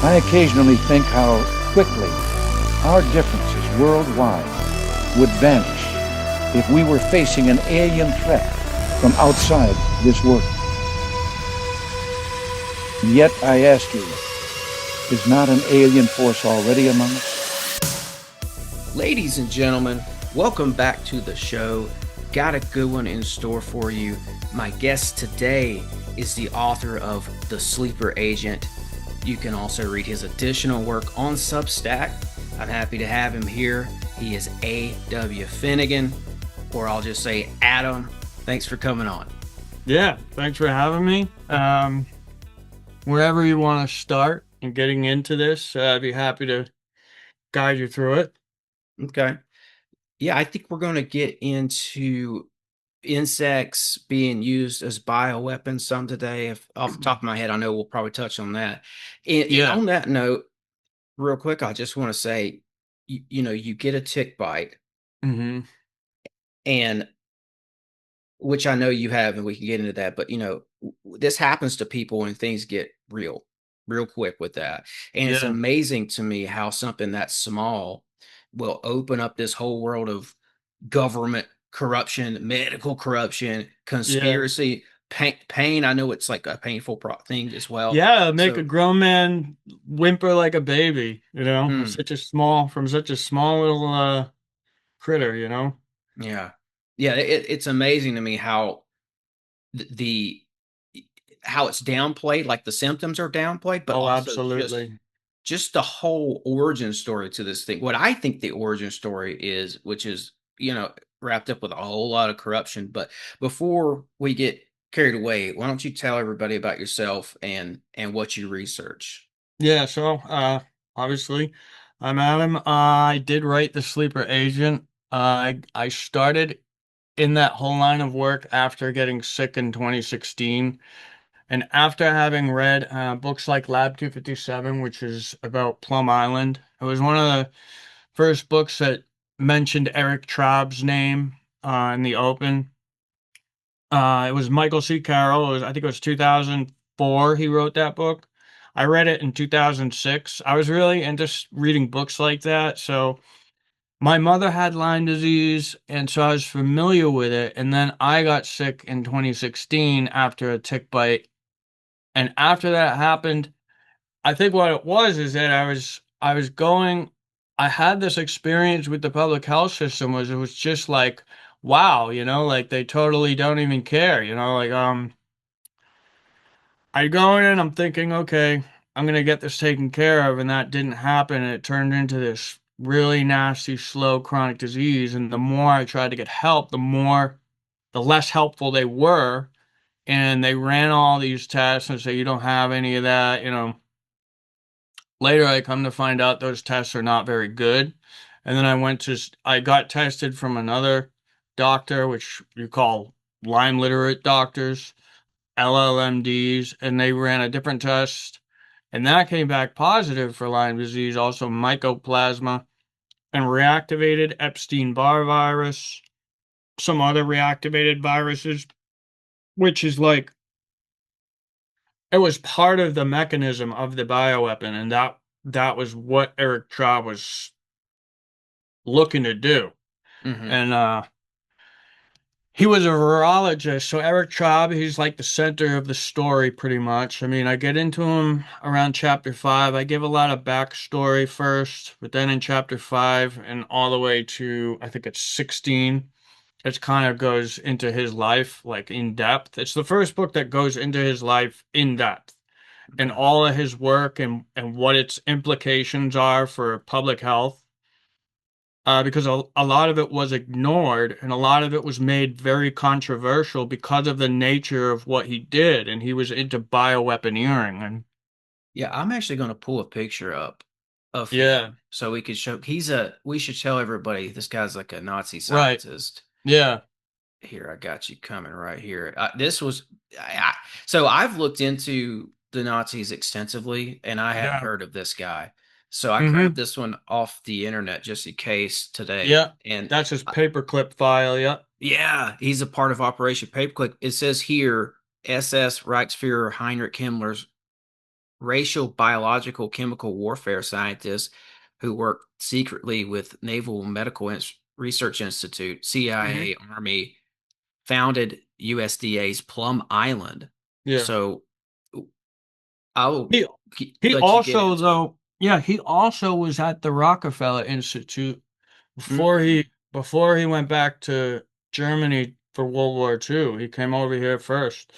I occasionally think how quickly our differences worldwide would vanish if we were facing an alien threat from outside this world. And yet, I ask you, is not an alien force already among us? Ladies and gentlemen, welcome back to the show. Got a good one in store for you. My guest today is the author of The Sleeper Agent. You can also read his additional work on Substack. I'm happy to have him here. He is A.W. Finnegan, or I'll just say Adam. Thanks for coming on. Yeah, thanks for having me. Wherever you want to start and getting into this, I'd be happy to guide you through it. Okay. Yeah, I think we're going to get into insects being used as bioweapons some today. If off the top of my head, I know we'll probably touch on that. And Yeah. on that note, real quick, I just want to say, you get a tick bite, Mm-hmm. and which I know you have, and we can get into that. But this happens to people when things get real quick with that. And it's Yeah. amazing to me how something that small will open up this whole world of government corruption, medical corruption, Yeah. conspiracy, pain. I know it's like a painful thing as well. Yeah, make a So, grown man whimper like a baby, mm, from such a small little critter. yeah, yeah, it's amazing to me how the how it's downplayed, like the symptoms are downplayed, but Oh, also just absolutely. just the whole origin story to this thing. What I think the origin story is, which is, wrapped up with a whole lot of corruption. But before we get carried away, why don't you tell everybody about yourself and what you research? Yeah, so obviously I'm Adam. I did write The Sleeper Agent. I started in that whole line of work after getting sick in 2016. And after having read books like Lab 257, which is about Plum Island, it was one of the first books that mentioned Eric Traub's name in the open. It was Michael C. Carroll. I think it was 2004 he wrote that book. I read it in 2006. I was really into reading books like that. So my mother had Lyme disease, and so I was familiar with it. And then I got sick in 2016 after a tick bite. And after that happened, I think what it was is that I had this experience with the public health system was it was just like, wow, like they totally don't even care, I go in and I'm thinking, okay, I'm gonna get this taken care of, and that didn't happen. And it turned into this really nasty, slow chronic disease. And the more I tried to get help, the less helpful they were. And they ran all these tests and say, you don't have any of that. Later, I come to find out those tests are not very good. And then I got tested from another doctor, which you call Lyme literate doctors, LLMDs, and they ran a different test. And that came back positive for Lyme disease, also mycoplasma, and reactivated Epstein-Barr virus, some other reactivated viruses, which is like, it was part of the mechanism of the bioweapon, and that was what Eric Traub was looking to do. Hmm. And he was a virologist, so Eric Traub, he's like the center of the story pretty much. I mean, I get into him around chapter 5. I give a lot of backstory first, but then in chapter 5 and all the way to I think it's 16, it kind of goes into his life like in depth. It's the first book that goes into his life in depth and Okay. all of his work and what its implications are for public health. Because a lot of it was ignored and a lot of it was made very controversial because of the nature of what he did. And he was into bioweaponeering. And Yeah, I'm actually going to pull a picture up of yeah, him so we could show. We should tell everybody this guy's like a Nazi right. scientist. Yeah. Here, I got you coming right here. This was, so I've looked into the Nazis extensively, and I hadn't Yeah. heard of this guy. So I grabbed Mm-hmm. this one off the internet just in case today. Yeah. And That's his paperclip file. Yeah. yeah, he's a part of Operation Paperclip. It says here SS Reichsfuhrer Heinrich Himmler's racial, biological, chemical warfare scientist who worked secretly with Naval Medical Research Institute, Hmm. CIA, Army, founded USDA's Plum Island. Yeah. So I'll He he let you get also into it. though, yeah, he also was at the Rockefeller Institute Mm, before he went back to Germany for World War II. He came over here first.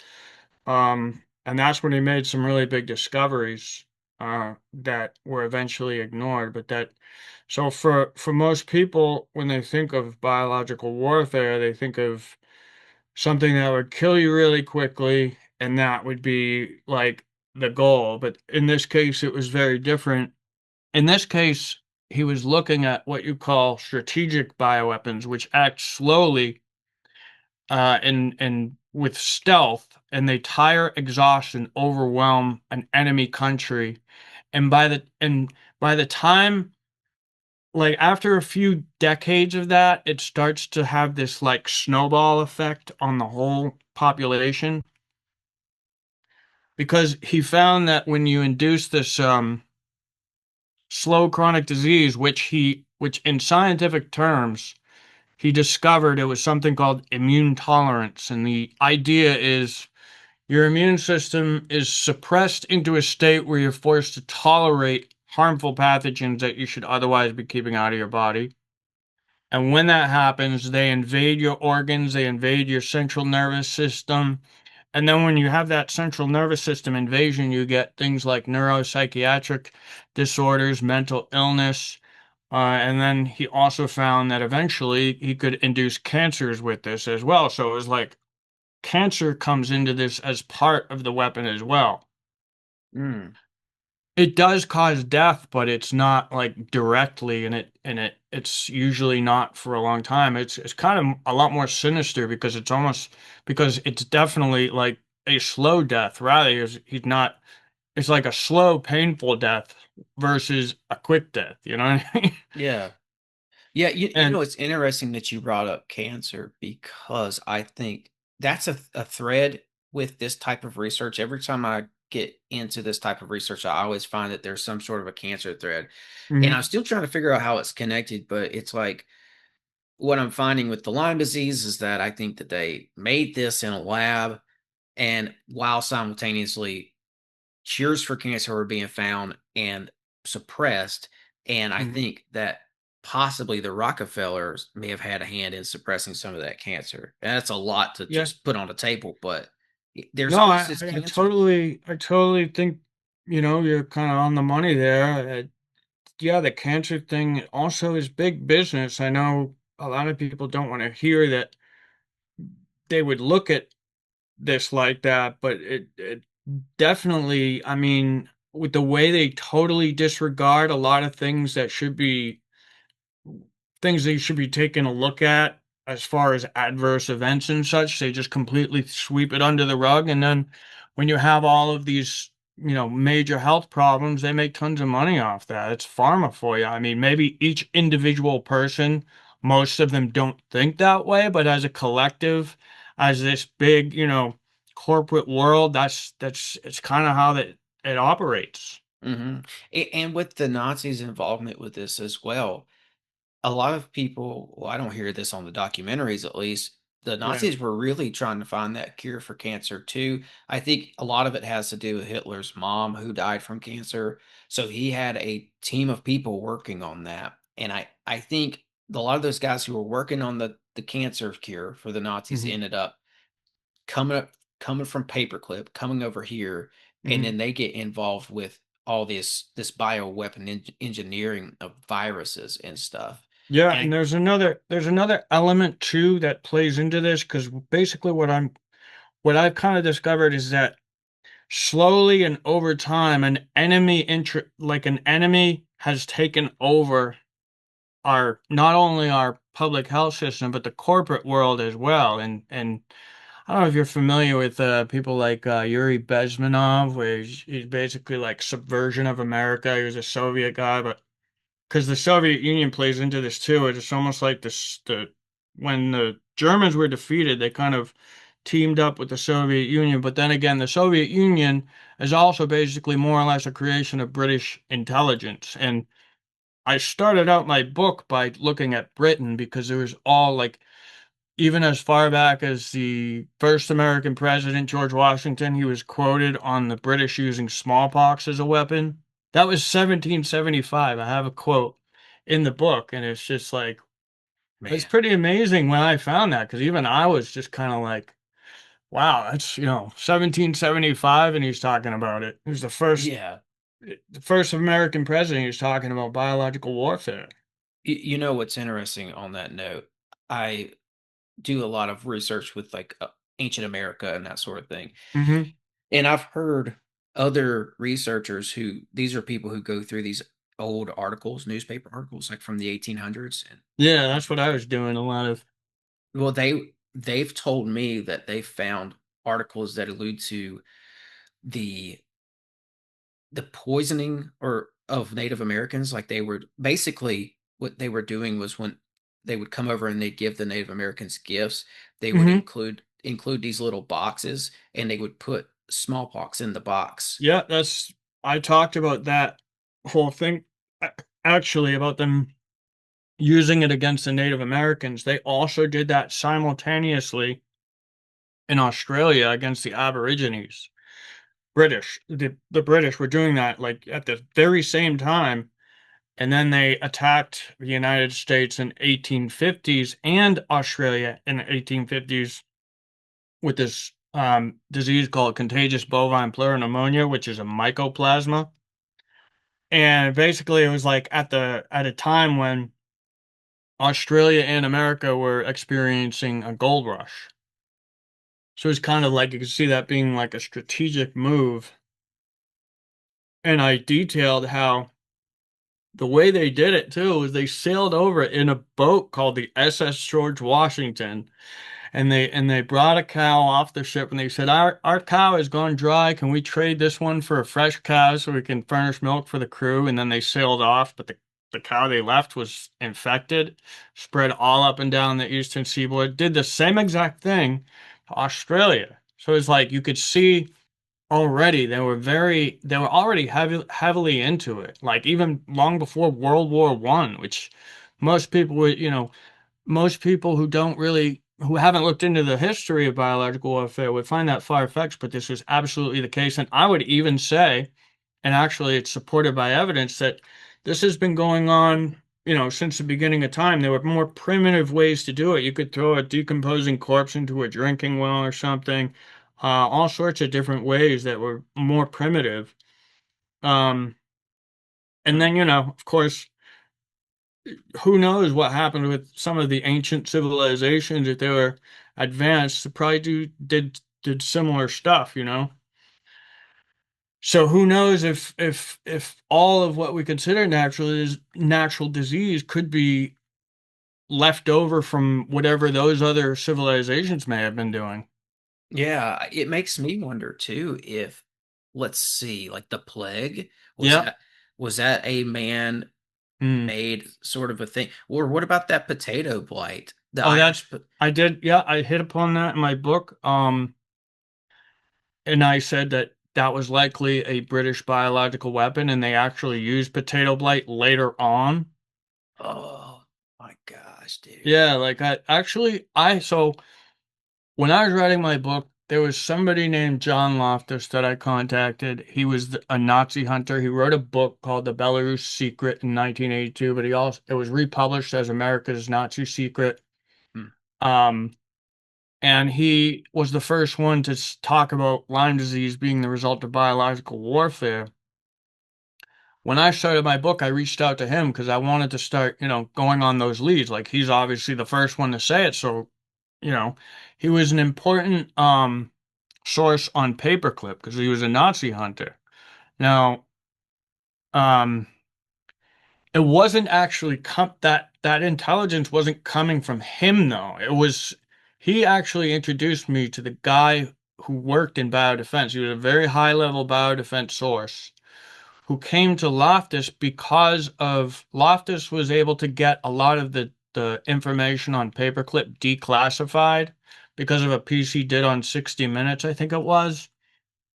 And that's when he made some really big discoveries that were eventually ignored. But that so for most people, when they think of biological warfare, they think of something that would kill you really quickly, and that would be like the goal. But in this case, it was very different. In this case, he was looking at what you call strategic bioweapons, which act slowly and with stealth, and they tire, exhaust, and overwhelm an enemy country. And by the time, like after a few decades of that, it starts to have this like snowball effect on the whole population because he found that when you induce this slow chronic disease, which in scientific terms he discovered it was something called immune tolerance. And the idea is your immune system is suppressed into a state where you're forced to tolerate harmful pathogens that you should otherwise be keeping out of your body. And when that happens, they invade your organs, they invade your central nervous system. And then when you have that central nervous system invasion, you get things like neuropsychiatric disorders, mental illness. And then he also found that eventually he could induce cancers with this as well. So it was like cancer comes into this as part of the weapon as well. mm, It does cause death, but it's not like directly, and it's usually not for a long time. It's kind of a lot more sinister because it's definitely like a slow death. Rather, he's not. It's like a slow, painful death versus a quick death. You know what I mean? yeah. Yeah, you And know, it's interesting that you brought up cancer because I think that's a thread with this type of research. Every time I get into this type of research, I always find that there's some sort of a cancer thread. And I'm Mhm. still trying to figure out how it's connected, but it's like what I'm finding with the Lyme disease is that I think that they made this in a lab and while simultaneously cures for cancer were being found and suppressed. And I Mhm. think that possibly the Rockefellers may have had a hand in suppressing some of that cancer. And that's a lot to Yeah. just put on the table, but there's No, always this cancer. I totally think, you're kind of on the money there. Yeah, the cancer thing also is big business. I know a lot of people don't want to hear that they would look at this like that, but it definitely, I mean, with the way they totally disregard a lot of things that you should be taking a look at as far as adverse events and such. They just completely sweep it under the rug. And then when you have all of these, major health problems, they make tons of money off that. It's pharma for you. I mean, maybe each individual person, most of them don't think that way, but as a collective, as this big, corporate world, it's kind of how that it operates. Hmm. And with the Nazis' involvement with this as well, a lot of people, well, I don't hear this on the documentaries at least. The Yeah. Nazis were really trying to find that cure for cancer too. I think a lot of it has to do with Hitler's mom who died from cancer. So he had a team of people working on that. And I think a lot of those guys who were working on the cancer cure for the Nazis Hmm. ended up coming from Paperclip, coming over here, and Hmm. then they get involved with all this bioweapon engineering of viruses and stuff. Yeah, And and there's another element too that plays into this because basically what I've kind of discovered is that slowly and over time an enemy has taken over our not only our public health system but the corporate world as well. And I don't know if you're familiar with people like Yuri Bezmenov, where he's basically like subversion of America. He was a Soviet guy, but because the Soviet Union plays into this too. It's almost like this the when the Germans were defeated, they kind of teamed up with the Soviet Union. But then again, the Soviet Union is also basically more or less a creation of British intelligence. And I started out my book by looking at Britain because it was all like, even as far back as the first American president, George Washington, he was quoted on the British using smallpox as a weapon. That was 1775. I have a quote in the book, and it's just like, it's Man. pretty amazing when I found that because even I was just kind of like, wow, that's, 1775, and he's talking about it. He was Yeah. the first American president. He was talking about biological warfare. You know what's interesting on that note? I do a lot of research with like ancient America and that sort of thing. Hmm. And I've heard other researchers who these are people who go through these old articles, newspaper articles like from the 1800s and Yeah, that's what I was doing a lot of. well they've told me that they found articles that allude to the poisoning or of Native Americans. Like they were basically what they were doing was when they would come over and they'd give the Native Americans gifts, they would Hmm. include these little boxes and they would put smallpox in the box. Yeah, I talked about that whole thing actually about them using it against the Native Americans. They also did that simultaneously in Australia against the Aborigines. The British were doing that like at the very same time, and then they attacked the United States in 1850s and Australia in the 1850s with this disease called contagious bovine pleuropneumonia, which is a mycoplasma. And basically, it was like at a time when Australia and America were experiencing a gold rush. So it's kind of like you can see that being like a strategic move. And I detailed how the way they did it too was they sailed over it in a boat called the SS George Washington, and they brought a cow off the ship, and they said, our cow has gone dry. Can we trade this one for a fresh cow so we can furnish milk for the crew? And then they sailed off, but the cow they left was infected, spread all up and down the eastern seaboard, did the same exact thing to Australia. So it's like you could see already they were already heavily into it, like even long before World War One, which most people would, most people who haven't looked into the history of biological warfare would find that far-fetched, but this was absolutely the case. And I would even say, and actually it's supported by evidence, that this has been going on, since the beginning of time. There were more primitive ways to do it. You could throw a decomposing corpse into a drinking well or something, all sorts of different ways that were more primitive. Um, and then, of course, who knows what happened with some of the ancient civilizations if they were advanced to probably did similar stuff. So who knows if all of what we consider natural disease could be left over from whatever those other civilizations may have been doing. Yeah, it makes me wonder too if let's see, like the plague was Yeah. that a man Hmm. made sort of a thing? Or what about that potato blight? The Oh, Irish I did. Yeah, I hit upon that in my book. And I said that that was likely a British biological weapon, and they actually used potato blight later on. Oh my gosh, dude. Yeah, like so when I was writing my book, there was somebody named John Loftus that I contacted. He was a Nazi hunter. He wrote a book called The Belarus Secret in 1982, but it was republished as America's Nazi Secret. Hmm. Um, and he was the first one to talk about Lyme disease being the result of biological warfare. When I started my book, I reached out to him because I wanted to start, going on those leads. Like he's obviously the first one to say it, so you know, he was an important source on Paperclip because he was a Nazi hunter. Now, um, it wasn't actually that intelligence wasn't coming from him though. He actually introduced me to the guy who worked in biodefense. He was a very high level biodefense source who came to Loftus because of Loftus was able to get a lot of the information on Paperclip declassified because of a piece he did on 60 Minutes, I think it was,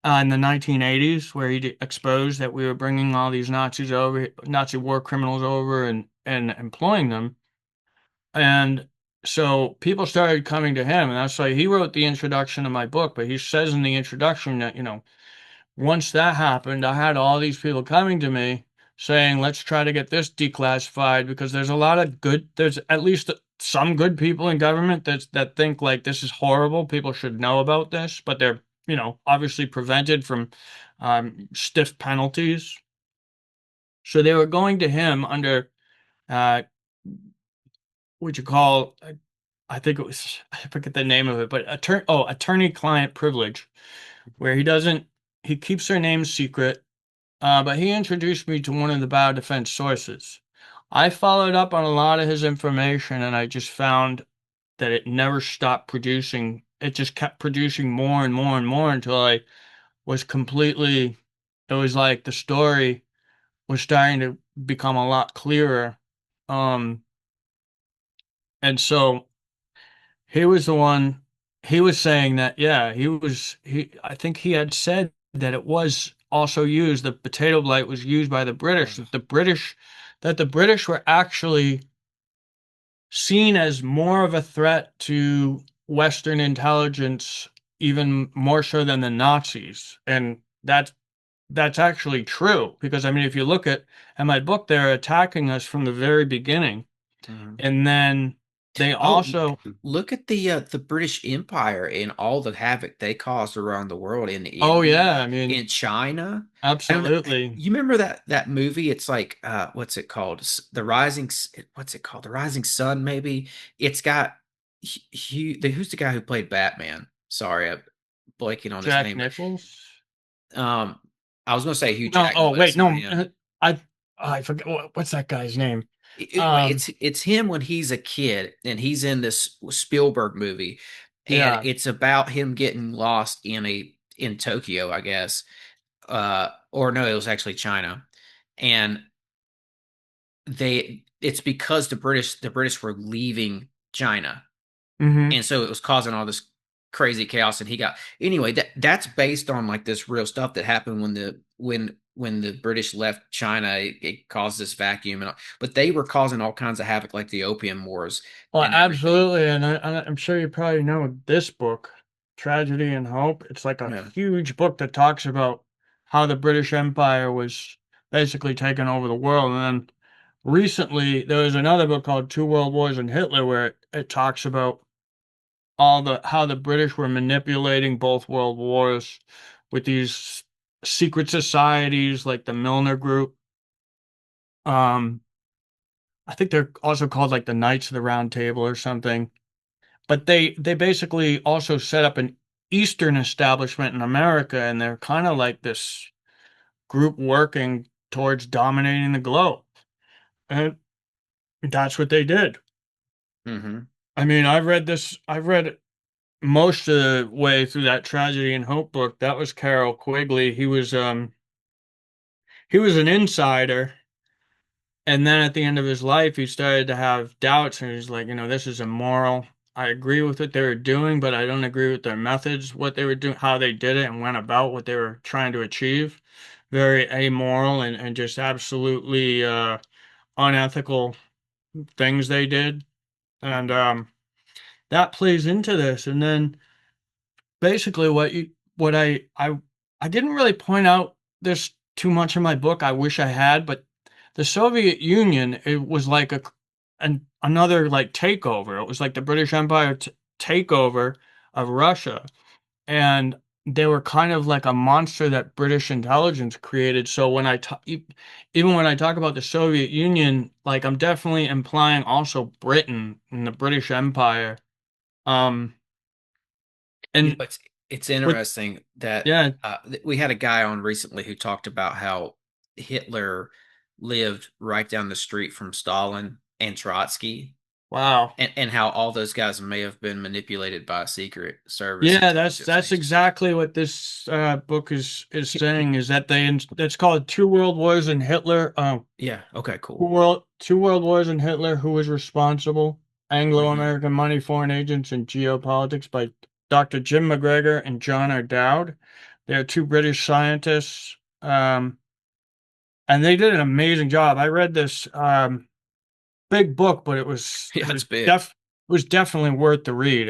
in the 1980s, where he exposed that we were bringing all these Nazis over, Nazi war criminals over, and employing them. And so people started coming to him, and that's why he wrote the introduction to my book. But he says in the introduction that, once that happened, I had all these people coming to me saying, let's try to get this declassified because there's at least some good people in government that think like this is horrible. People should know about this, but they're, obviously prevented from stiff penalties. So they were going to him under uh, what you call, I think it was, I forget the name of it, but attorney-client privilege, where he keeps their names secret. But he introduced me to one of the biodefense sources. I followed up on a lot of his information, and I just found that it never stopped producing. It just kept producing more and more and more until I was completely, it was like the story was starting to become a lot clearer. Um, and so he was the one, he was saying that, yeah, I think he had said that it was also used, the potato blight was used by the British, that the British were actually seen as more of a threat to Western intelligence, even more so than the Nazis. And that's actually true because I mean, if you look at my book, they're attacking us from the very beginning, Mhm. and then they Oh, also, look at the British Empire and all the havoc they caused around the world in oh India, yeah, I mean, in China. I don't know. absolutely, You remember that movie? It's like what's it called? What's it called? The Rising Sun, maybe. It's got who's the guy who played Batman? Sorry, I'm blanking on his Jack name, but Nichols. um, I was going to say Hugh No, Jackman, oh but wait, it's not no, him. I I forget what's that guy's name. It's Um, him when he's a kid and he's in this Spielberg movie, and yeah. it's about him getting lost in Tokyo, I guess. Or no, it was actually China. And it's because the British were leaving China, Mm-hmm. and so it was causing all this crazy chaos. And he got anyway, that's based on like this real stuff that happened when the British left China. It caused this vacuum, but they were causing all kinds of havoc, like the Opium Wars Well, and everything. absolutely, and I'm sure you probably know this book, Tragedy and Hope. It's like a Yeah. huge book that talks about how the British Empire was basically taking over the world. And then recently, there was another book called Two World Wars and Hitler, where it talks about all the how the British were manipulating both world wars with these secret societies like the Milner Group. Um, I think they're also called like the Knights of the Round Table or something. But they basically also set up an Eastern establishment in America, and they're kind of like this group working towards dominating the globe. And that's what they did. Hmm. I mean, I've read most of the way through that Tragedy and Hope book. That was Carroll Quigley. He was an insider, and then at the end of his life, he started to have doubts, and he's like, this is immoral. I agree with what they were doing, but I don't agree with their methods, what they were doing, how they did it, and went about what they were trying to achieve. Very amoral and just absolutely unethical things they did. And that plays into this. And then basically what I didn't really point out this too much in my book. I wish I had, but the Soviet Union, it was like another like takeover. It was like the British Empire takeover of Russia, and they were kind of like a monster that British intelligence created. So when even when I talk about the Soviet Union, like I'm definitely implying also Britain and the British Empire. Um, and It's with interesting that yeah, we had a guy on recently who talked about how Hitler lived right down the street from Stalin and Trotsky, wow. and how all those guys may have been manipulated by secret service Yeah, intelligence that's agencies. exactly what this book is saying, is that it's called Two World Wars and Hitler. Yeah. Okay. Cool. Two World Wars and Hitler, who was responsible? Hmm. Anglo-American Money, Foreign Agents, and Geopolitics by Dr. Jim McGregor and John R. Dowd. They're two British scientists, and they did an amazing job. I read this big book, but Yeah, it's big. it was definitely worth the read.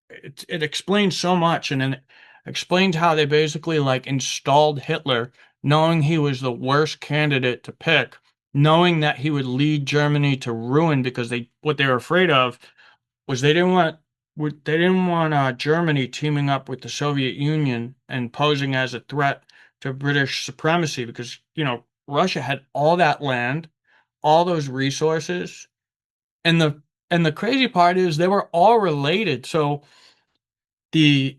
It explains so much, and then it explains how they basically like installed Hitler, knowing he was the worst candidate to pick, knowing that he would lead Germany to ruin because they what they were afraid of was they didn't want Germany teaming up with the Soviet Union and posing as a threat to British supremacy because Russia had all that land, all those resources, and the crazy part is they were all related. So the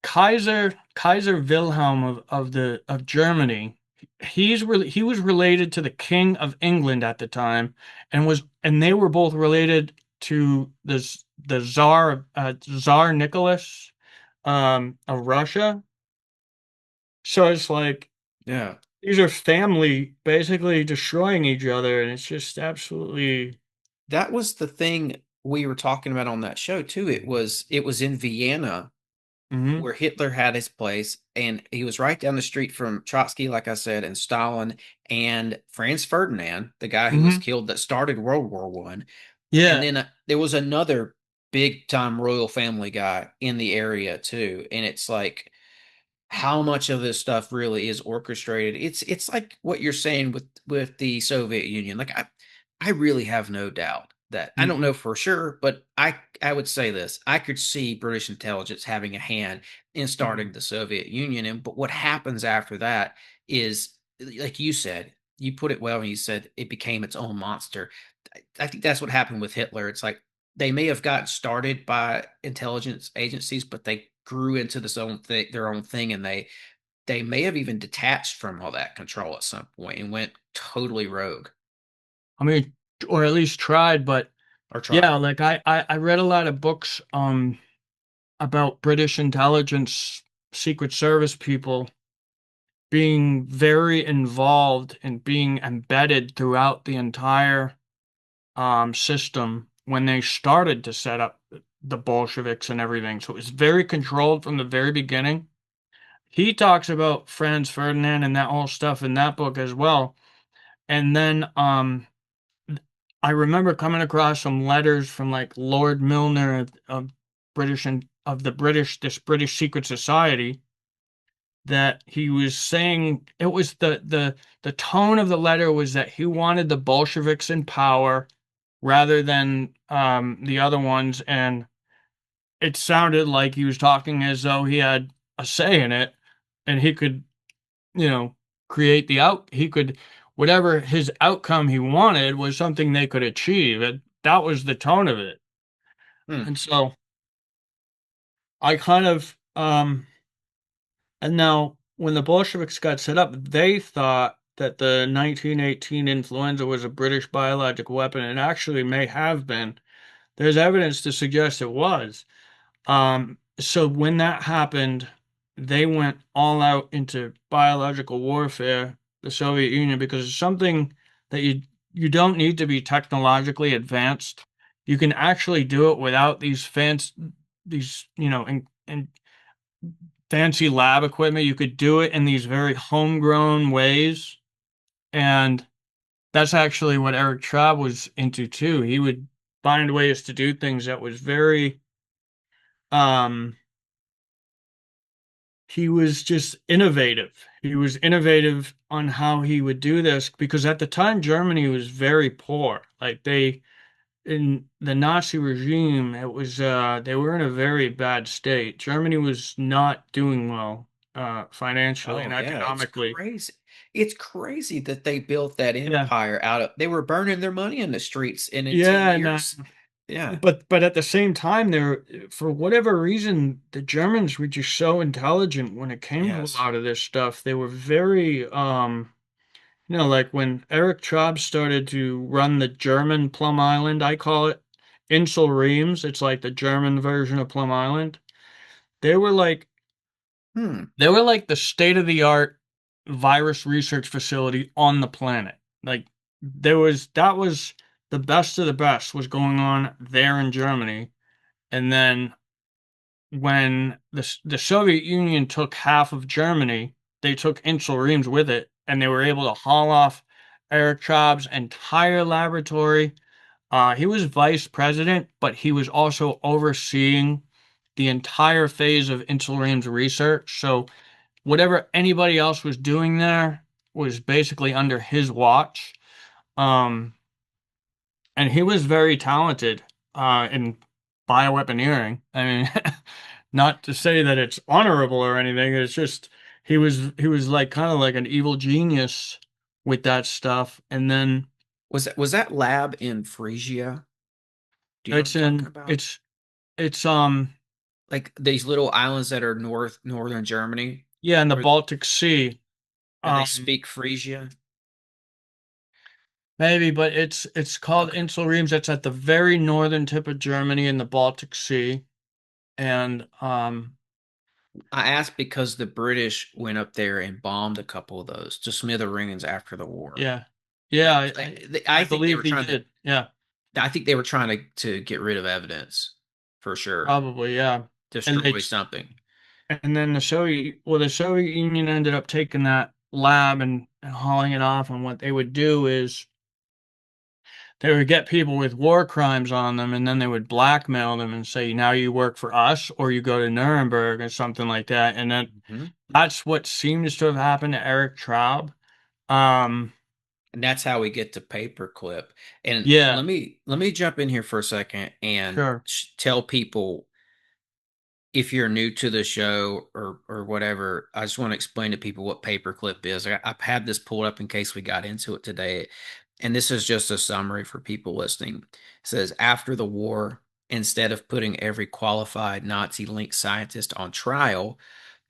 Kaiser Wilhelm of Germany, he was related to the King of England at the time, and they were both related to the Tsar Nicholas of Russia. So it's like Yeah. these are family basically destroying each other, and it's just absolutely. That was the thing we were talking about on that show too. It was in Vienna Hmm. where Hitler had his place, and he was right down the street from Trotsky, like I said, and Stalin and Franz Ferdinand, the guy who was Hmm. killed that started World War One. And Yeah. then there was another big time royal family guy in the area too. And it's like how much of this stuff really is orchestrated. It's like what you're saying with the Soviet Union. Like I really have no doubt that I don't Hmm. know for sure, but I would say this. I could see British intelligence having a hand in starting Hmm. the Soviet Union. And but what happens after that is like you said, you put it well when you said it became its own monster. I think that's what happened with Hitler. It's like they may have gotten started by intelligence agencies, but they grew into this own thing, their own thing, and they may have even detached from all that control at some point and went totally rogue I mean, or at least tried, but or tried. yeah, like I read a lot of books about British intelligence, Secret Service people being very involved and being embedded throughout the entire system when they started to set up the Bolsheviks and everything. So it was very controlled from the very beginning. He talks about Franz Ferdinand and that whole stuff in that book as well. And then I remember coming across some letters from like Lord Milner of British and of the British this British secret society that he was saying it was the tone of the letter was that he wanted the Bolsheviks in power rather than the other ones, and it sounded like he was talking as though he had a say in it, and he could, you know, create the out. He could whatever his outcome he wanted was something they could achieve. That was the tone of it, Hmm. and so I kind of and now, when the Bolsheviks got set up, they thought that the 1918 influenza was a British biological weapon, and actually may have been. There's evidence to suggest it was. So when that happened, they went all out into biological warfare, the Soviet Union, because it's something that you don't need to be technologically advanced. You can actually do it without these and fancy lab equipment. You could do it in these very homegrown ways. And that's actually what Eric Traub was into too. He would find ways to do things that was very, um, he was just innovative. He was innovative on how he would do this because at the time Germany was very poor. Like in the Nazi regime, it was they were in a very bad state. Germany was not doing well financially Oh and yeah, it's economically. crazy. It's crazy that they built that Yeah. empire out of. They were burning their money in the streets, and in ten Yeah, and years, yeah, but at the same time, there for whatever reason, the Germans were just so intelligent when it came to a yes, lot of this stuff. They were very like when Eric Traub started to run the German Plum Island, I call it Insel Reams. It's like the German version of Plum Island. They were like hmm, they were like the state-of-the-art virus research facility on the planet. Like that was the best of the best was going on there in Germany. And then when the Soviet Union took half of Germany, they took Insulreams with it, and they were able to haul off Eric Traub's entire laboratory. He was vice president, but he was also overseeing the entire phase of Insulream's research. So whatever anybody else was doing there was basically under his watch. Um, and he was very talented in bioweaponeering. I mean, not to say that it's honorable or anything. It's just he was like kind of like an evil genius with that stuff. And then Was that lab in Frisia? Do you know what I'm it's talking in about? it's Like these little islands that are northern Germany, yeah, in the where Baltic Sea. and they Um, speak Frisia. maybe, but it's called Okay. Inselreams. It's at the very northern tip of Germany in the Baltic Sea. And I asked because the British went up there and bombed a couple of those to smithereens after the war. yeah. Yeah, I I think they believe were he trying to. did. Yeah, I think they were trying to get rid of evidence, for sure. probably, yeah. And they Destroy something. and then the Soviet Union ended up taking that lab and hauling it off, and what they would do is they would get people with war crimes on them, and then they would blackmail them and say, now you work for us or you go to Nuremberg or something like that. And then Hmm. that's what seems to have happened to Eric Traub. Um, And that's how we get to paperclip. And yeah, let me jump in here for a second and sure. tell people, if you're new to the show or whatever, I just want to explain to people what paperclip is. I've had this pulled up in case we got into it today, and this is just a summary for people listening. It says after the war, instead of putting every qualified Nazi-linked scientist on trial,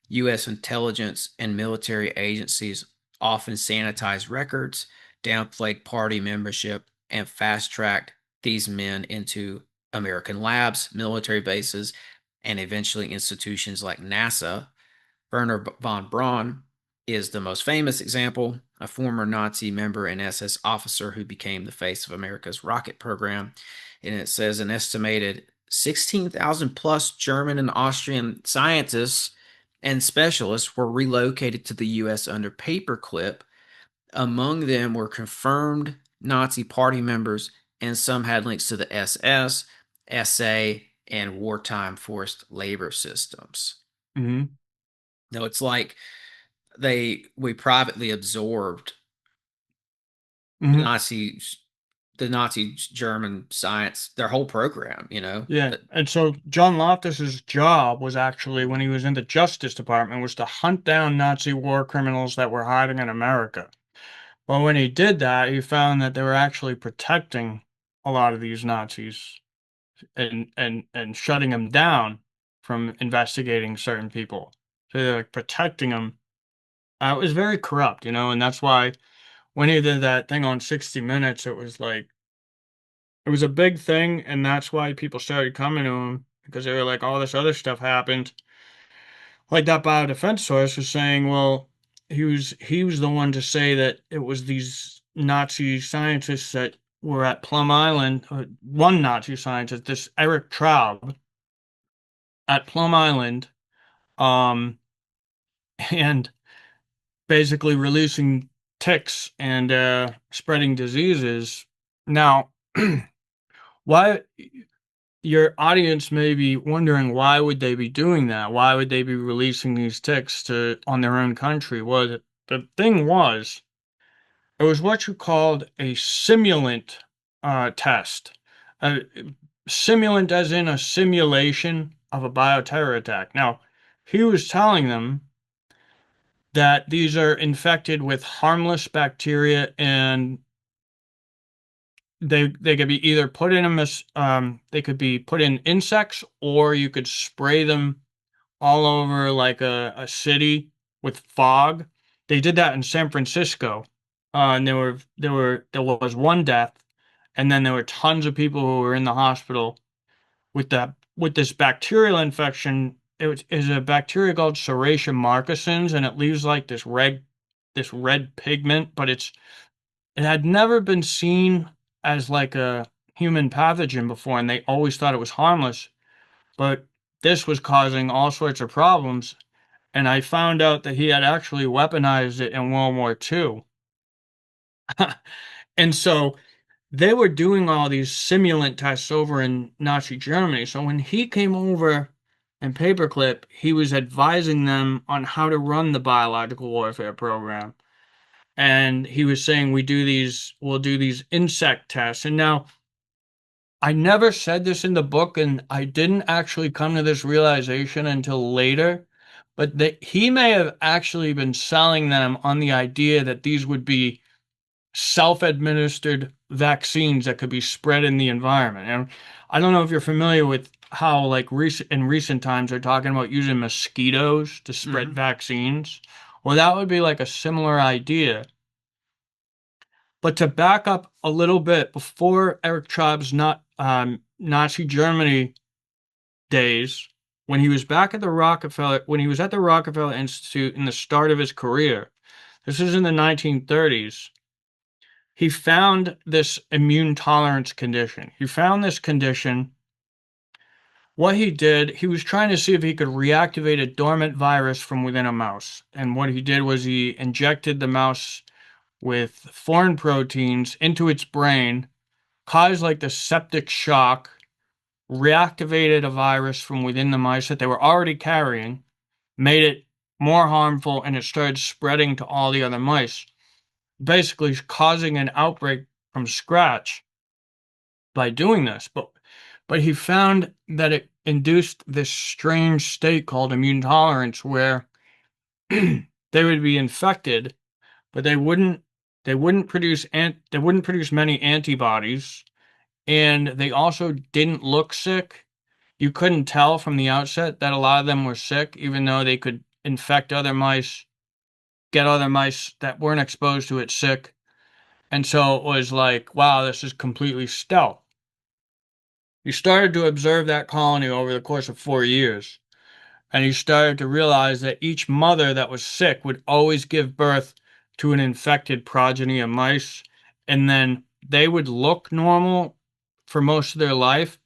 U.S. intelligence and military agencies often sanitized records, downplayed party membership, and fast-tracked these men into American labs, military bases, and eventually institutions like NASA. Werner von Braun is the most famous example, a former Nazi member and SS officer who became the face of America's rocket program. And it says an estimated 16,000 plus German and Austrian scientists and specialists were relocated to the U.S. under paperclip. Among them were confirmed Nazi party members, and some had links to the SS, SA, and wartime forced labor systems. Hmm. No, it's like we privately absorbed the Hmm. Nazi the Nazi German science, their whole program, you know. Yeah. And so John Loftus's job was actually, when he was in the Justice Department, was to hunt down Nazi war criminals that were hiding in America. Well, when he did that, he found that they were actually protecting a lot of these Nazis and shutting them down from investigating certain people. So they're like protecting them. It was very corrupt, and that's why when he did that thing on 60 Minutes, it was like it was a big thing, and that's why people started coming to him because they were like, all this other stuff happened. Like that biodefense source was saying, well, he was the one to say that it was these Nazi scientists that were at Plum Island. One Nazi scientist, this Eric Traub, at Plum Island, um, and basically releasing ticks and spreading diseases. Now, why your audience may be wondering why would they be doing that? Why would they be releasing these ticks to on their own country? Well, the thing was, it was what you called a simulant test. A simulant as in a simulation of a bioterror attack. Now, he was telling them that these are infected with harmless bacteria and they could be either put in they could be put in insects or you could spray them all over like a city with fog. They did that in San Francisco. And there was one death, and then there were tons of people who were in the hospital with this bacterial infection. Is a bacteria called Serratia marcescens, and it leaves like this red pigment, but it had never been seen as like a human pathogen before, and they always thought it was harmless. But this was causing all sorts of problems. And I found out that he had actually weaponized it in World War II. And so they were doing all these simulant tests over in Nazi Germany. So when he came over in Paperclip, he was advising them on how to run the biological warfare program. And he was saying, we'll do these insect tests. And now I never said this in the book, and I didn't actually come to this realization until later, but that he may have actually been selling them on the idea that these would be self-administered vaccines that could be spread in the environment. And I don't know if you're familiar with how, like, in recent times, they're talking about using mosquitoes to spread Hmm. vaccines. Well, that would be like a similar idea. But to back up a little bit, before Eric Traub's not Nazi Germany days, when he was back at the Rockefeller, when he was at the Rockefeller Institute in the start of his career, this is in the 1930s, he found this immune tolerance condition. He found this condition. What he did, he was trying to see if he could reactivate a dormant virus from within a mouse. And what he did was he injected the mouse with foreign proteins into its brain, caused like the septic shock, reactivated a virus from within the mice that they were already carrying, made it more harmful, and it started spreading to all the other mice, basically causing an outbreak from scratch by doing this. But he found that it induced this strange state called immune tolerance where they would be infected, but they wouldn't produce many antibodies, and they also didn't look sick. You couldn't tell from the outset that a lot of them were sick, even though they could infect other mice, get other mice that weren't exposed to it sick. And so it was like, wow, this is completely stealth. He started to observe that colony over the course of 4 years, and he started to realize that each mother that was sick would always give birth to an infected progeny of mice, and then they would look normal for most of their life,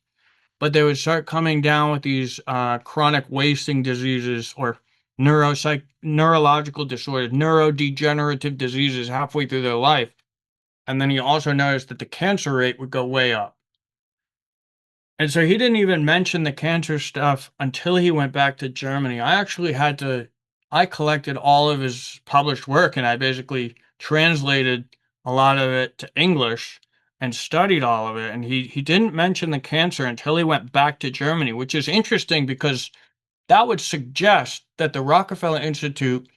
but they would start coming down with these chronic wasting diseases or neurological disorders, neurodegenerative diseases halfway through their life. And then he also noticed that the cancer rate would go way up. And so he didn't even mention the cancer stuff until he went back to Germany. I collected all of his published work and I basically translated a lot of it to English and studied all of it. And he didn't mention the cancer until he went back to Germany, which is interesting because that would suggest that the Rockefeller Institute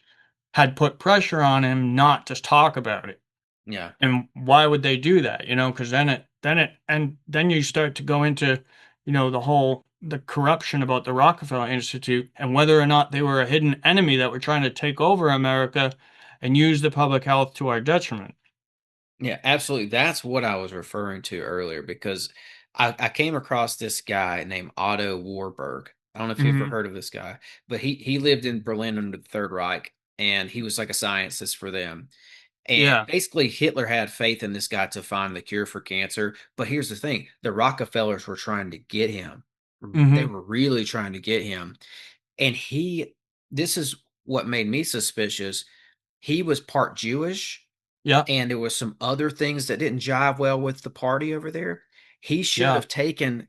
had put pressure on him not to talk about it. Yeah. And why would they do that? Because then you start to go into, the corruption about the Rockefeller Institute and whether or not they were a hidden enemy that were trying to take over America and use the public health to our detriment. Yeah, absolutely. That's what I was referring to earlier because I came across this guy named Otto Warburg. I don't know if you've ever Hmm. heard of this guy, but he lived in Berlin under the Third Reich and he was like a scientist for them. And Yeah. basically, Hitler had faith in this guy to find the cure for cancer. But here's the thing, the Rockefellers were trying to get him. They Hmm. were really trying to get him. And this is what made me suspicious. He was part Jewish Yeah. and there was some other things that didn't jive well with the party over there. He should Yeah. have taken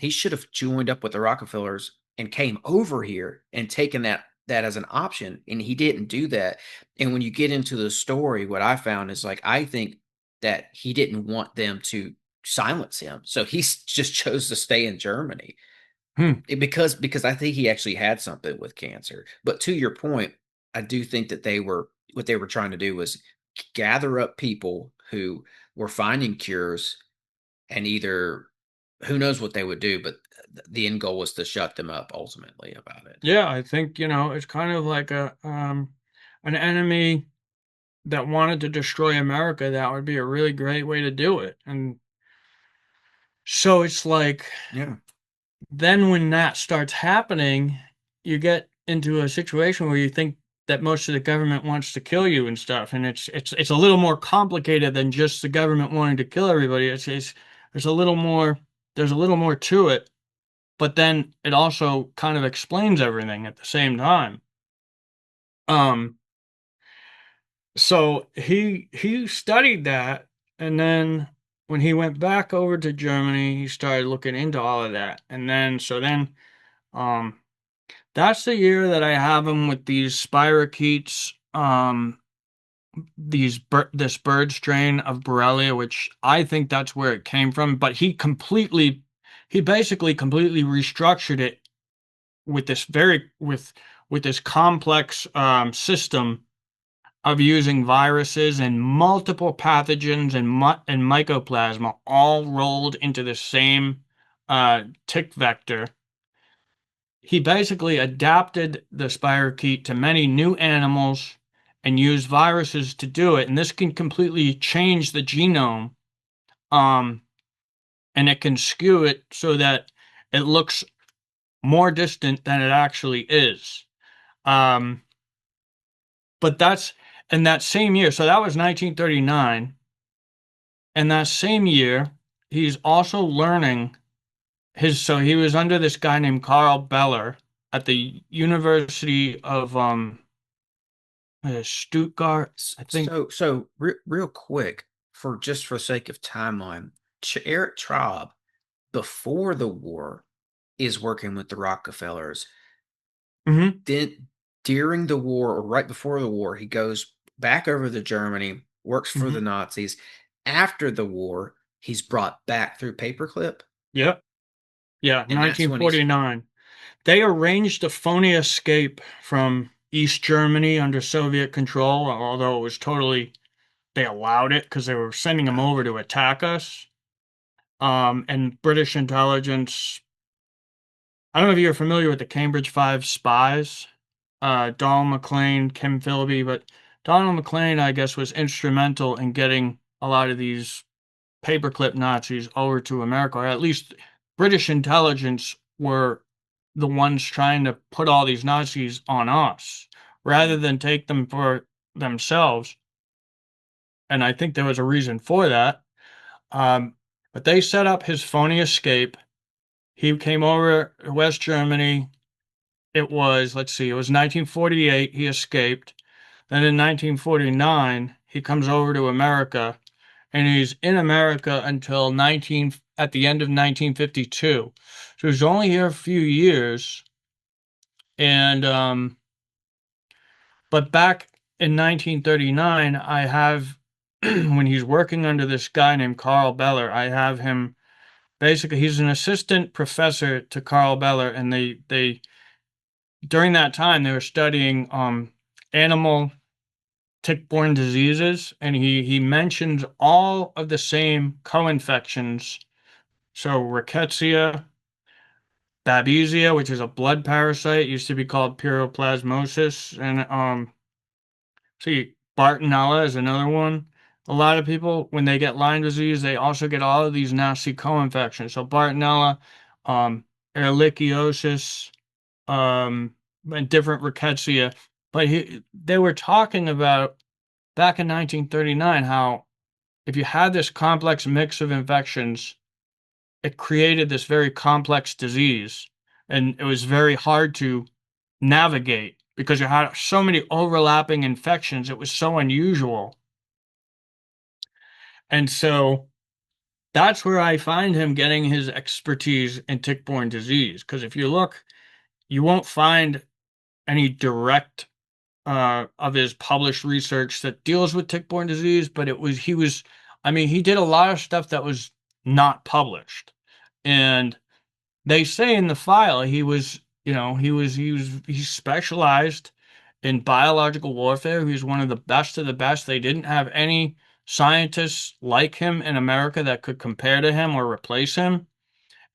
he should have joined up with the Rockefellers and came over here and taken that as an option, and he didn't do that. And when you get into the story, what I found is like I think that he didn't want them to silence him, so he just chose to stay in Germany. Hmm. Because I think he actually had something with cancer. But to your point, I do think that what they were trying to do was gather up people who were finding cures and either who knows what they would do, but the end goal was to shut them up ultimately about it. Yeah. I think, it's kind of like an enemy that wanted to destroy America. That would be a really great way to do it. And so it's like, Yeah. then when that starts happening, you get into a situation where you think that most of the government wants to kill you and stuff, and it's a little more complicated than just the government wanting to kill everybody. It's there's a little more there's a little more to it, but then it also kind of explains everything at the same time. Um, so he studied that, and then when he went back over to Germany, he started looking into all of that, and then um that's the year that I have him with these spirochetes, this bird strain of Borrelia, which I think that's where it came from. But he basically completely restructured it with with this complex system of using viruses and multiple pathogens and mycoplasma all rolled into the same tick vector. He basically adapted the spirochete to many new animals and used viruses to do it. And this can completely change the genome, um, and it can skew it so that it looks more distant than it actually is. Um, but that's in that same year. So that was 1939. And that same year, he's also learning so he was under this guy named Carl Beller at the University of Stuttgart, I think. Real quick, for the sake of timeline, Eric Traub before the war is working with the Rockefellers. Hmm. Then during the war or right before the war, he goes back over to Germany, works for Hmm. the Nazis. After the war, he's brought back through Paperclip, Yep. Yeah, and that's when he's 1949. They arranged a phony escape from East Germany under Soviet control, although it was totally, they allowed it because they were sending them over to attack us. And British intelligence, I don't know if you're familiar with the Cambridge Five spies, Donald McLean, Kim Philby, but Donald McLean, I guess, was instrumental in getting a lot of these paperclip Nazis over to America, or at least British intelligence were the ones trying to put all these Nazis on us rather than take them for themselves. And I think there was a reason for that. Um, but they set up his phony escape. He came over to West Germany. Let's see, it was 1948. He escaped. Then in 1949, he comes over to America, and he's in America until at the end of 1952. So he's only here a few years, and but back in 1939, I have when he's working under this guy named Carl Beller, I have him basically he's an assistant professor to Carl Beller, and they during that time they were studying animal tick-borne diseases, and he mentions all of the same co-infections. So rickettsia, babesia, which is a blood parasite, used to be called pyroplasmosis, and see, Bartonella is another one. A lot of people, when they get Lyme disease, they also get all of these nasty co-infections. So Bartonella, um, ehrlichiosis, and different rickettsia. But they were talking about back in 1939 how if you had this complex mix of infections, it created this very complex disease, and it was very hard to navigate because you had so many overlapping infections. It was so unusual. And so that's where I find him getting his expertise in tick-borne disease. Because if you look, you won't find any direct of his published research that deals with tick-borne disease, but I mean, he did a lot of stuff that was not published. And they say in the file he specialized in biological warfare. He was one of the best of the best. They didn't have any scientists like him in America that could compare to him or replace him.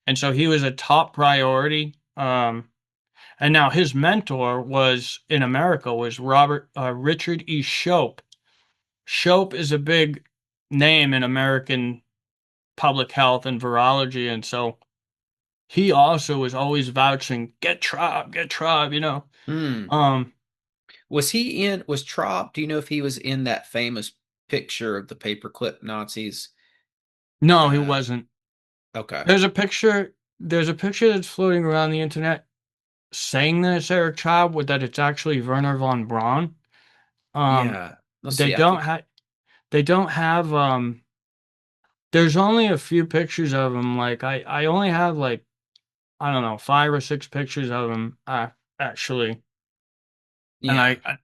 And so he was a top priority. And now his mentor was in America was Richard E. Shope. Shope is a big name in American public health and virology, and so he also was always vouching, get Traub, you know. Hmm. Um, Was Traub, do you know if he was in that famous picture of the paperclip Nazis? No, he Uh, wasn't. okay. There's a picture that's floating around the internet saying that it's Eric Chow, but that it's actually Werner von Braun. Um, Yeah. Let's they see. I don't think, have they don't have there's only a few pictures of him. Like I only have like I don't know, 5 or 6 pictures of him actually. And yeah.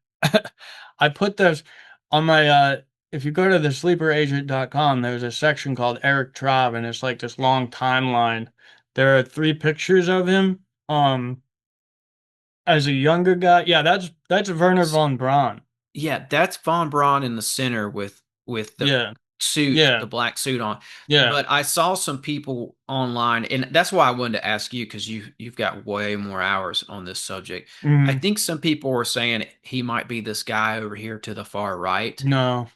I put this on my if you go to the sleeperagent.com, there's a section called Eric Traub, and it's like this long timeline. There are 3 pictures of him as a younger guy. Yeah, that's Werner von Braun. Yeah, that's Von Braun in the center with the Yeah. suit, Yeah. the black suit on. Yeah. But I saw some people online, and that's why I wanted to ask you because you've got way more hours on this subject. I Mhm. think some people were saying he might be this guy over here to the far right, No,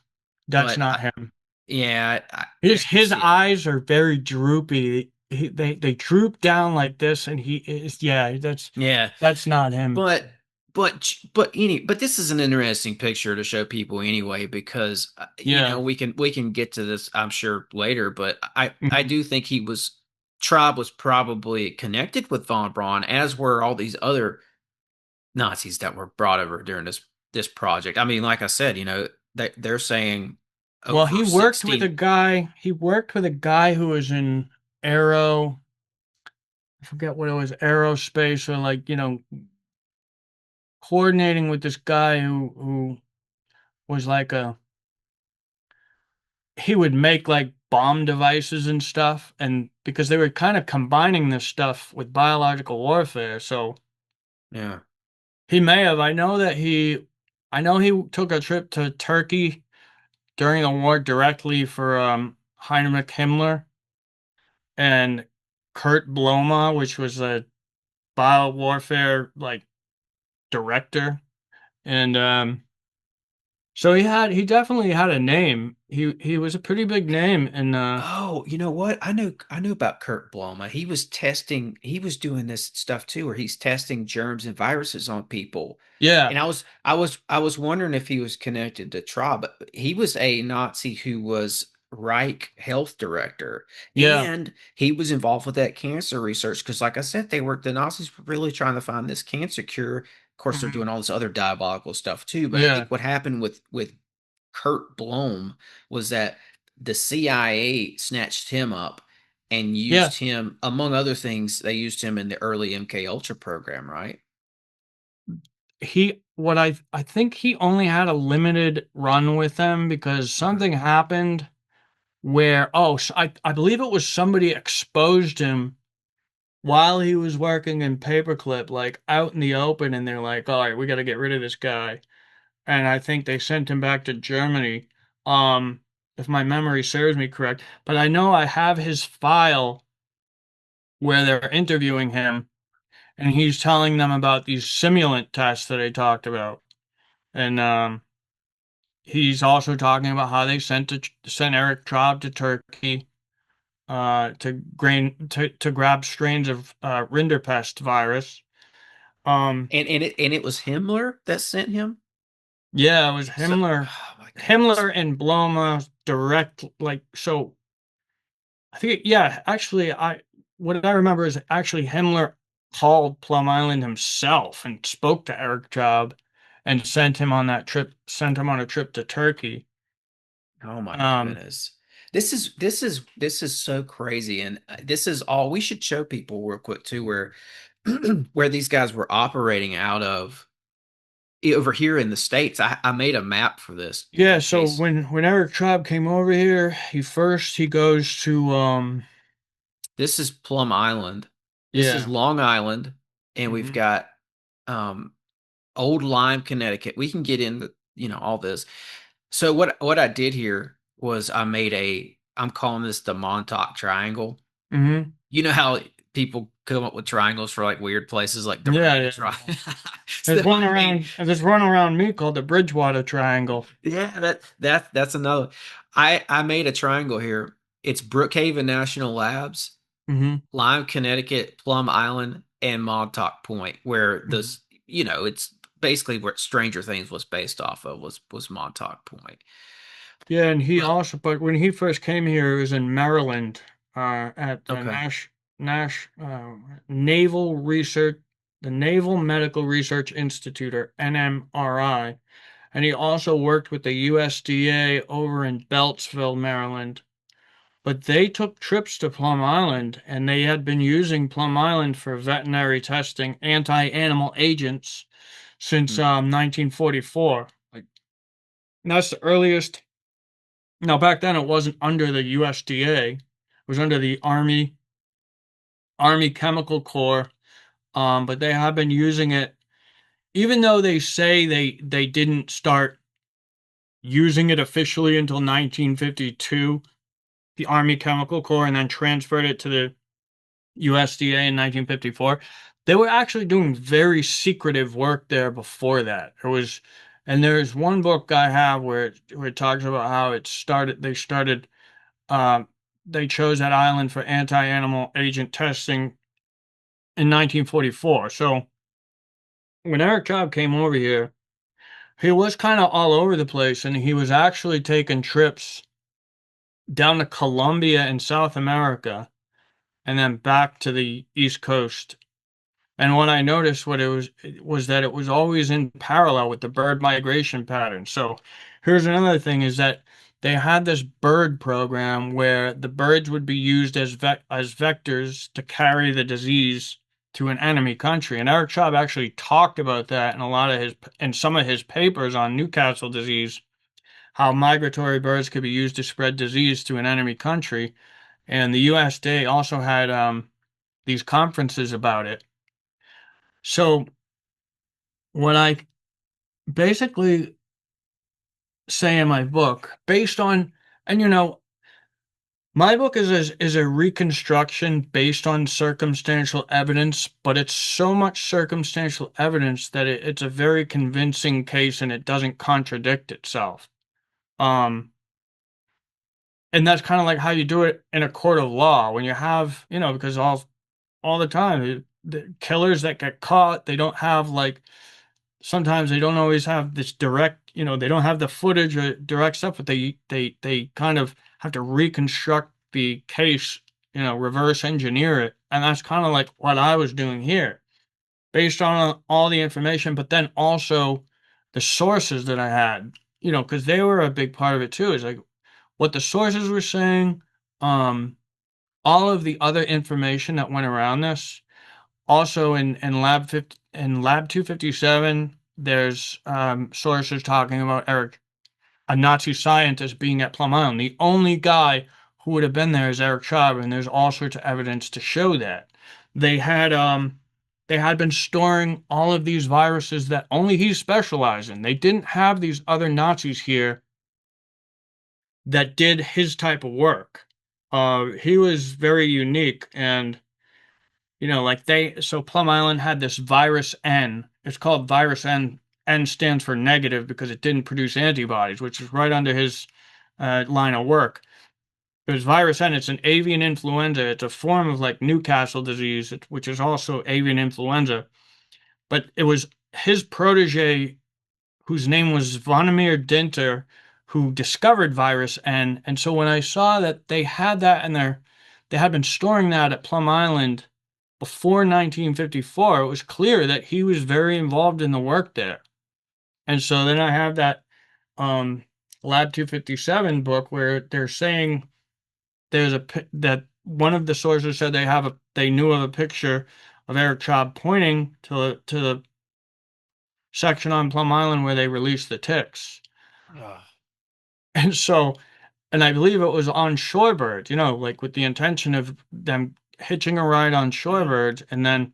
that's but not him. yeah, His see, eyes are very droopy. They droop down like this, and he is yeah. yeah, That's not him. but but this is an interesting picture to show people anyway because Yeah. we can get to this I'm sure later, but I Mhm. do think Traub was probably connected with von Braun, as were all these other Nazis that were brought over during this project. I mean, like I said, they're saying Well, over 16. he worked with a guy who was in aero, I forget what it was, aerospace or like, coordinating with this guy who was like he would make like bomb devices and stuff, and because they were kind of combining this stuff with biological warfare, so Yeah. he may have. I know he took a trip to Turkey during the war directly for Heinrich Himmler and Kurt Bloma, which was a bio warfare like director, and so he definitely had a name. He was a pretty big name, and Oh, you know what? I knew about Kurt Bloma. He was doing this stuff too, where he's testing germs and viruses on people. yeah, And I was wondering if he was connected to Traub, but he was a Nazi who was Reich health director, yeah, and he was involved with that cancer research because, like I said, the Nazis were really trying to find this cancer cure. Of course, they're mhm, doing all this other diabolical stuff too, but I yeah, think what happened with Kurt Blom was that the CIA snatched him up and yeah. used him, among other things, they used him in the early MK Ultra program, right? I think he only had a limited run with them because Okay. something happened where I believe it was somebody exposed him while he was working in Paperclip, like out in the open, and they're like, all right, we got to get rid of this guy. And I think they sent him back to Germany, um, if my memory serves me correct. But I know I have his file where they're interviewing him, and he's telling them about these simulant tests that I talked about. And he's also talking about how they sent Eric Traub to Turkey to grab strains of Rinderpest virus. Um, And it was Himmler that sent him. yeah, it was So, Himmler, oh my goodness. Himmler and Bloma direct like so. I think yeah, actually, I what I remember is actually Himmler called Plum Island himself and spoke to Eric Traub and sent him on a trip to Turkey. Oh my Um, goodness. This is so crazy, and this is all we should show people real quick too, where where these guys were operating out of over here in the States. I made a map for this yeah, in so case. when Eric Traub came over here, he goes to This is Plum Island. This is yeah. Long Island, and we've Hmm. got um Old Lyme, Connecticut. We can get into, all this. So what I did here was I'm calling this the Montauk Triangle. Hmm. You know how people come up with triangles for like weird places like the Yeah, Bermuda yeah, yeah. Triangle. So There's one around me called the Bridgewater Triangle. yeah, that's another. I made a triangle here. It's Brookhaven National Labs, Hmm. Lyme, Connecticut, Plum Island, and Montauk Point, where Hmm. it's basically what Stranger Things was based off of was Montauk Point. Yeah, and he But also, but when he first came here, it was in Maryland, at the okay. Naval Research, the Naval Medical Research Institute, or NMRI, and he also worked with the USDA over in Beltsville, Maryland. But they took trips to Plum Island, and they had been using Plum Island for veterinary testing anti-animal agents since Hmm. 1944. Like, and that's the earliest. Now, back then it wasn't under the USDA. It was under the Army Chemical Corps. But they have been using it, even though they say they didn't start using it officially until 1952, the Army Chemical Corps, and then transferred it to the USDA in 1954. They were actually doing very secretive work there before that. And there's one book I have where it talks about how it started. Um, they chose that island for anti-animal agent testing in 1944. So when Eric Job came over here, he was kind of all over the place, and he was actually taking trips down to Colombia in South America and then back to the East Coast. And what I noticed what it was that it was always in parallel with the bird migration pattern. So here's another thing is that they had this bird program where the birds would be used as vectors to carry the disease to an enemy country. And Eric Schaub actually talked about that in some of his papers on Newcastle disease, how migratory birds could be used to spread disease to an enemy country. And the USDA also had these conferences about it. So what I basically say in my book, based on, and my book is a reconstruction based on circumstantial evidence, but it's so much circumstantial evidence that it's a very convincing case and it doesn't contradict itself. Um, and that's kind of like how you do it in a court of law when you have, because all the time the killers that get caught, they don't have like sometimes they don't always have this direct, they don't have the footage or direct stuff, but they kind of have to reconstruct the case, reverse engineer it. And that's kind of like what I was doing here, based on all the information, but then also the sources that I had, because they were a big part of it too, is like what the sources were saying, um, all of the other information that went around this. Also in lab 257, there's sources talking about Eric, a Nazi scientist, being at Plum Island. The only guy who would have been there is Eric Chava, and there's all sorts of evidence to show that. They had they had been storing all of these viruses that only he specialized in. They didn't have these other Nazis here that did his type of work. He was very unique, and so Plum Island had this virus N. It's called virus N. N stands for negative because it didn't produce antibodies, which is right under his line of work. It was virus N. It's an avian influenza. It's a form of like Newcastle disease, which is also avian influenza. But it was his protege, whose name was Zvonimir Dinter, who discovered virus N. And so when I saw that they had that they had been storing that at Plum Island before 1954, it was clear that he was very involved in the work there. And so then I have that um, Lab 257 book where they're saying that one of the sources said they knew of a picture of Eric Chab pointing to the section on Plum Island where they released the ticks. Ugh. And so, and I believe it was on shorebirds, like with the intention of them hitching a ride on shorebirds, and then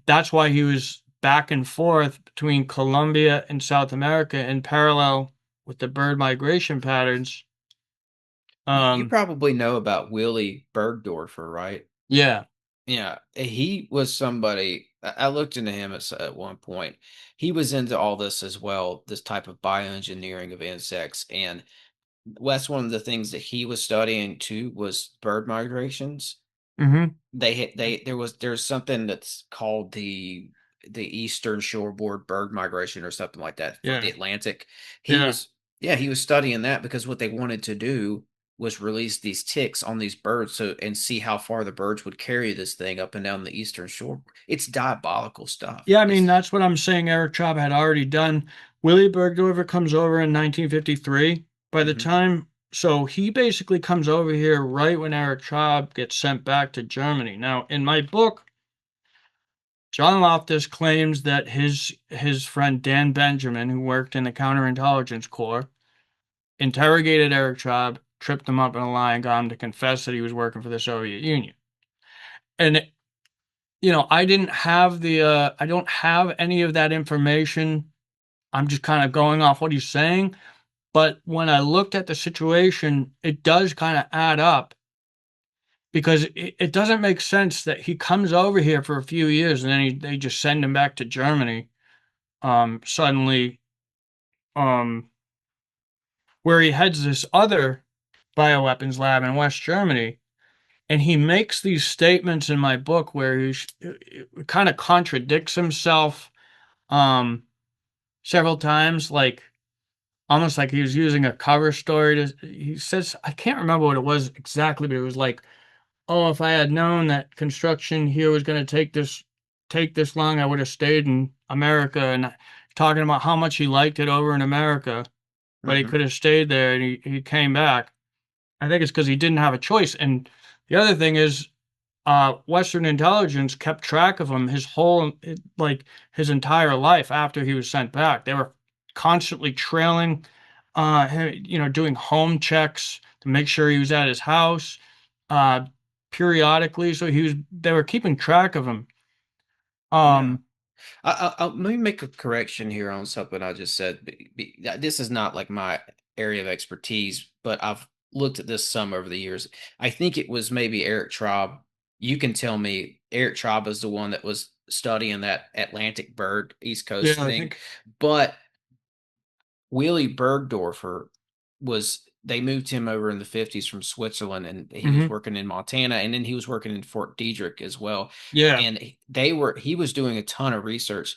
that's why he was back and forth between Colombia and South America in parallel with the bird migration patterns. You Um, probably know about Willie Bergdorfer, right? yeah. Yeah, he was somebody. I looked into him at one point. He was into all this as well, this type of bioengineering of insects, and that's one of the things that he was studying too was bird migrations. Mm-hmm. There's something that's called the the eastern shoreboard bird migration or something like that for the Yeah. Atlantic. He Yeah. was yeah, he was studying that because what they wanted to do was release these ticks on these birds so and see how far the birds would carry this thing up and down the eastern shore. It's diabolical stuff. Yeah, I mean, It's that's what I'm saying Eric Traub had already done. Willie Bergdorfer comes over in 1953. By the mhm, time, so he basically comes over here right when Eric Traub gets sent back to Germany. Now, in my book, John Loftus claims that his friend Dan Benjamin, who worked in the counterintelligence corps, interrogated Eric Traub, tripped him up in a lie, and got him to confess that he was working for the Soviet Union. And I don't have any of that information. I'm just kind of going off what he's saying. But when I looked at the situation, it does kind of add up because it doesn't make sense that he comes over here for a few years and then they just send him back to Germany suddenly, um, where he heads this other bioweapons lab in West Germany. And he makes these statements in my book where he kind of contradicts himself um, several times, like almost like he was using a cover story to. He says, I can't remember what it was exactly, but it was like, oh, if I had known that construction here was going to take this long, I would have stayed in America. And talking about how much he liked it over in America, but he mhm. could have stayed there, and he came back. I think it's because he didn't have a choice. And the other thing is, Western intelligence kept track of him like his entire life after he was sent back. They were constantly trailing, doing home checks to make sure he was at his house, uh, periodically. So they were keeping track of him. Yeah. Um, Let me make a correction here on something I just said. This is not like my area of expertise, but I've looked at this some over the years. I think it was maybe Eric Traub. You can tell me Eric Traub is the one that was studying that Atlantic bird East yeah, Coast I thing, think, but Willy Bergdorfer they moved him over in the 50s from Switzerland and he was hmm working in Montana and then he was working in Fort Detrick as well. yeah, And he was doing a ton of research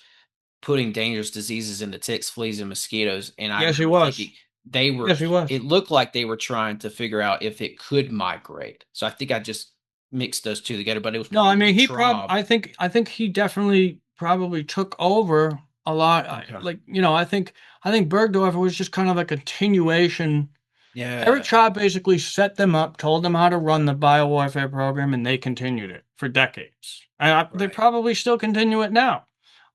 putting dangerous diseases into ticks, fleas, and mosquitoes. And I yes, he remember was. thinking they were, Yes, he was. it looked like they were trying to figure out if it could migrate. So I think I just mixed those two together, but it was No, I probably mean Traub. I think he definitely probably took over a lot. Okay. I think Bergdorf was just kind of a continuation. Eric Yeah. Traub basically set them up, told them how to run the biowarfare program, and they continued it for decades. And they Right. probably still continue it now.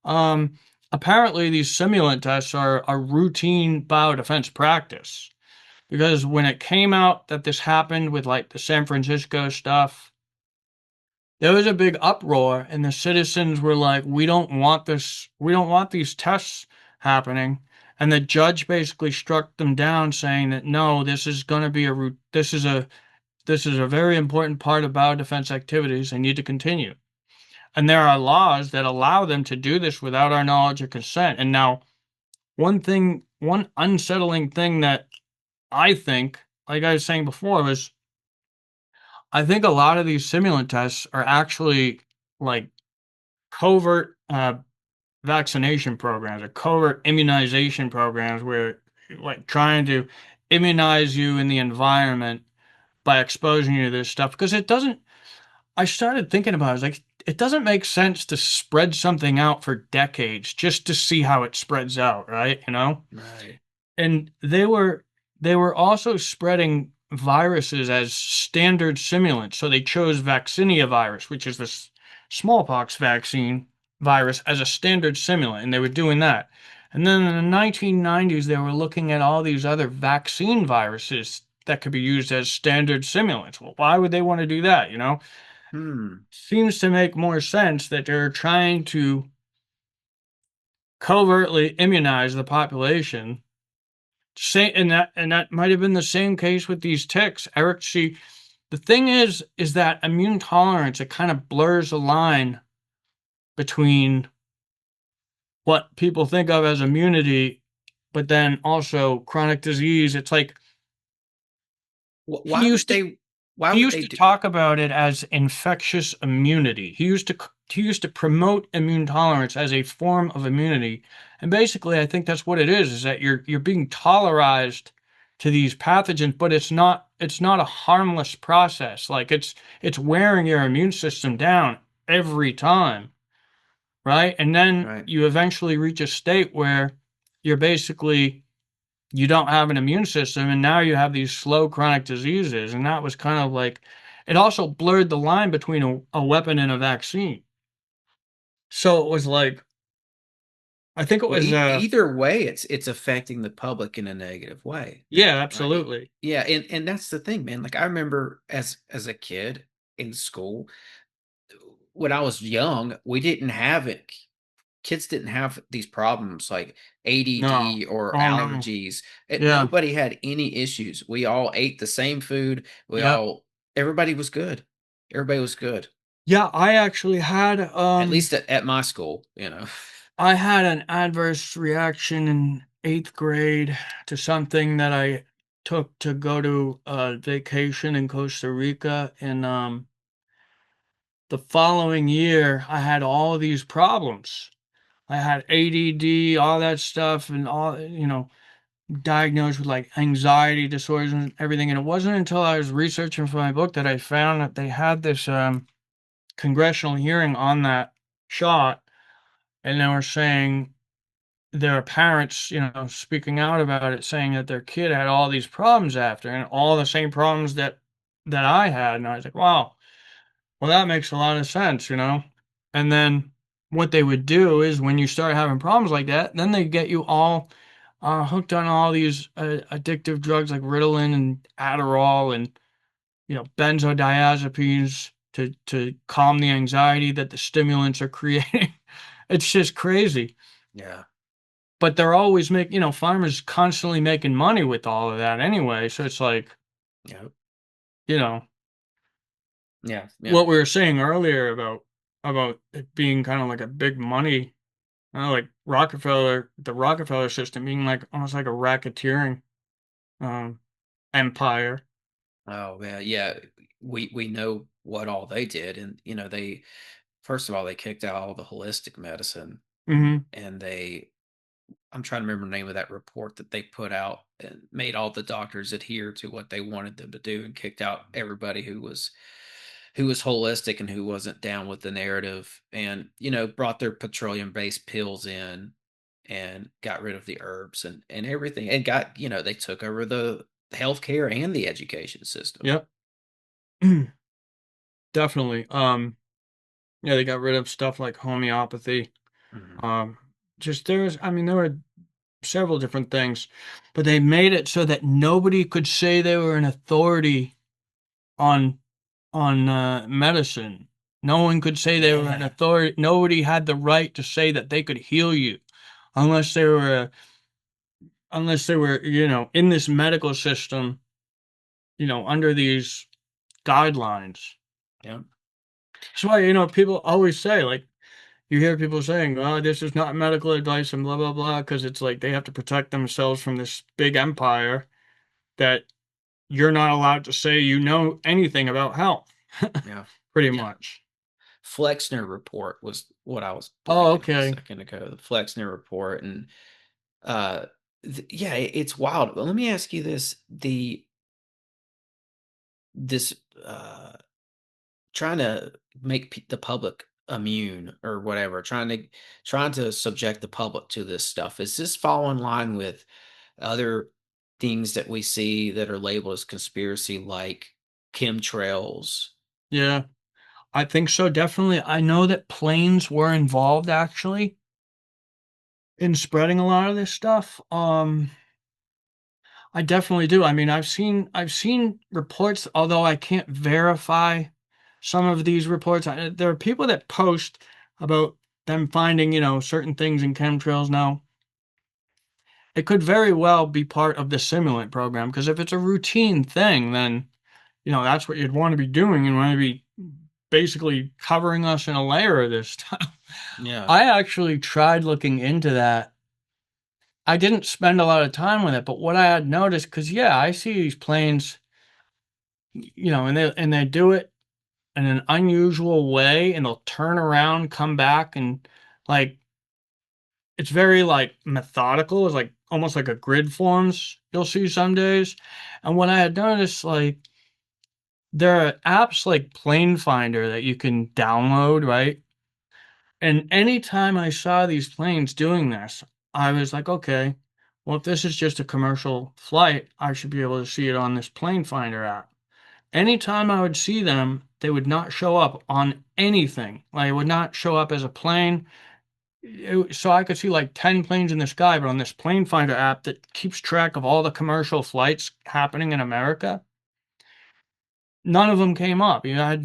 Um, Apparently, these simulant tests are a routine biodefense practice because when it came out that this happened with like the San Francisco stuff, there was a big uproar, and the citizens were like, "We don't want this. We don't want these tests happening." And the judge basically struck them down, saying that no, this is going to be this is a very important part of biodefense activities. They need to continue. And there are laws that allow them to do this without our knowledge or consent. And now, one unsettling thing that I think, like I was saying before, was I think a lot of these simulant tests are actually like covert vaccination programs or covert immunization programs where like trying to immunize you in the environment by exposing you to this stuff because it doesn't I started thinking about it, like it doesn't make sense to spread something out for decades just to see how it spreads out, right? Right. And they were also spreading viruses as standard simulants. So they chose vaccinia virus, which is the smallpox vaccine virus, as a standard simulant, and they were doing that. And then in the 1990s, they were looking at all these other vaccine viruses that could be used as standard simulants. Well, why would they want to do that? Hmm. Seems to make more sense that they're trying to covertly immunize the population. And that might have been the same case with these ticks. Eric, see, the thing is that immune tolerance, it kind of blurs the line between what people think of as immunity, but then also chronic disease. It's like he Why would used to they? Why He would used they to do? talk about it as infectious immunity. He used to promote immune tolerance as a form of immunity. And basically, I think that's what it is that you're being tolerized to these pathogens, but it's not a harmless process. Like it's wearing your immune system down every time, right? And then Right. you eventually reach a state where you're basically you don't have an immune system and now you have these slow chronic diseases, and that was kind of like it also blurred the line between a weapon and a vaccine. So it was like I think it Well, was either way, it's affecting the public in a negative way yeah, now, right? absolutely. Yeah, and that's the thing, man. Like I remember as a kid in school, when I was young, we didn't have it. Kids didn't have these problems like No. ADD or Oh no. allergies. Yeah. Nobody had any issues. We all ate the same food. Yep. Everybody was good. Everybody was good. Yeah, I actually had At least at my school, you know. I had an adverse reaction in 8th grade to something that I took to go to a vacation in Costa Rica, and the following year I had all these problems. I had ADD, all that stuff, and all, diagnosed with like anxiety disorders and everything. And it wasn't until I was researching for my book that I found that they had this congressional hearing on that shot, and they were saying there are parents, speaking out about it, saying that their kid had all these problems after, and all the same problems that I had. And I was like, wow, well, that makes a lot of sense. And then what they would do is when you start having problems like that, then they get you all hooked on all these addictive drugs like Ritalin and Adderall and benzodiazepines to calm the anxiety that the stimulants are creating. It's just crazy. Yeah. But they're always farmers constantly making money with all of that anyway. So it's like, Yeah. you know, Yeah. Yeah. what we were saying earlier about it being kind of like a big money, like the Rockefeller system being like almost like a racketeering um, empire. Oh man, yeah. We know what all they did, and they first of all they kicked out all the holistic medicine, Hmm. and I'm trying to remember the name of that report that they put out and made all the doctors adhere to what they wanted them to do and kicked out everybody who was holistic and who wasn't down with the narrative, and brought their petroleum based pills in and got rid of the herbs and everything, and got they took over the healthcare and the education system. Yep, definitely. Yeah, they got rid of stuff like homeopathy. Mhm. Um, I mean, there were several different things, but they made it so that nobody could say they were an authority on medicine. No one could say they were an Yeah. authority. Nobody had the right to say that they could heal you unless they were in this medical system, under these guidelines. Yeah. That's why, people always say, like, you hear people saying, "Oh, this is not medical advice," and blah blah blah, because it's like they have to protect themselves from this big empire that you're not allowed to say you know anything about health, Yeah. pretty Yeah. much. Flexner report was what I was Oh, blanking on a okay. second ago. The Flexner report, and uh, yeah, it's wild. But let me ask you this: this uh, trying to make the public immune or whatever, trying to subject the public to this stuff. Is this fall in line with other things that we see that are labeled as conspiracy, like chemtrails? Yeah, I think so, definitely. I know that planes were involved actually in spreading a lot of this stuff. I definitely do. I mean, I've seen reports, although I can't verify some of these reports. There are people that post about them finding, certain things in chemtrails. Now, it could very well be part of the simulant program, because if it's a routine thing, then, that's what you'd want to be doing and want to be basically covering us in a layer of this stuff. Yeah. I actually tried looking into that. I didn't spend a lot of time with it, but what I had noticed, because yeah, I see these planes and they do it in an unusual way, and they'll turn around, come back, and like it's very like methodical. It's like almost like a grid forms you'll see some days. And what I had noticed, like there are apps like Plane Finder that you can download, right? And anytime I saw these planes doing this, I was like, okay, well, if this is just a commercial flight, I should be able to see it on this Plane Finder app. Anytime I would see them, they would not show up on anything. Like, it would not show up as a plane. So I could see like 10 planes in the sky, but on this Plane Finder app that keeps track of all the commercial flights happening in America, none of them came up. I had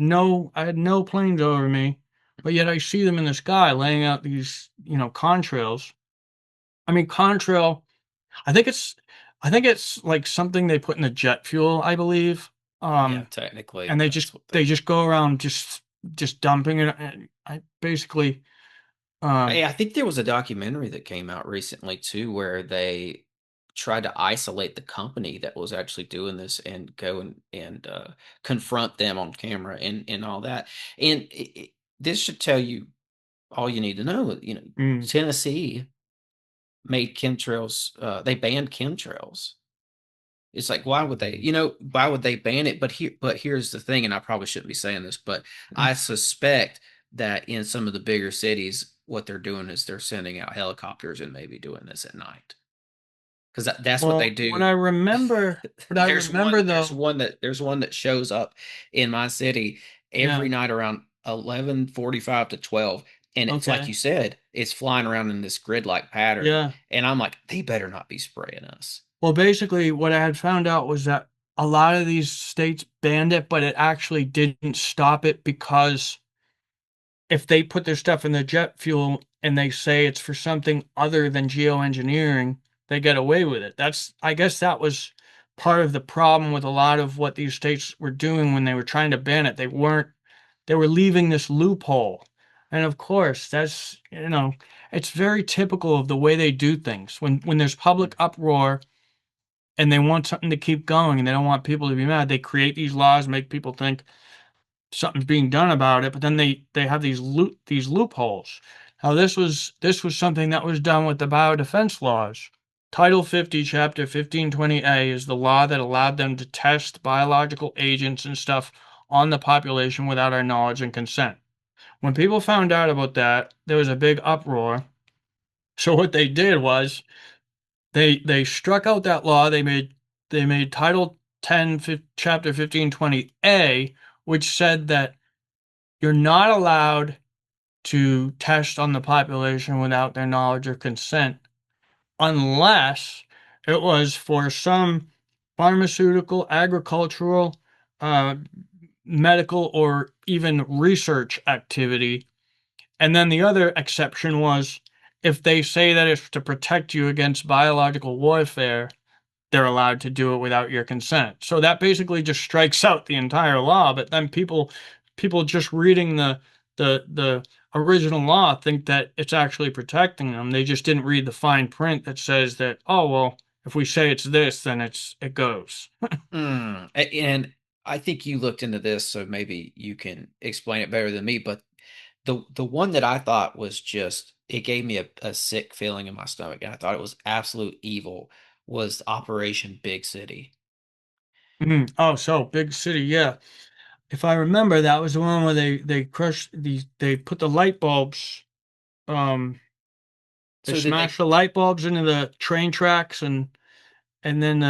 no planes over me, but yet I see them in the sky laying out these, contrails. I mean, contrail, I think it's I think it's like something they put in the jet fuel, I believe. Yeah, Um, technically, and they that's just what they they. just go around just dumping it. And I basically, Hey, um, I think there was a documentary that came out recently too, where they tried to isolate the company that was actually doing this and go and confront them on camera and all that. And this should tell you all you need to know. mm, Tennessee made chemtrails. They banned chemtrails. It's like, why would they? Why would they ban it? But here's the thing, and I probably shouldn't be saying this, but mm. I suspect that in some of the bigger cities, what they're doing is they're sending out helicopters and maybe doing this at night because that's what they Well, what do. I remember, what I there's remember one. There's though, one that there's one that shows up in my city yeah, every night around 11:45 to 12, and it's like okay, you said, it's flying around in this grid-like pattern, yeah. and I'm like, they better not be spraying us. Well, basically, what I had found out was that a lot of these states banned it, but it actually didn't stop it because if they put their stuff in the jet fuel and they say it's for something other than geoengineering, they get away with it. I guess that was part of the problem with a lot of what these states were doing when they were trying to ban it. They were leaving this loophole. And of course, it's very typical of the way they do things. When there's public uproar and they want something to keep going and they don't want people to be mad, they create these laws, make people think something's being done about it, but then they have these loopholes. Now this was something that was done with the biodefense laws. Title 50, Chapter 1520A is the law that allowed them to test biological agents and stuff on the population without our knowledge and consent. When people found out about that, there was a big uproar. So what they did was they struck out that law. They made Title 10, Chapter 1520A, which said that you're not allowed to test on the population without their knowledge or consent unless it was for some pharmaceutical, agricultural, uh, medical, or even research activity. And then the other exception was if they say that it's to protect you against biological warfare, they're allowed to do it without your consent. So that basically just strikes out the entire law. But then people just reading the original law think that it's actually protecting them. They just didn't read the fine print that says that, oh well, if we say it's this, then it goes. And I think you looked into this, so maybe you can explain it better than me. But the one that I thought was just it gave me a sick feeling in my stomach, and I thought it was absolute evil was Operation Big City. Mhm. Oh, so big city, yeah. If I remember, that was the one where they crushed they put the light bulbs, um, they So did smashed they? the light bulbs into the train tracks and then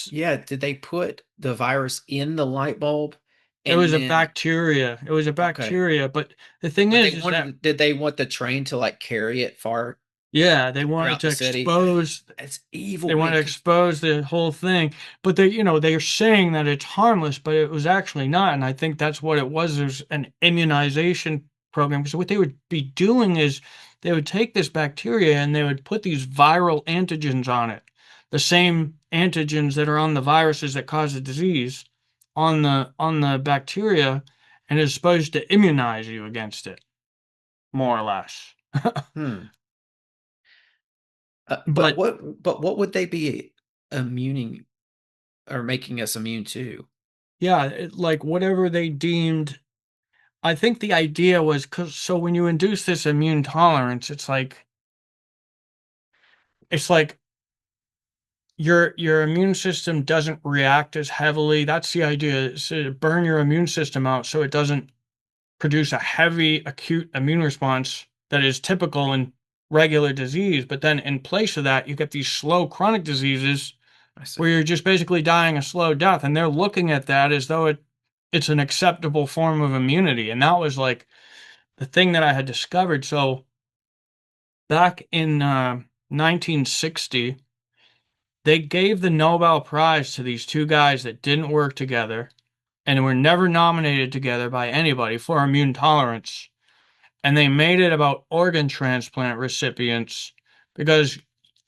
Yeah, did they put the virus in the light bulb, it and was a then bacteria. It was a okay, bacteria, but the thing but they is that wanted did they want the train to like carry it far yeah, they wanted throughout to the city? expose That's evil, they want man. to expose the whole thing, but they're saying that it's harmless, but it was actually not. And I think that's what it was. There's an immunization program because what they would be doing is they would take this bacteria and they would put these viral antigens on it, the same antigens that are on the viruses that cause the disease, on the bacteria, and is supposed to immunize you against it, more or less. Hmm. But But what would they be immuning or making us immune to? Yeah, like whatever they deemed. I think the idea was, cause so when you induce this immune tolerance, it's like your immune system doesn't react as heavily. That's the idea, is to burn your immune system out so it doesn't produce a heavy acute immune response that is typical in regular disease. But then in place of that, you get these slow chronic diseases I see. where you're just basically dying a slow death, and they're looking at that as though it's an acceptable form of immunity. And that was like the thing that I had discovered. So back in 1960, they gave the Nobel Prize to these two guys that didn't work together and were never nominated together by anybody for immune tolerance. And they made it about organ transplant recipients because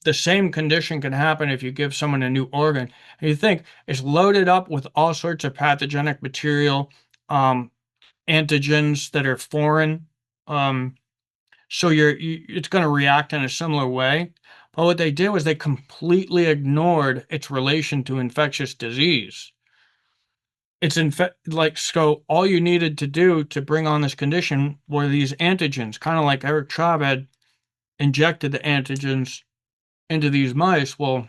the same condition can happen if you give someone a new organ. And you think it's loaded up with all sorts of pathogenic material, um, antigens that are foreign. Um, so it's going to react in a similar way. But what they did was they completely ignored its relation to infectious disease. So all you needed to do to bring on this condition were these antigens, kind of like Eric Traub had injected the antigens into these mice. Well,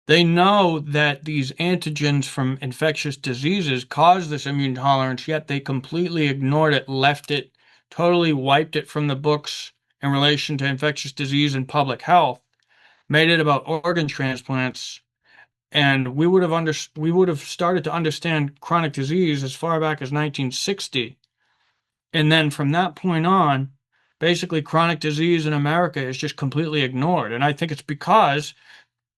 they know that these antigens from infectious diseases cause this immune tolerance, yet they completely ignored it, left it, totally wiped it from the books in relation to infectious disease and public health, made it about organ transplants, and we would have started to understand chronic disease as far back as 1960. And then from that point on, basically chronic disease in America is just completely ignored. And I think it's because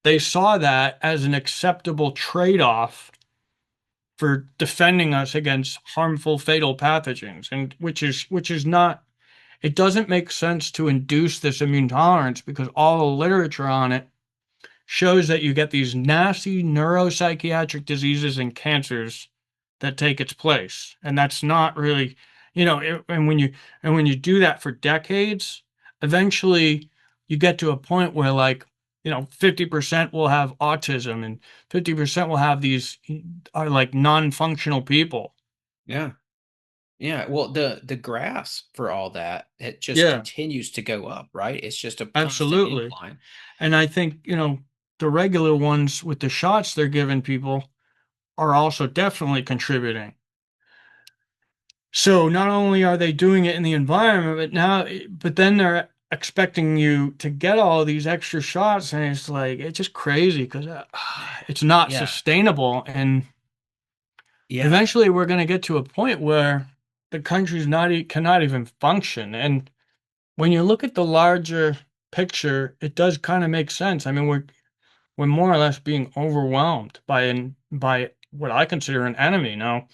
they saw that as an acceptable trade-off for defending us against harmful fatal pathogens, and which is not, it doesn't make sense to induce this immune tolerance because all the literature on it shows that you get these nasty neuropsychiatric diseases and cancers that take its place. And that's not really, and when you do that for decades, eventually you get to a point where, like, 50% will have autism and 50% will have these are like non-functional people. Yeah. Yeah. Well, the graphs for all that, it just Yeah, continues to go up, right? It's just a constant absolutely. incline. And I think, the regular ones with the shots they're giving people are also definitely contributing. So not only are they doing it in the environment, but then they're expecting you to get all of these extra shots, and it's just crazy because it's not Yeah. sustainable. And Yeah. eventually, we're going to get to a point where the country's cannot even function. And when you look at the larger picture, it does kind of make sense. I mean, we're more or less being overwhelmed by what I consider an enemy now.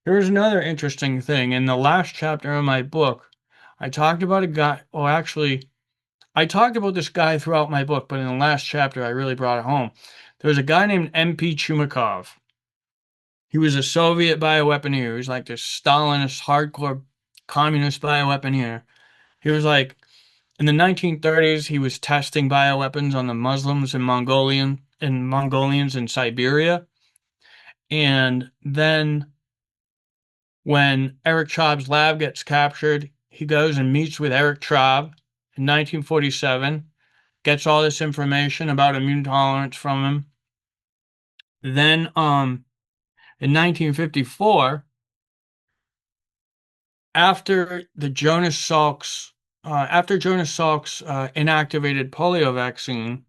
Here's another interesting thing. In the last chapter of my book, I talked about a guy. Oh, actually, I talked about this guy throughout my book, but in the last chapter, I really brought it home. There was a guy named MP Chumakov. He was a Soviet bioweaponeer. He was like this Stalinist, hardcore communist bioweaponeer. He was like, in the 1930s, he was testing bioweapons on the Muslims and Mongolians in Siberia. And then when Eric Traub's lab gets captured, he goes and meets with Eric Traub in 1947, gets all this information about immune tolerance from him. Then, in 1954, after Jonas Salk's inactivated polio vaccine,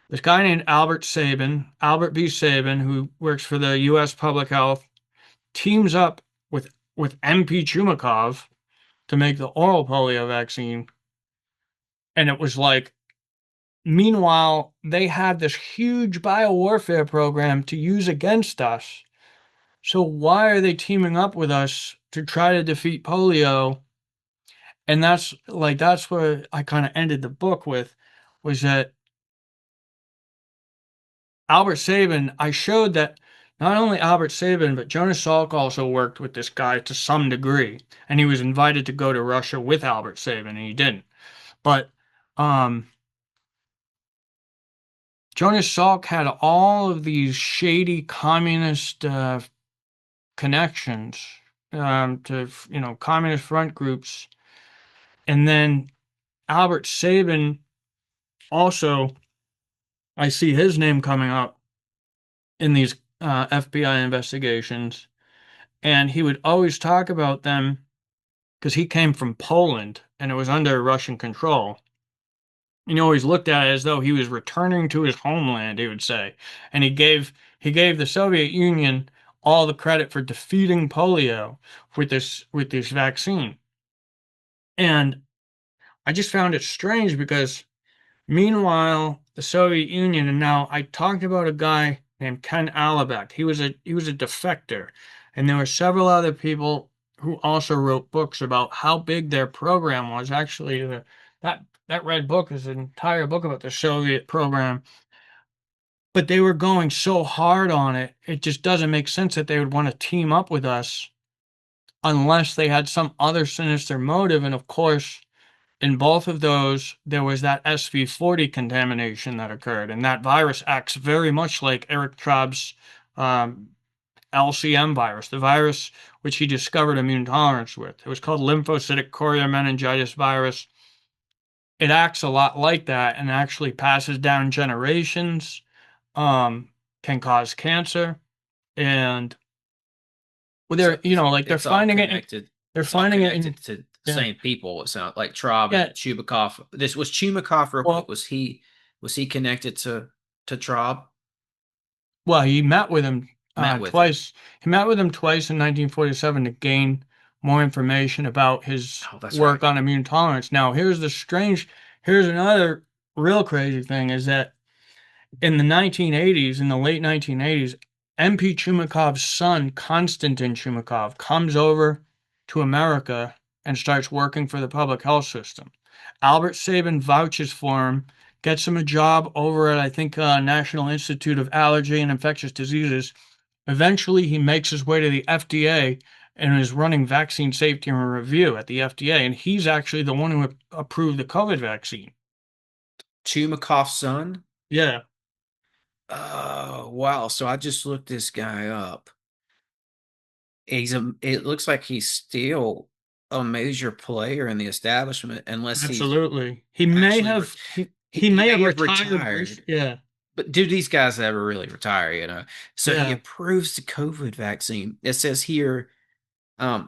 this guy named Albert B. Sabin, who works for the U.S. Public Health, teams up with MP Chumakov to make the oral polio vaccine. And it was like, meanwhile, they had this huge biowarfare program to use against us. So why are they teaming up with us to try to defeat polio? And that's where I kind of ended the book with, was that Albert Sabin, I showed that not only Albert Sabin, but Jonas Salk also worked with this guy to some degree. And he was invited to go to Russia with Albert Sabin, and he didn't. But um, Jonas Salk had all of these shady communist connections to communist front groups, and then Albert Sabin also. I see his name coming up in these FBI investigations, and he would always talk about them because he came from Poland and it was under Russian control. He always looked at it as though he was returning to his homeland, he would say. And he gave the Soviet Union all the credit for defeating polio with this vaccine. And I just found it strange because meanwhile, the Soviet Union, and now I talked about a guy named Ken Alabek. He was a defector, and there were several other people who also wrote books about how big their program was. Actually, that red book is an entire book about the Soviet program, but they were going so hard on it, it just doesn't make sense that they would want to team up with us unless they had some other sinister motive. And of course, in both of those, there was that SV40 contamination that occurred, and that virus acts very much like Eric Traub's um, LCM virus, the virus which he discovered immune tolerance with. It was called lymphocytic chorea meningitis virus. It acts a lot like that and actually passes down generations, can cause cancer, and well, So they're it's all finding it. connected. They're It's all finding it in connected to the yeah, same people. It sounds like Traub and yeah. Chubikov. This was Chubikov. Real quick, Well, was he connected to Traub? Well, he met with him Met with him. twice. He met with him twice in 1947 to gain more information about his Oh, that's right. work on immune tolerance. Now, here's another real crazy thing is that in the 1980s, in the late 1980s, MP Chumakov's son, Konstantin Chumakov, comes over to America and starts working for the public health system. Albert Sabin vouches for him, gets him a job over at, I think, National Institute of Allergy and Infectious Diseases. Eventually, he makes his way to the FDA and is running vaccine safety and review at the FDA. And he's actually the one who approved the COVID vaccine. Chumakov's son. Yeah, Oh, wow. So I just looked this guy up. It looks like he's still a major player in the establishment, unless he's absolutely. He may actually have he, he, he he may may have have retired. retired. Yeah, But do these guys ever really retire? So he yeah, approves the COVID vaccine. It says here,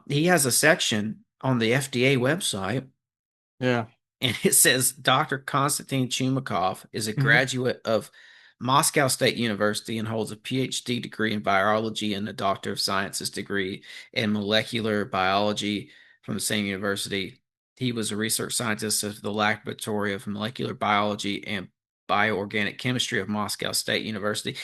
he has a section on the FDA website, yeah. and it says Dr. Konstantin Chumakov is a Hmm. graduate of Moscow State University and holds a PhD degree in biology and a Doctor of Sciences degree in molecular biology from the same university. He was a research scientist of the Laboratory of Molecular Biology and Bioorganic Chemistry of Moscow State University.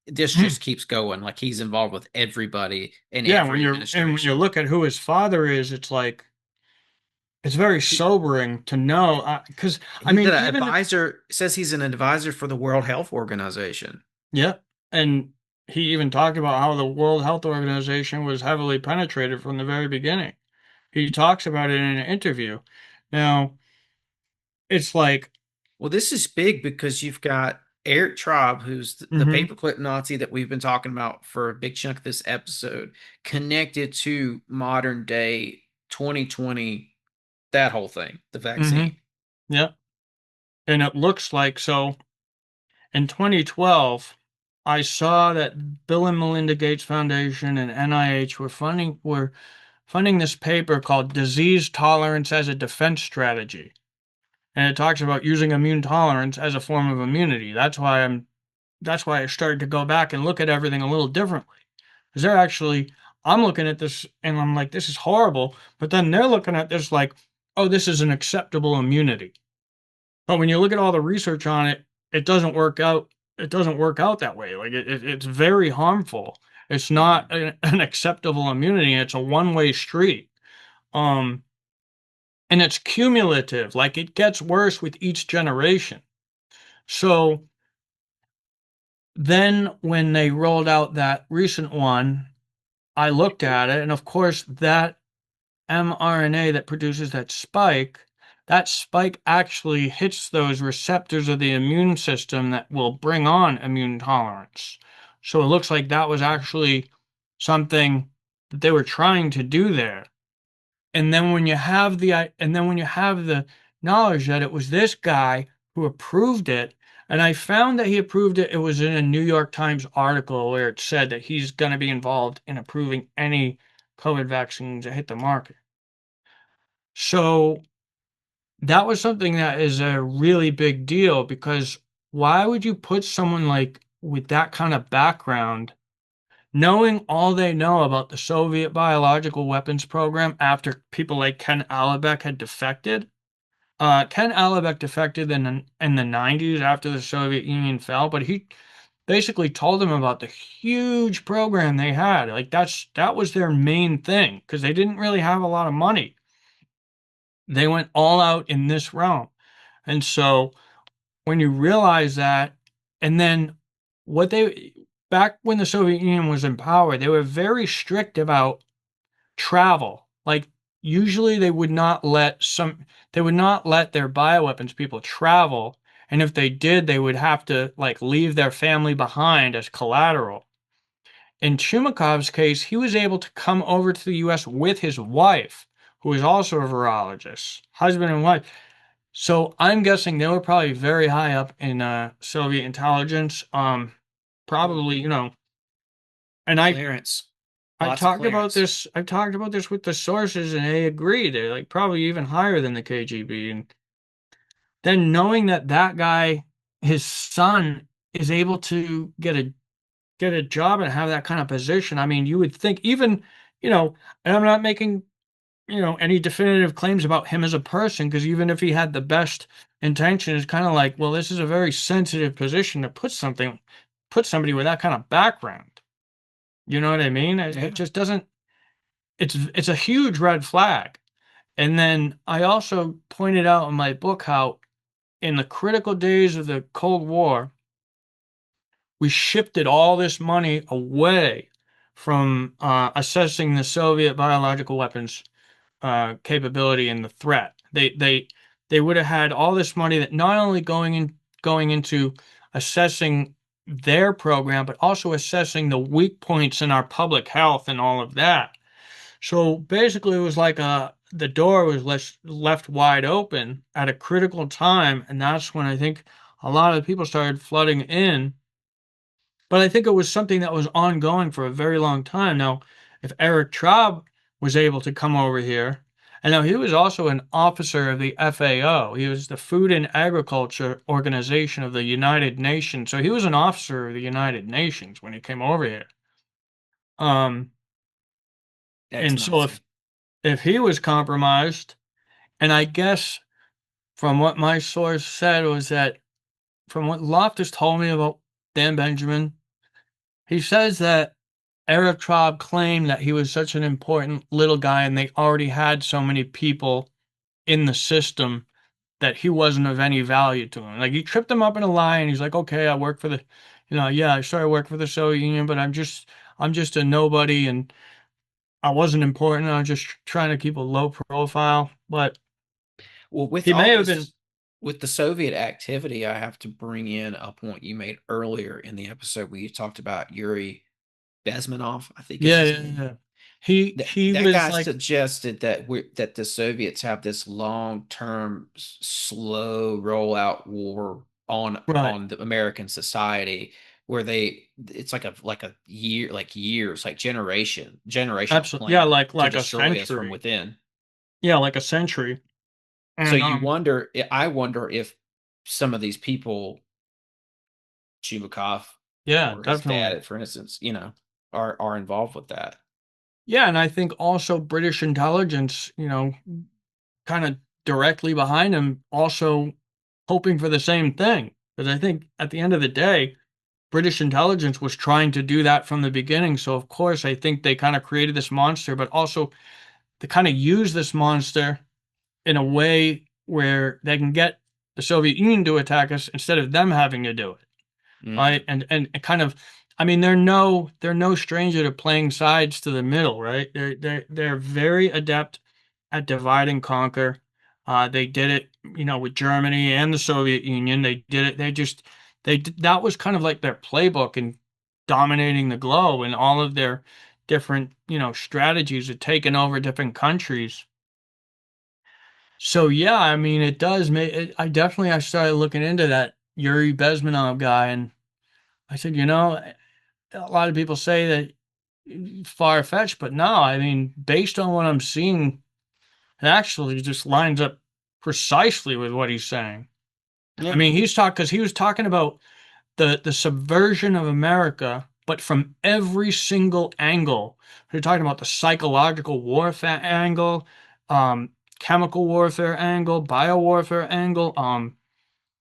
This just keeps going. Like, he's involved with everybody in Yeah, every when you administration. look at who his father is, it's like it's very sobering to know. Because I He's mean, an even if advisor. Says he's an advisor for the World Health Organization. yeah, and he even talked about how the World Health Organization was heavily penetrated from the very beginning. He talks about it in an interview. Now, it's like, Well, this is big because you've got Eric Traub, who's the hmm paperclip Nazi that we've been talking about for a big chunk of this episode, connected to modern day 2020, that whole thing, the hmm vaccine. yeah, and it looks like so. In 2012, I saw that Bill and Melinda Gates Foundation and NIH were funding this paper called Disease Tolerance as a Defense Strategy. And it talks about using immune tolerance as a form of immunity. That's why I started to go back and look at everything a little differently. Because I'm looking at this and I'm like, this is horrible. But then they're looking at this like, oh, this is an acceptable immunity. But when you look at all the research on it, it doesn't work out. It doesn't work out that way. Like it's very harmful. It's not an acceptable immunity. It's a one-way street. Um, and it's cumulative. Like it gets worse with each generation. So then when they rolled out that recent one, I looked at it, and of course that mRNA that produces that spike that spike actually hits those receptors of the immune system that will bring on immune tolerance. So it looks like that was actually something that they were trying to do there. And then when you have the knowledge that it was this guy who approved it, and I found that he approved it, it was in a New York Times article where it said that he's going to be involved in approving any COVID vaccines that hit the market. So that was something that is a really big deal, because why would you put someone like with that kind of background, knowing all they know about the Soviet biological weapons program after people like Ken Alabek had defected? Ken Alabek defected in the 90s after the Soviet Union fell, but he basically told them about the huge program they had. Like that was their main thing, because they didn't really have a lot of money. They went all out in this realm. And so when you realize that, and then what they back when the Soviet Union was in power, they were very strict about travel. Like usually they would not let their bioweapons people travel, and if they did, they would have to like leave their family behind as collateral. In Chumakov's case, he was able to come over to the US with his wife, who is also a virologist, husband and wife. So I'm guessing they were probably very high up in Soviet intelligence. Probably, and Clearance. Lots of clearance. I've talked about this with the sources, and they agree. They're like probably even higher than the KGB. And then knowing that that guy, his son, is able to get a job and have that kind of position. I mean, you would think even, and I'm not making, any definitive claims about him as a person, because even if he had the best intention, it's kind of like, well, this is a very sensitive position to put somebody with that kind of background. You know what I mean? It just doesn't. It's a huge red flag. And then I also pointed out in my book how in the critical days of the Cold War, we shifted all this money away from assessing the Soviet biological weapons capability and the threat. They would have had all this money that not only going into assessing their program, but also assessing the weak points in our public health and all of that. So basically, it was like the door was left wide open at a critical time, and that's when I think a lot of people started flooding in. But I think it was something that was ongoing for a very long time. Now, if Eric Traub was able to come over here, and now he was also an officer of the FAO. He was the Food and Agriculture Organization of the United Nations. So he was an officer of the United Nations when he came over here. That's And so amazing. if he was compromised, and I guess from what my source said was that from what Loftus told me about Dan Benjamin, he says that Eric Traub claimed that he was such an important little guy and they already had so many people in the system that he wasn't of any value to him. Like he tripped him up in a lie and he's like, okay, I work for the, yeah, I started working for the Soviet Union, but I'm just a nobody and I wasn't important. I was just trying to keep a low profile. But Well, with he may all have been, this, with the Soviet activity, I have to bring in a point you made earlier in the episode where you talked about Yuri Bezmenov, I think is yeah, his yeah, name. yeah. He That was guy like, suggested that the Soviets have this long-term, slow rollout war right, on the American society where it's like a year, like years, like generational absolutely, yeah, plan to like a destroy us from century, within. yeah, like a century, So and I wonder if some of these people, Chubukov yeah, or his definitely. dad, for instance, are involved with that. Yeah, and I think also British intelligence, kind of directly behind him, also hoping for the same thing. Because I think at the end of the day, British intelligence was trying to do that from the beginning. So of course, I think they kind of created this monster, but also they kind of use this monster in a way where they can get the Soviet Union to attack us instead of them having to do it. Mm. Right? And kind of, I mean, they're no stranger to playing sides to the middle, right? They're very adept at divide and conquer. They did it, with Germany and the Soviet Union. They did it. That was kind of like their playbook in dominating the globe, and all of their different, strategies of taking over different countries. So yeah, I mean, it does make it, I started looking into that Yuri Bezmenov guy, and I said, a lot of people say that it's far-fetched, but no, I mean, based on what I'm seeing, it actually just lines up precisely with what he's saying. I Yeah. mean, because he was talking about the subversion of America, but from every single angle. We're talking about the psychological warfare angle, um, chemical warfare angle, biowarfare angle,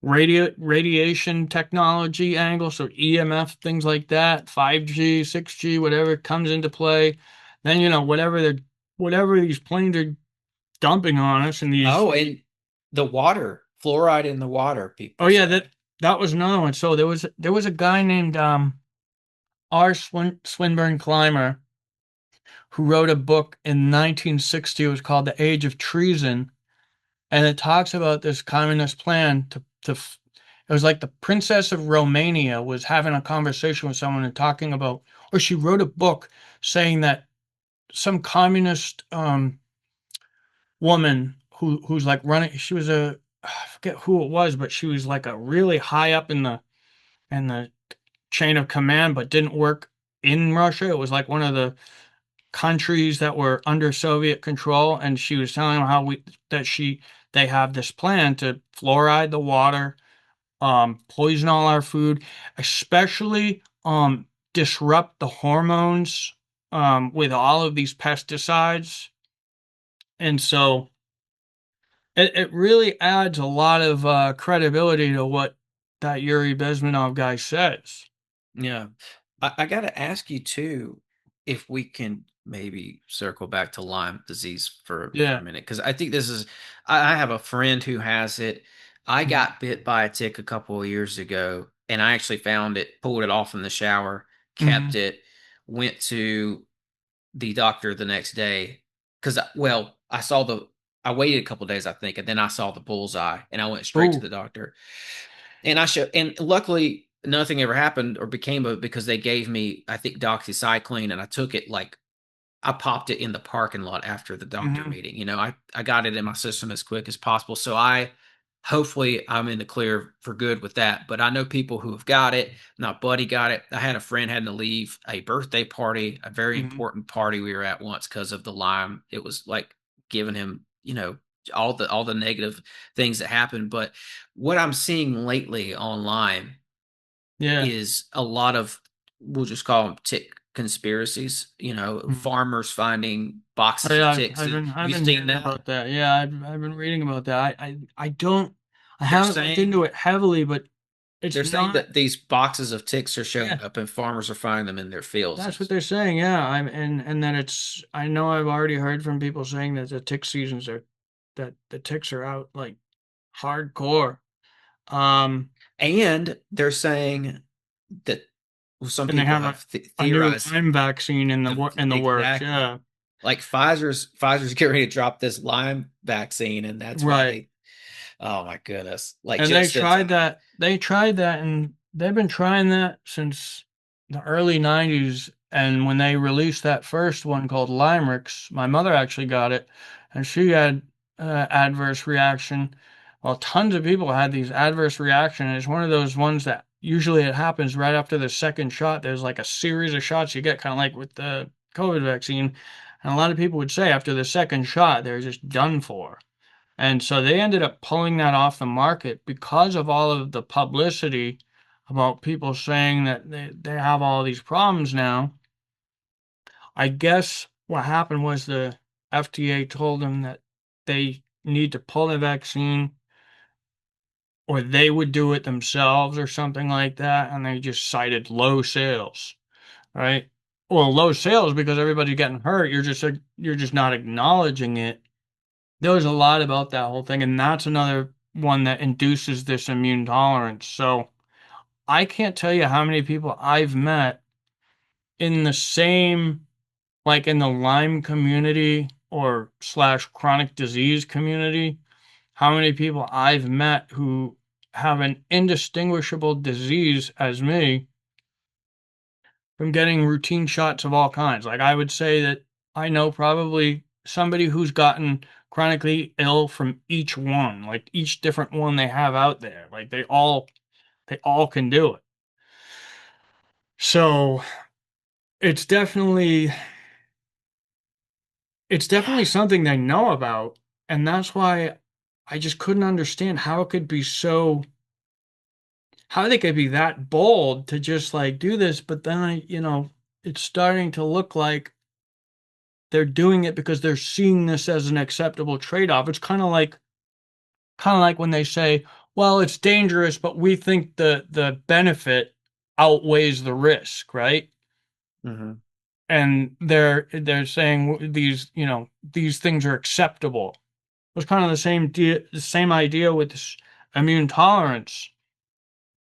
radiation technology angle, so EMF, things like that, 5G, 6G, whatever comes into play. Then, whatever these planes are dumping on us, and these. Oh, and the water, fluoride in the water, Oh people yeah, say. that was another one. So there was a guy named R. Swinburne Clymer who wrote a book in 1960. It was called The Age of Treason, and it talks about this communist plan it was like the Princess of Romania was having a conversation with someone and talking about, or she wrote a book saying that some communist woman who's like running, she was I forget who it was, but she was like a really high up in the chain of command, but didn't work in Russia. It was like one of the countries that were under Soviet control, and she was telling them how they have this plan to fluoride the water, poison all our food, especially disrupt the hormones with all of these pesticides. And so it really adds a lot of credibility to what that Yuri Bezmenov guy says. Yeah. I got to ask you too, if we can maybe circle back to Lyme disease for a Yeah. minute, because I think this is, I have a friend who has it. I Mhm. got bit by a tick a couple of years ago, and I actually found it, pulled it off in the shower, kept Mhm. it, went to the doctor the next day because, well, I waited a couple of days, I think, and then I saw the bullseye, and I went straight to Ooh. the doctor. And luckily nothing ever happened or became a because they gave me, I think, doxycycline, and I took it like I popped it in the parking lot after the doctor Mhm. meeting. I got it in my system as quick as possible. So hopefully I'm in the clear for good with that. But I know people who have got it. My buddy got it. I had a friend had to leave a birthday party, a very Mhm. important party we were at once because of the Lyme. It was like giving him, all the negative things that happened. But what I'm seeing lately online Yeah. is a lot of, we'll just call them tick conspiracies. Mhm. Farmers finding Oh, boxes of yeah, ticks. Have I've you been seen hearing that? about that. Yeah, I've been reading about that. I don't, I They're haven't looked saying into it heavily, but it's they're saying not. that these boxes of ticks are showing Yeah, up and farmers are finding them in their fields. that's what they're saying. Yeah, and then I know I've already heard from people saying that that the ticks are out like hardcore. Um, And they're saying that, well, some and they people have have a new theorized Lyme vaccine in the works. exactly, Yeah, like Pfizer's getting ready to drop this Lyme vaccine, and that's why right. they. Oh my goodness! Like And they just in tried time. that. They tried that, and they've been trying that since the early '90s. And when they released that first one called Limerix, my mother actually got it, and she had adverse reaction. Well, tons of people had these adverse reactions. It's one of those ones that usually it happens right after the second shot. There's like a series of shots you get, kind of like with the COVID vaccine. And a lot of people would say after the second shot, they're just done for. And so they ended up pulling that off the market because of all of the publicity about people saying that they have all these problems now. I guess what happened was the FDA told them that they need to pull the vaccine or they would do it themselves or something like that. And they just cited low sales, right? Well, low sales because everybody's getting hurt. You're just not acknowledging it. There was a lot about that whole thing, and that's another one that induces this immune tolerance. So I can't tell you how many people I've met in the same, like in the Lyme community or slash chronic disease community, how many people I've met who have an indistinguishable disease as me from getting routine shots of all kinds. Like I would say that I know probably somebody who's gotten chronically ill from each one, like each different one they have out there. Like they all can do it. So it's definitely it's definitely something they know about, and that's why I just couldn't understand how they could be that bold to just like do this, but then it's starting to look like they're doing it because they're seeing this as an acceptable trade-off. It's kind of like when they say, well, it's dangerous, but we think the benefit outweighs the risk, right? Hmm. And they're saying these things are acceptable. It was kind of the same idea with this immune tolerance,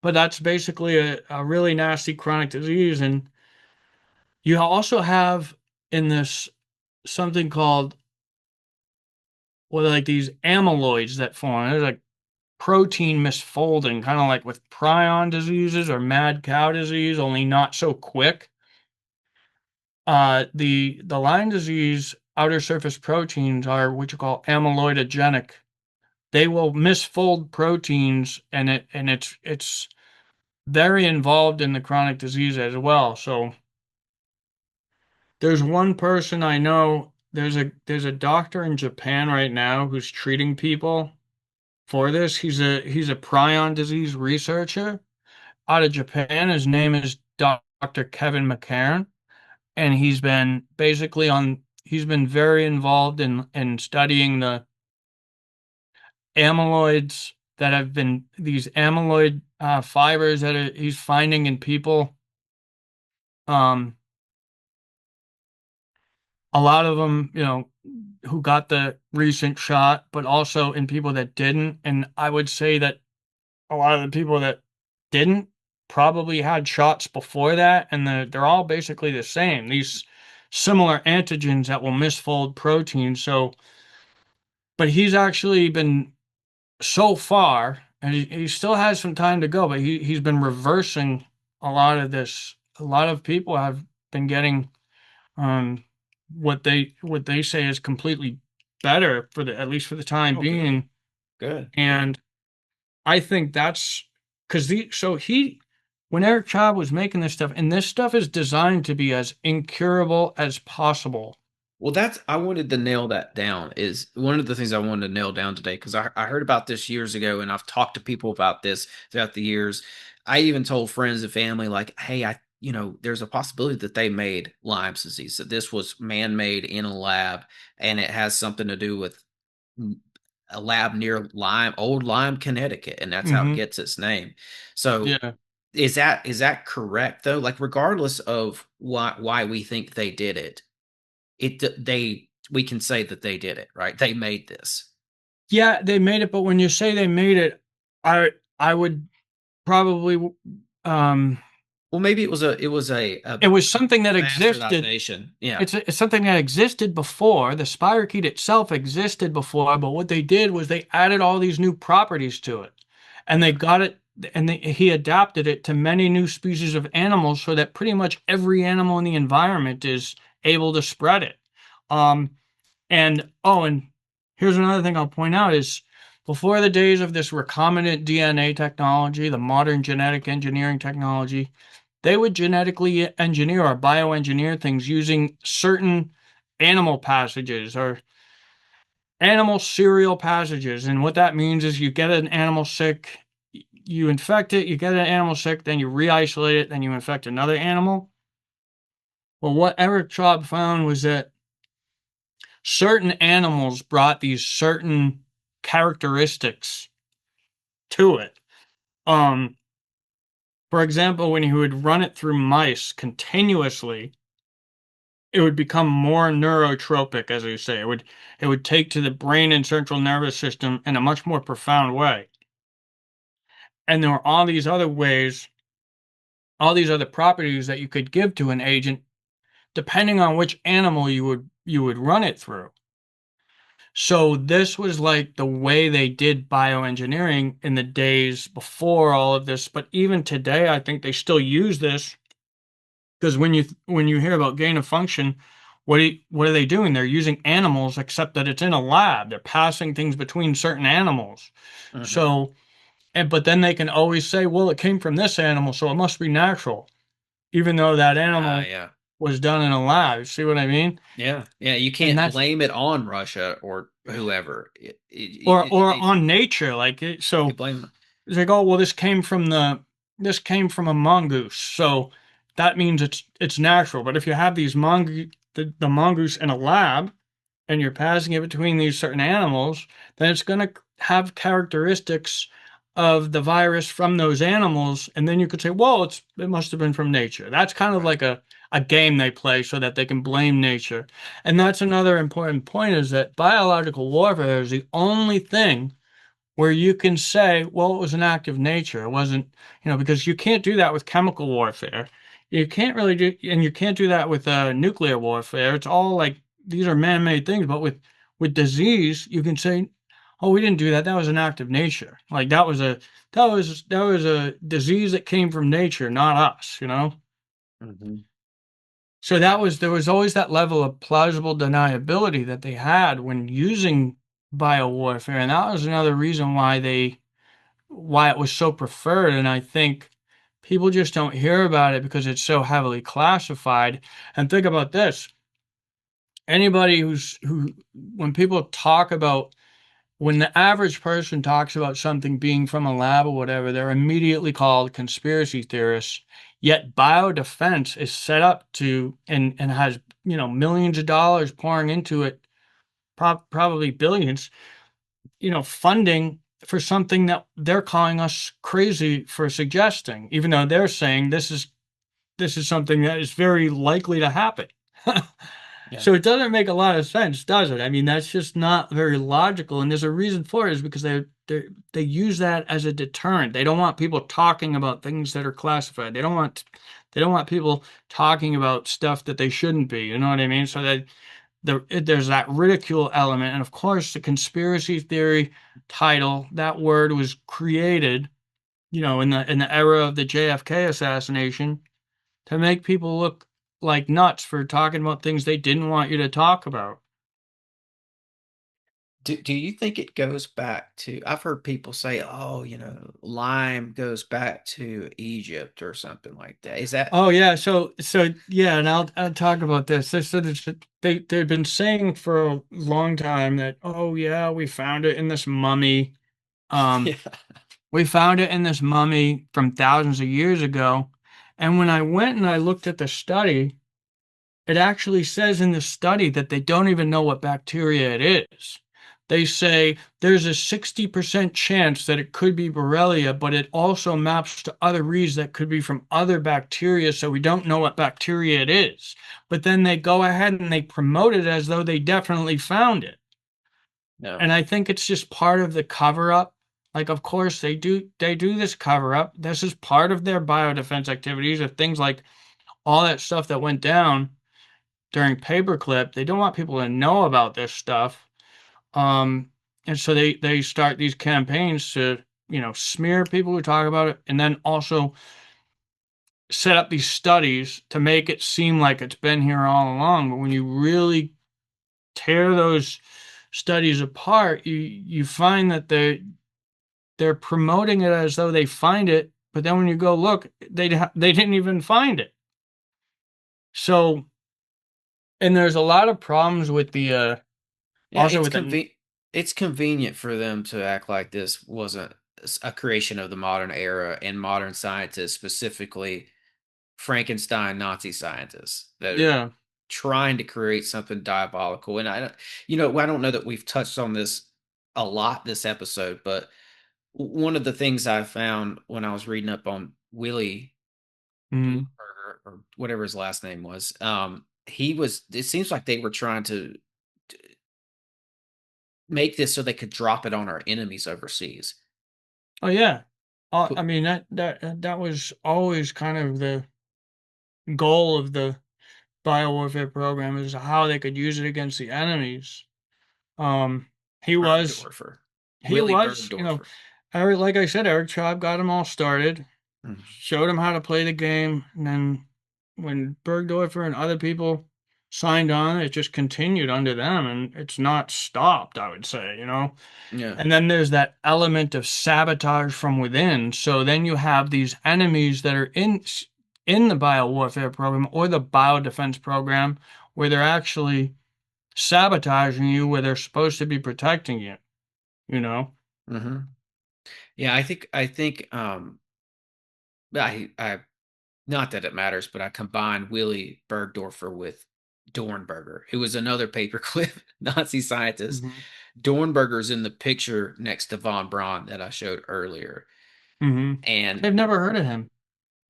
but that's basically a really nasty chronic disease. And you also have in this something called, well, like these amyloids that form. There's like protein misfolding, kind of like with prion diseases or mad cow disease, only not so quick. The Lyme disease outer surface proteins are what you call amyloidogenic. They will misfold proteins, and it's very involved in the chronic disease as well. So there's one person I know. There's a doctor in Japan right now who's treating people for this. He's a prion disease researcher out of Japan. His name is Dr. Kevin McCarran, and he's been very involved in studying the amyloids that have been these amyloid fibers that he's finding in people. Um, a lot of them, who got the recent shot, but also in people that didn't. And I would say that a lot of the people that didn't probably had shots before that, and they're all basically the same. These similar antigens that will misfold proteins. So, but he's actually been so far, and he still has some time to go, but he's been reversing a lot of this. A lot of people have been getting um, what they say is completely better for the at least for the time Oh, good. being. Good. And I think that's because the so he when Eric Chow was making this stuff, and this stuff is designed to be as incurable as possible. Well, I wanted to nail that down. Is one of the things I wanted to nail down today because I heard about this years ago and I've talked to people about this throughout the years. I even told friends and family, like, hey, there's a possibility that they made Lyme's disease, that this was man made in a lab and it has something to do with a lab near old Lyme, Connecticut, and that's how it Hmm. gets its name. So Yeah. is that correct though? Like, regardless of why we think they did it, we can say that they did it, right? They made this. Yeah, they made it, but when you say they made it, I would probably um Well, maybe it was a it was something that existed. bastardization. Yeah. It's something that existed before. The spirochete itself existed before, but what they did was they added all these new properties to it, and they got it, and he adapted it to many new species of animals, so that pretty much every animal in the environment is able to spread it. Um, and here's another thing I'll point out is before the days of this recombinant DNA technology, the modern genetic engineering technology, they would genetically engineer or bioengineer things using certain animal passages or animal serial passages. And what that means is you get an animal sick, you infect it, you get an animal sick, then you re-isolate it, then you infect another animal. Well, what Eric Traub found was that certain animals brought these certain characteristics to it. Um, for example, when he would run it through mice continuously, it would become more neurotropic, as you say. It would take to the brain and central nervous system in a much more profound way. And there were all these other ways, all these other properties that you could give to an agent, depending on which animal you would run it through. So this was like the way they did bioengineering in the days before all of this. But even today, I think they still use this because when you hear about gain of function, what are they doing? They're using animals, except that it's in a lab. They're passing things between certain animals. Mm-hmm. So, but then they can always say, well, it came from this animal, so it must be natural, even though that animal Yeah. was done in a lab. You see what I mean? Yeah. Yeah. You And can't that's blame it on Russia or whoever. or on nature, like it, You so. blame. It's like, oh well, this came from a mongoose, so that means it's natural. But if you have the mongoose in a lab and you're passing it between these certain animals, then it's going to have characteristics of the virus from those animals, and then you could say, well, it must have been from nature. That's kind of Right. like a game they play so that they can blame nature. And that's another important point is that biological warfare is the only thing where you can say, well, it was an act of nature. It wasn't, because you can't do that with chemical warfare. You can't really do, and you can't do that with nuclear warfare. It's all like these are man-made things. But with disease, you can say, oh, we didn't do that. That was an act of nature. Like that was a disease that came from nature, not us. Hmm. So Yeah. there was always that level of plausible deniability that they had when using biowarfare, and that was another reason why it was so preferred. And I think people just don't hear about it because it's so heavily classified. And think about this. Anybody when people talk about, when the average person talks about something being from a lab or whatever, they're immediately called conspiracy theorists. Yet biodefense is set up to and has, millions of dollars pouring into it, probably billions, funding for something that they're calling us crazy for suggesting, even though they're saying this is something that is very likely to happen. Yeah. So it doesn't make a lot of sense, does it? I mean, that's just not very logical, and there's a reason for it, is because they use that as a deterrent. They don't want people talking about things that are classified. They don't want people talking about stuff that they shouldn't be. You know what I mean? So that there's that ridicule element, and of course, the conspiracy theory title, that word was created, in the era of the JFK assassination to make people look like nuts for talking about things they didn't want you to talk about. Do you think it goes back to, I've heard people say, oh, lime goes back to Egypt or something like that. Is that, Oh yeah, so yeah, and I'll talk about this. They've been saying for a long time that, oh yeah, we found it in this mummy. Um, yeah. we found it in this mummy from thousands of years ago. And when I went and I looked at the study, it actually says in the study that they don't even know what bacteria it is. They say there's a 60% chance that it could be Borrelia, but it also maps to other reads that could be from other bacteria, so we don't know what bacteria it is. But then they go ahead and they promote it as though they definitely found it. No. And I think it's just part of the cover up. Like, of course, they do this cover up. This is part of their biodefense activities of things like all that stuff that went down during Paperclip. They don't want people to know about this stuff. Um, and so they start these campaigns to, smear people who talk about it, and then also set up these studies to make it seem like it's been here all along. But when you really tear those studies apart, you find that they're promoting it as though they find it, but then when you go look, they didn't even find it. So, and there's a lot of problems with the Yeah, also with the it's convenient for them to act like this wasn't a creation of the modern era and modern scientists, specifically Frankenstein Nazi scientists that are yeah. trying to create something diabolical. And I don't know that we've touched on this a lot this episode, but one of the things I found when I was reading up on Willie Mm. Blueberger or whatever his last name was, it seems like they were trying to make this so they could drop it on our enemies overseas. Oh yeah. I But mean that was always kind of the goal of the biowarfare program, is how they could use it against the enemies. Um, he was, Bergdorfer. he Willie was, you know, Bergdorfer. Eric, like I said, Eric Tribe got him all started, Mhm. showed him how to play the game, and then when Bergdorfer and other people signed on, it just continued under them, and it's not stopped, I would say, you know. Yeah. And then there's that element of sabotage from within. So then you have these enemies that are in the biowarfare program or the biodefense program where they're actually sabotaging you where they're supposed to be protecting you, you know? hmm Yeah, I think I not that it matters, but I combined Willie Bergdorfer with Dornberger, who was another paperclip Nazi scientist. Hmm. Dornberger's in the picture next to von Braun that I showed earlier. Hmm. And I've never heard of him.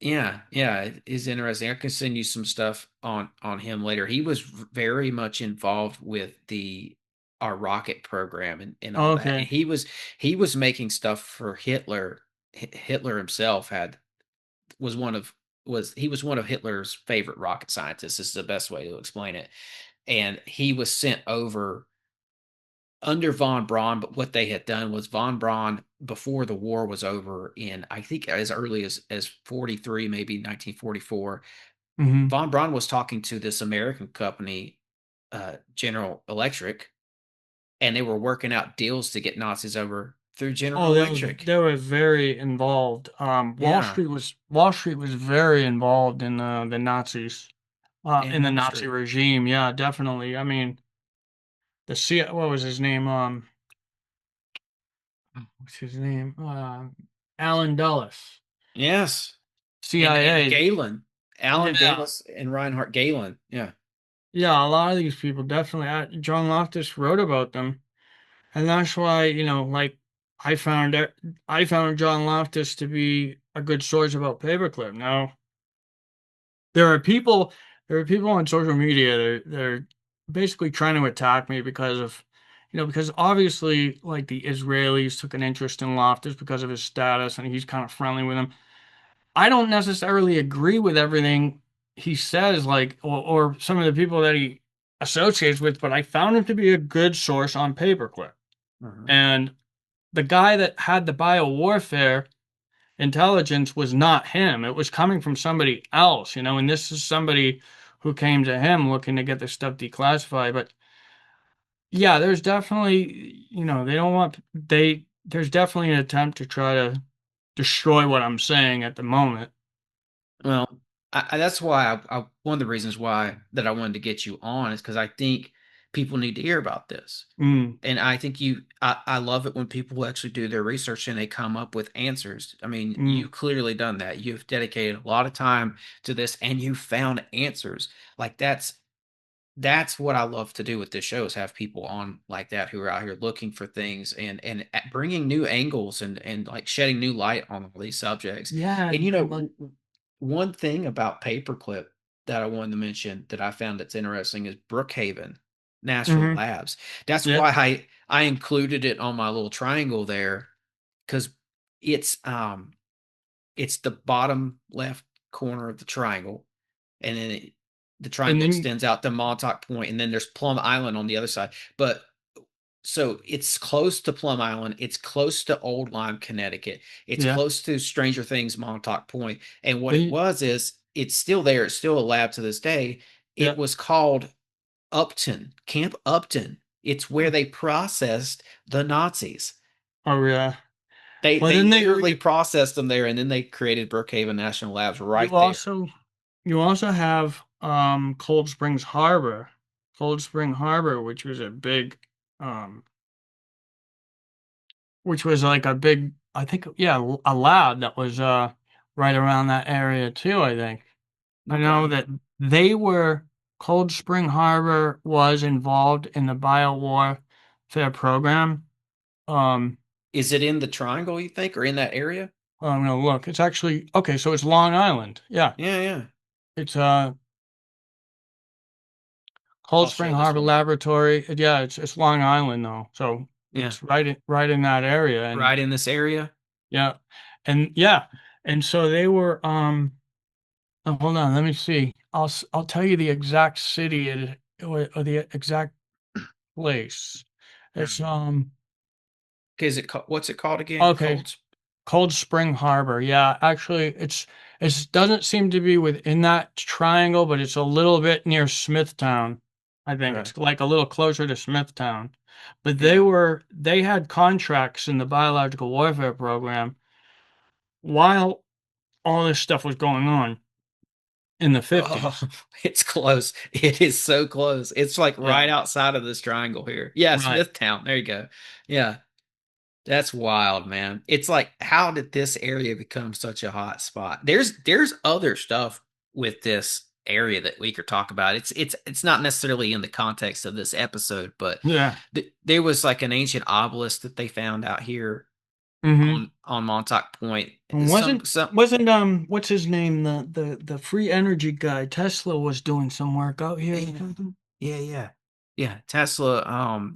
yeah, yeah, it is interesting. I can send you some stuff on him later. He was very much involved with the our rocket program and all that. And Okay. he was making stuff for Hitler. Hitler himself had was one of was he was one of Hitler's favorite rocket scientists. This is the best way to explain it. And he was sent over under von Braun, but what they had done was von Braun, before the war was over, in I think as early as 43, maybe 1944, Hmm. von Braun was talking to this American company, General Electric, and they were working out deals to get Nazis over through General Oh, Electric. they were very involved. Yeah, Wall Street was very involved in the Nazis, and in the Wall Nazi Street. regime. Yeah, definitely. I mean, what was his name? What's his name? Alan Dulles, Yes, and CIA. Galen, Alan Yeah, Dulles and Reinhard Galen. Yeah. yeah. A lot of these people definitely. John Loftus wrote about them, and that's why like I found it. I found John Loftus to be a good source about paperclip. Now there are people, there are people on social media that are basically trying to attack me because of. Because obviously, like the Israelis took an interest in Loftus because of his status, and he's kind of friendly with them. I don't necessarily agree with everything he says, like, or some of the people that he associates with, but I found him to be a good source on paperclip. Mhm. And the guy that had the biowarfare intelligence was not him. It was coming from somebody else, and this is somebody who came to him looking to get this stuff declassified. But yeah, there's definitely, they don't want, there's definitely an attempt to try to destroy what I'm saying at the moment. Well, that's why one of the reasons why that I wanted to get you on is because I think people need to hear about this. Mm, And I think I love it when people actually do their research and they come up with answers. I mean, mm. you clearly done that. You've dedicated a lot of time to this and you found answers. Like that's what I love to do with this show is have people on like that who are out here looking for things and bringing new angles and like shedding new light on all these subjects. Yeah, And like, one thing about Paperclip that I wanted to mention that I found that's interesting is Brookhaven National hmm, Labs. That's yeah, why I included it on my little triangle there because it's it's the bottom left corner of the triangle, and then the and triangle then extends out to Montauk Point, and then there's Plum Island on the other side. But so it's close to Plum Island. It's close to Old Lyme, Connecticut. It's yeah, close to Stranger Things, Montauk Point. And what it they, was is it's still there. It's still a lab to this day. yeah. It was called Upton, Camp Upton. It's where they processed the Nazis. Oh yeah. They Well, they then literally processed them there, and then they created Brookhaven National Labs you right there. also you also have Cold Springs Harbor, which was a big, um, which was like a big, I think, yeah, a lab that was right around that area too. I think I know Okay. that they were Cold Spring Harbor was involved in the biowarfare program. Um, Is it in the triangle, you think, or in that area? I'm gonna look. It's actually okay. So it's Long Island. Yeah, Yeah, yeah. it's Cold I'll Spring share this Harbor with you. Laboratory. Yeah, it's Long Island though. So Yeah. it's right in that area. And Right in this area. yeah, and yeah, and so they were hold on, let me see. I'll tell you the exact city or the exact place. It's Mm. Okay, what's it called again? okay, Cold Spring Harbor. Yeah, actually, it doesn't seem to be within that triangle, but it's a little bit near Smithtown. I think Okay. it's like a little closer to Smithtown. But Yeah. they had contracts in the biological warfare program while all this stuff was going on in the Oh, 50s. it's close. It is so close. It's like right Yeah, outside of this triangle here. Yeah, right. Smithtown. There you go. Yeah, that's wild, man. It's like, how did this area become such a hot spot? There's other stuff with this area that we could talk about. It's not necessarily in the context of this episode, but Yeah. there was like an ancient obelisk that they found out here Mm-hmm. on Montauk Point. And Some wasn't some wasn't what's his name, the free energy guy Tesla was doing some work out here or yeah, something? yeah. Yeah, Tesla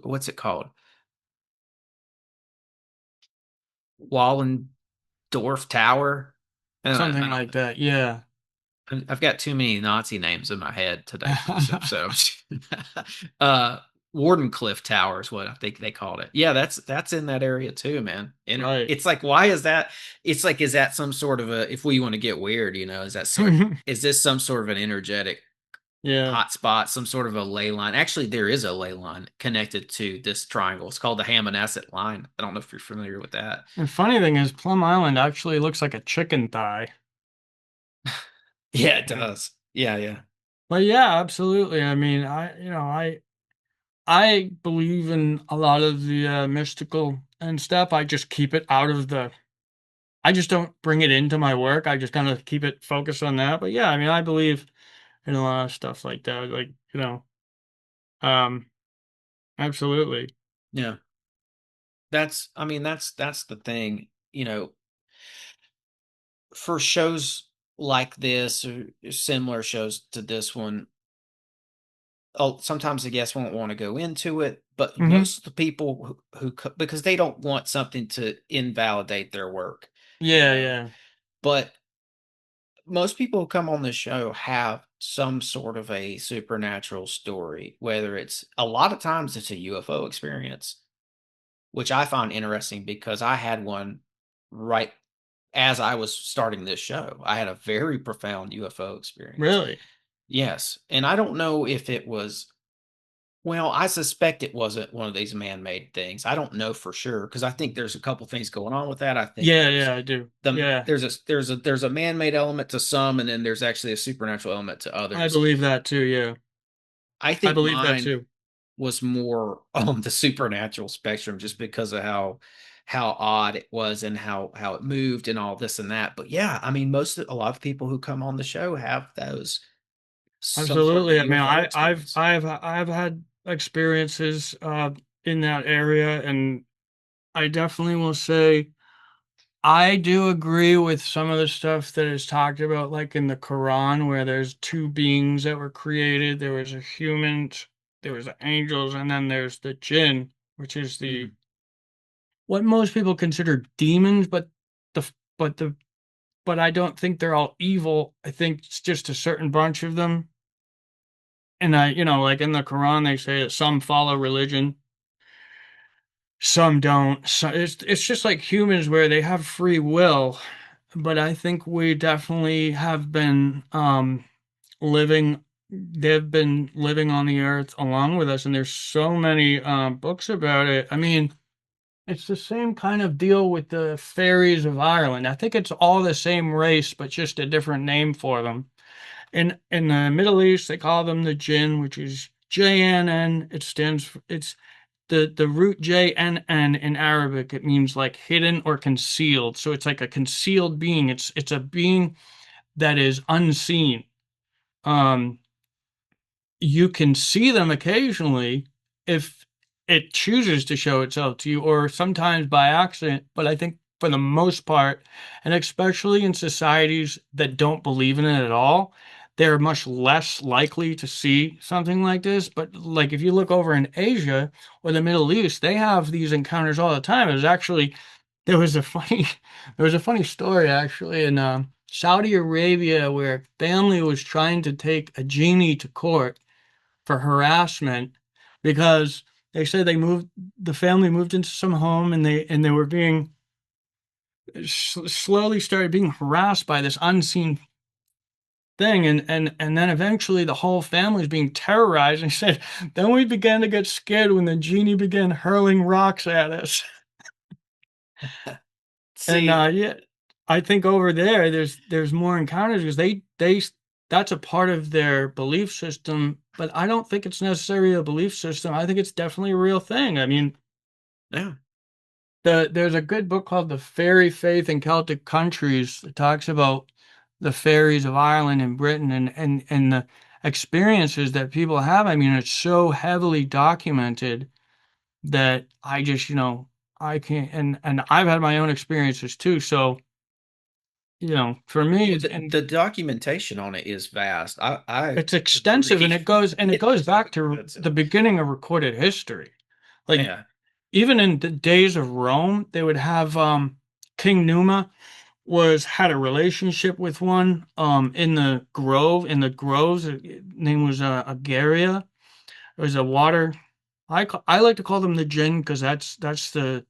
what's it called? Wallendorf Tower. I Something don't like that. Yeah. I've got too many Nazi names in my head today for this episode. uh, Wardenclyffe Tower is what I think they called it. Yeah, that's in that area too, man. And Right. it's like, why is that? It's like, is that some sort of a? If we want to get weird, is this some sort of an energetic Yeah. hotspot, some sort of a ley line? Actually, there is a ley line connected to this triangle. It's called the Hammonasset line. I don't know if you're familiar with that. The funny thing is, Plum Island actually looks like a chicken thigh. Yeah, it Yeah. does. Yeah. But yeah, absolutely. I mean, I believe in a lot of the mystical and stuff. I just keep it out of the. I just don't bring it into my work. I just kind of keep it focused on that. But yeah, I mean, I believe in a lot of stuff like that. Like, um, absolutely. Yeah. I mean, that's the thing, for shows like this or similar shows to this one. Oh, sometimes the guests won't want to go into it, but Hmm. most of the people because they don't want something to invalidate their work, you Yeah, know. yeah. But most people who come on the show have some sort of a supernatural story, whether it's a lot of times it's a UFO experience, which I find interesting because I had one right as I was starting this show. I had a very profound UFO experience. Really? Yes, and I don't know if it was, well, I suspect it wasn't one of these man-made things. I don't know for sure because I think there's a couple things going on with that. I think Yeah, yeah, I do. Yeah, there's a man-made element to some, and then there's actually a supernatural element to I others. believe that too. Yeah, I I think believe that mine too. was more on the supernatural spectrum just because of how odd it was and how it moved and all this and that. But yeah, I mean, a lot of people who come on the show have those some sort of Absolutely. I mean, UFO experience. I've had experiences in that area, and I definitely will say I do agree with some of the stuff that is talked about, like in the Quran, where there's two beings that were created. There was a human, there was the angels, and then there's the Jinn, which is the Mhm. what most people consider demons, the but the but I don't think they're all evil. I think it's just a certain bunch of them. And like in the Quran, they say that some follow religion, some don't. So it's just like humans where they have free will, but I think we definitely have been living. They've been living on the earth along with us, and there's so many books about it. I mean, it's the same kind of deal with the fairies of Ireland. I think it's all the same race, but just a different name for them. In the Middle East, they call them the Jinn, which is JNN. It's the root JNN in Arabic. It means like hidden or concealed. So it's like a concealed being. It's a being that is unseen. Um, you can see them occasionally if it chooses to show itself to you, or sometimes by accident. But I think for the most part, and especially in societies that don't believe in it at all, they're much less likely to see something like this. But like if you look over in Asia or the Middle East, they have these encounters all the time. It was actually there was a funny there was a funny story actually in Saudi Arabia where a family was trying to take a genie to court for harassment because They said the family moved into some home, and they were being slowly started being harassed by this unseen thing, and then eventually the whole family is being terrorized. And he said, then we began to get scared when the genie began hurling rocks at us. And See, yeah, I think over there there's more encounters because they that's a part of their belief system, but I don't think it's necessarily a belief system. I think it's definitely a real thing. I mean, yeah, there's a good book called The Fairy Faith in Celtic Countries that talks about the fairies of Ireland and Britain, and the experiences that people have. I mean, it's so heavily documented that I just, I can't, and I've had my own experiences too. So, for me, well, it's, the and documentation on it is vast. I it's extensive, and agree. it goes It's back to the expensive. beginning of recorded history. Like, Yeah. even in the days of Rome, they would have King Numa was had a relationship with one in the groves. Name was Agaria. It was a water. I like to call them the Djinn because that's the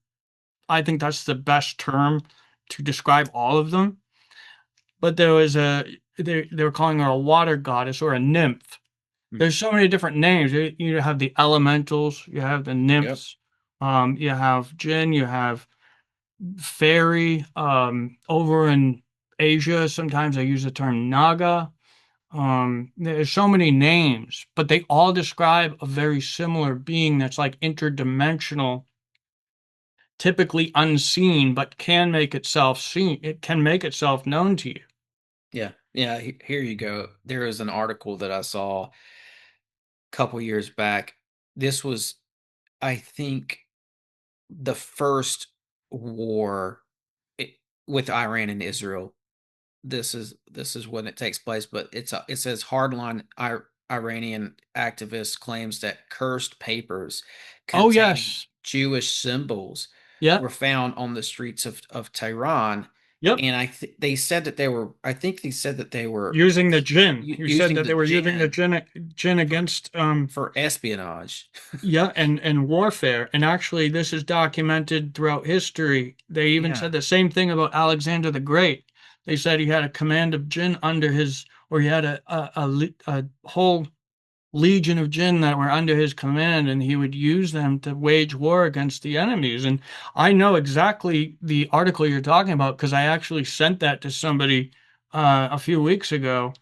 I think that's the best term to describe all of them. But there was they were calling her a water goddess or a nymph. Mm. There's so many different names. You have the elementals, you have the Yep. nymphs, you have Djinn, you have fairy. Over in Asia, sometimes I use the term Naga. There's so many names, but they all describe a very similar being that's like interdimensional, typically unseen, but can make itself seen. It can make itself known to you. Yeah. Yeah. Here you go. There is an article that I saw a couple years back. This was, I think, the first war i- with Iran and Israel. This is when it takes place, but it says hardline Iranian activist claims that cursed papers Oh containing yes, Jewish symbols yep, were found on the streets of Tehran, yep. and they said that they were. I think they said that they were Using the gin. You said using that the they were using the gin gin for against espionage. yeah, and warfare. And actually this is documented throughout history. They even Yeah, said the same thing about Alexander the Great. They said he had a command of gin under his, or he had a whole legion of jinn that were under his command, and he would use them to wage war against the enemies. And I know exactly the article you're talking about because I actually sent that to somebody a few weeks ago,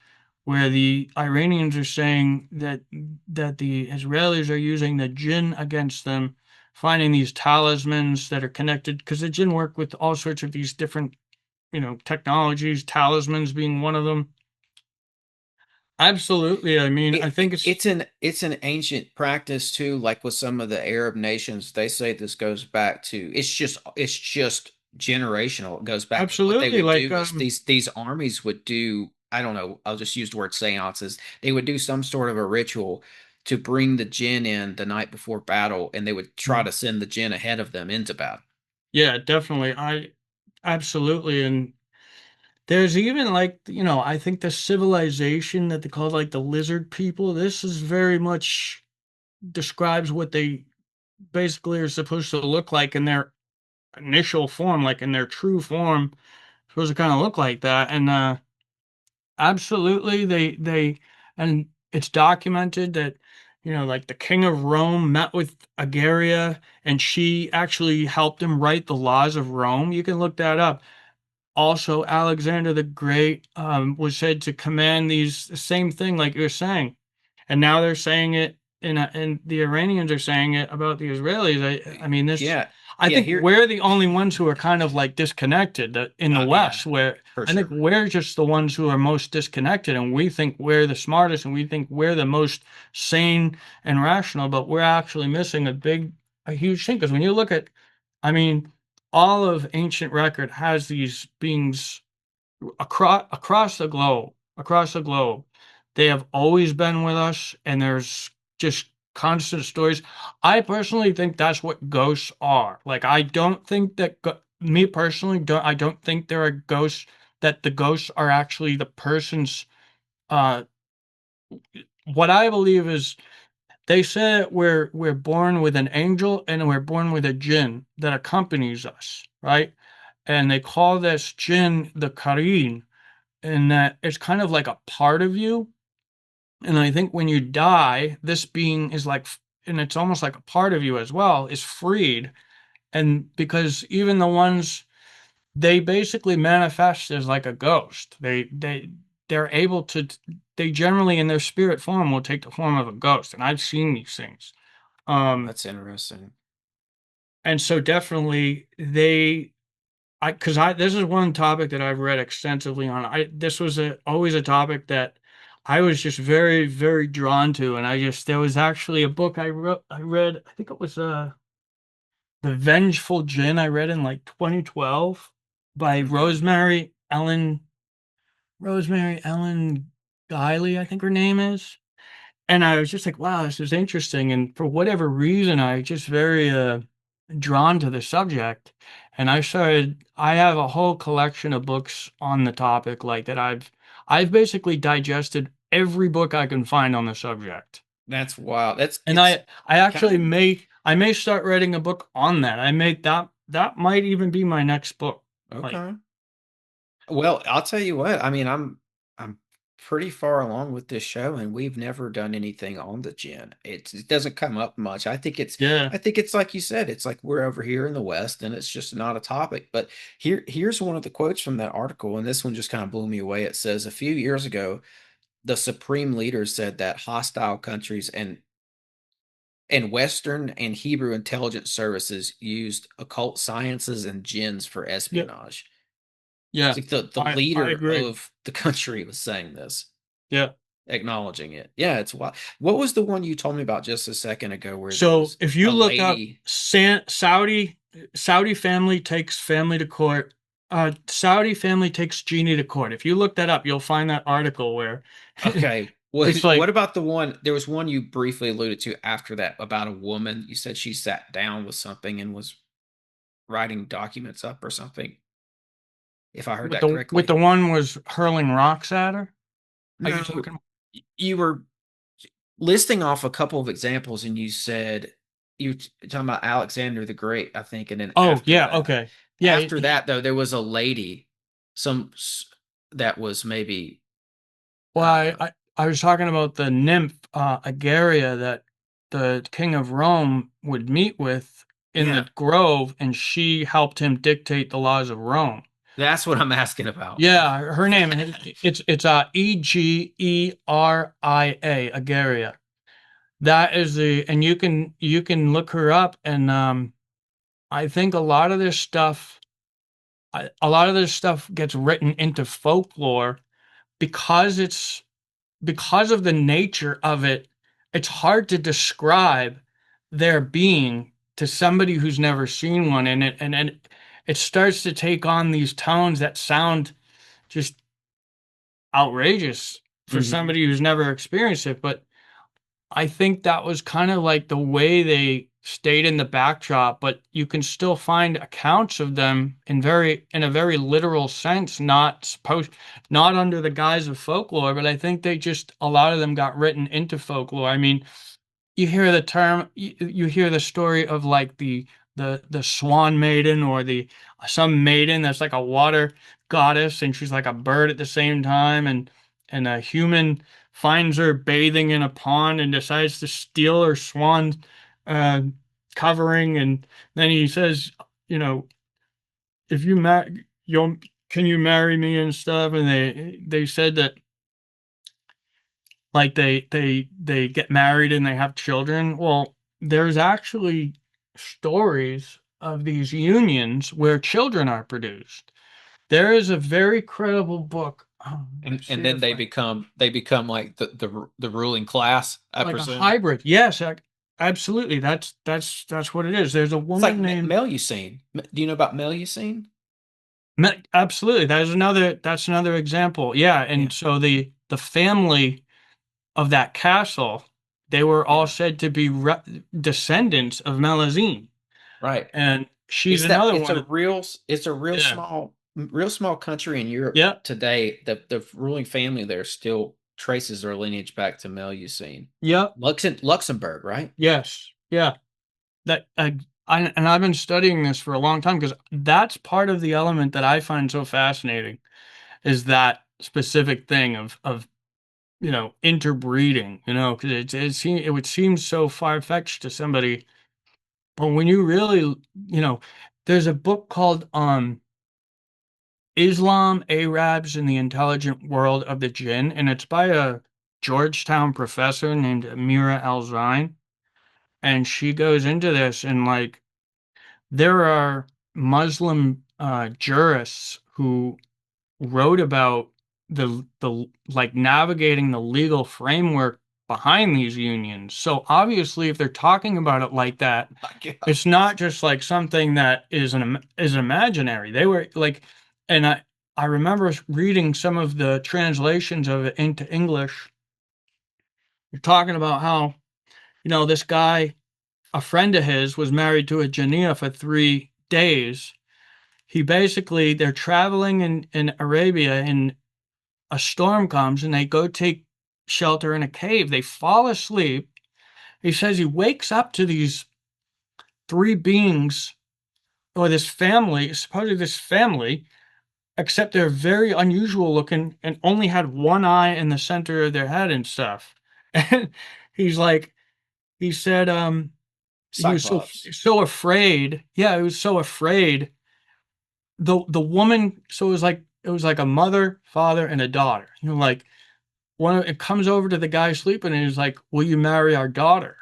where the Iranians are saying that the Israelis are using the jinn against them, finding these talismans that are connected because the jinn work with all sorts of these different, technologies, talismans being one of them. Absolutely. I mean, I think it's it's an ancient practice too, like with some of the Arab nations. They say this goes back to it's just generational. It goes back like what they absolutely would like do is these armies would do, I don't know, I'll just use the word seances. They would do some sort of a ritual to bring the jinn in the night before battle, and they would try to send the jinn ahead of them into battle. yeah, definitely. I absolutely. And there's even like, I think the civilization that they call like the lizard people, this is very much describes what they basically are supposed to look like in their initial form, like in their true form, supposed to kind of look like that. And absolutely and it's documented that, like the king of Rome met with Agaria and she actually helped him write the laws of Rome. You can look that up. Also, Alexander the Great was said to command these the same thing, like you're saying, and now they're saying it and the Iranians are saying it about the Israelis. I mean, this. Yeah, I yeah. think Here, we're the only ones who are kind of like disconnected in the yeah, West, where for I think sure. we're just the ones who are most disconnected, and we think we're the smartest, and we think we're the most sane and rational, but we're actually missing a huge thing. Because when you look at, I mean, all of ancient record has these beings across the globe. They have always been with us, and there's just constant stories. I personally think that's what ghosts are. Like, I don't think that me personally, don't think there are ghosts, that the ghosts are actually the person's. uh what I believe is they said we're born with an angel and we're born with a Djinn that accompanies us, right? And they call this Djinn the Kareen, and that it's kind of like a part of you. And I think when you die, this being is like, and it's almost like a part of you as well, is freed. And because even the ones they basically manifest as like a ghost. They're able to they generally in their spirit form will take the form of a ghost, and I've seen these things. Um, That's interesting. and so definitely I because I this is one topic that I've read extensively on. This was always a topic that I was just very very drawn to, and there was actually a book I read I think it was The Vengeful Djinn I read in like 2012 by Okay. Rosemary Ellen Guiley, I think her name is. And I was just like, wow, this is interesting. And for whatever reason, I just very drawn to the subject. And I have a whole collection of books on the topic like that. I've basically digested every book I can find on the subject. That's wild. That's And it's I kind actually of I may start writing a book on that. I may that might even be my next book. Like, okay. Well, I'll tell you what. I mean, I'm pretty far along with this show, and we've never done anything on the gin. It doesn't come up much. yeah. I think it's like you said. It's like we're over here in the West, and it's just not a topic. But here's one of the quotes from that article, and this one just kind of blew me away. It says a few years ago, the supreme leader said that hostile countries and Western and Hebrew intelligence services used occult sciences and jinns for Yeah. espionage. Yeah. It's like the I leader agree. of the country was saying this, Yeah. acknowledging it. Yeah, it's wild. What was the one you told me about just a second ago where there So was if a you look up lady? Saudi family takes family to court, Saudi family takes genie to court. If you look that up, you'll find that article where Okay. What it's what like about the one? There was one you briefly alluded to after that about a woman. You said she sat down with something and was writing documents up or something, if I heard with that the correctly. one was hurling rocks at her. Are you No, talking? you were listing off a couple of examples and you said talking about Alexander the Great, I think, and then Oh, yeah, okay. Yeah, after that though, there was a lady, some that was maybe well, uh I was talking about the nymph Agaria that the king of Rome would meet with in yeah, the grove, and she helped him dictate the laws of Rome. that's what I'm asking about. Yeah, her name it's Egeria, Agaria. That is and you can look her up, and I think a lot of this stuff gets written into folklore because because of the nature of it. It's hard to describe their being to somebody who's never seen one, and it starts to take on these tones that sound just outrageous for Hmm. somebody who's never experienced it. But I think that was kind of like the way they stayed in the backdrop, but you can still find accounts of them in a very literal sense, not under the guise of folklore, but I think they just a lot of them got written into folklore. I mean, you hear the term you hear the story of like the swan maiden or the some maiden that's like a water goddess and she's like a bird at the same time, and a human finds her bathing in a pond and decides to steal her swan uh covering, and then he says, you know, if you you'll can you marry me and stuff, and they said that like they get married and they have children. Well, there's actually stories of these unions where children are produced. There is a very credible book. Let's And see then if I they become like the ruling class, I like a presume. hybrid. Yes, absolutely. That's what it is. There's a It's like woman named Melusine. Do you know about Melusine? Absolutely. That's another example. Yeah, Yeah, and so the family of that castle, they were all yeah, said to be descendants of Malazine, right. and she's another one. It's a Yeah, real small country in Europe yeah, today. The ruling family there still traces their lineage back to Melusine. Yep. Luxembourg, right? Yes. Yeah. That and I've been studying this for a long time because that's part of the element that I find so fascinating is that specific thing of interbreeding, because it would seem so far-fetched to somebody, but when you really, there's a book called Islam, Arabs, and the Intelligent World of the Jinn, and it's by a Georgetown professor named Amira Al-Zain, and she goes into this and like there are Muslim jurists who wrote about the like navigating the legal framework behind these unions. So obviously, if they're talking about it like that, My God. it's not just like something that is imaginary. They were like, and I remember reading some of the translations of it into English. You're talking about how this guy, a friend of his, was married to a Janiyah for 3 days. They're traveling in Arabia and a storm comes and they go take shelter in a cave. They fall asleep. He says he wakes up to these three beings or this family, supposedly this family, except they're very unusual looking and only had one eye in the center of their head and stuff. And he's like, he said, he was Cyclops. so afraid. Yeah, he was so afraid. The woman, so it was like a mother, father, and a daughter. Like it comes over to the guy sleeping and he's like, "Will you marry our daughter?"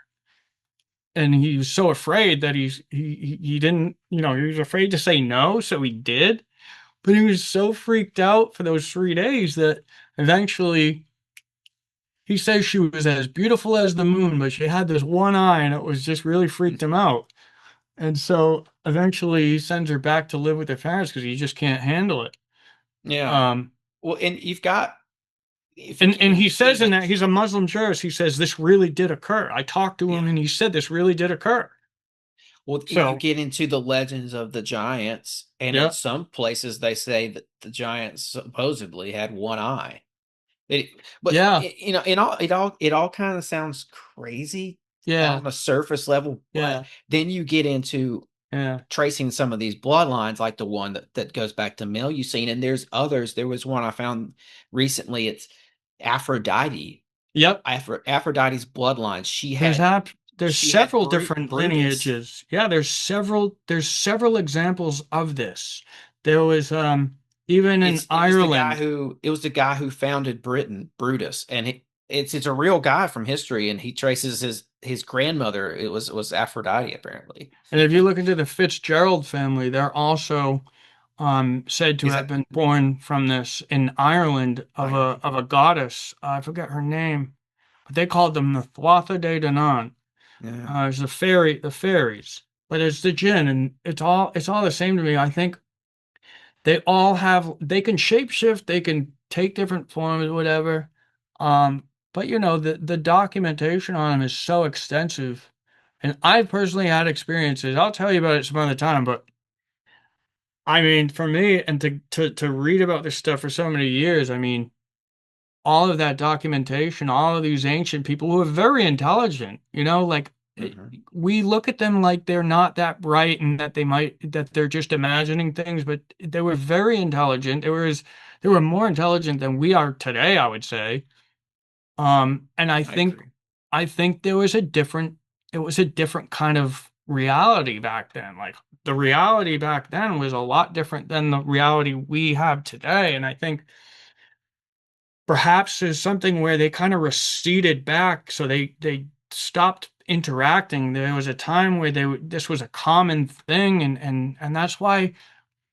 And he was so afraid that he didn't, he was afraid to say no, so he did. But he was so freaked out for those 3 days that eventually he says she was as beautiful as the moon, but she had this one eye and it was just really freaked him out. And so eventually he sends her back to live with her parents because he just can't handle it. Yeah. Um, Well, and you've got if you and can he see says in that. that he's a Muslim jurist. He says this really did occur. I talked to him Yeah. and he said this really did occur. Well, you So, get into the legends of the giants, and in yeah, some places they say that the giants supposedly had one eye. It, but yeah, it all kind of sounds crazy yeah, on the surface level. But yeah, then you get into yeah. tracing some of these bloodlines, like the one that goes back to Melusine, and there's others. There was one I found recently. It's Aphrodite. Yep. Aphrodite's bloodline. She There's had app there's she had several different Brutus. lineages. Yeah, there's several examples of this. There was even in It was the guy Ireland. who founded Britain, Brutus, and it's a real guy from history, and he traces his grandmother. It was Aphrodite apparently. And if you look into the Fitzgerald family, they're also said to Is have that been born from this in Ireland of a Ireland? of a goddess. I forget her name, but they called them the Thuatha de Danann. Yeah. It's the fairies, but it's the Djinn, and it's all the same to me. I think they can shapeshift, they can take different forms, whatever. But the documentation on them is so extensive, and I've personally had experiences. I'll tell you about it some other time, but I mean, for me, and to read about this stuff for so many years, I mean, all of that documentation, all of these ancient people who are very intelligent, like Hmm. we look at them like they're not that bright and that they're just imagining things, but they were very intelligent. They were more intelligent than we are today, I would say. And I I think agree. I think it was a different kind of reality back then. Like the reality back then was a lot different than the reality we have today. And I think perhaps there's something where they kind of receded back, so they stopped interacting. There was a time where this was a common thing, and that's why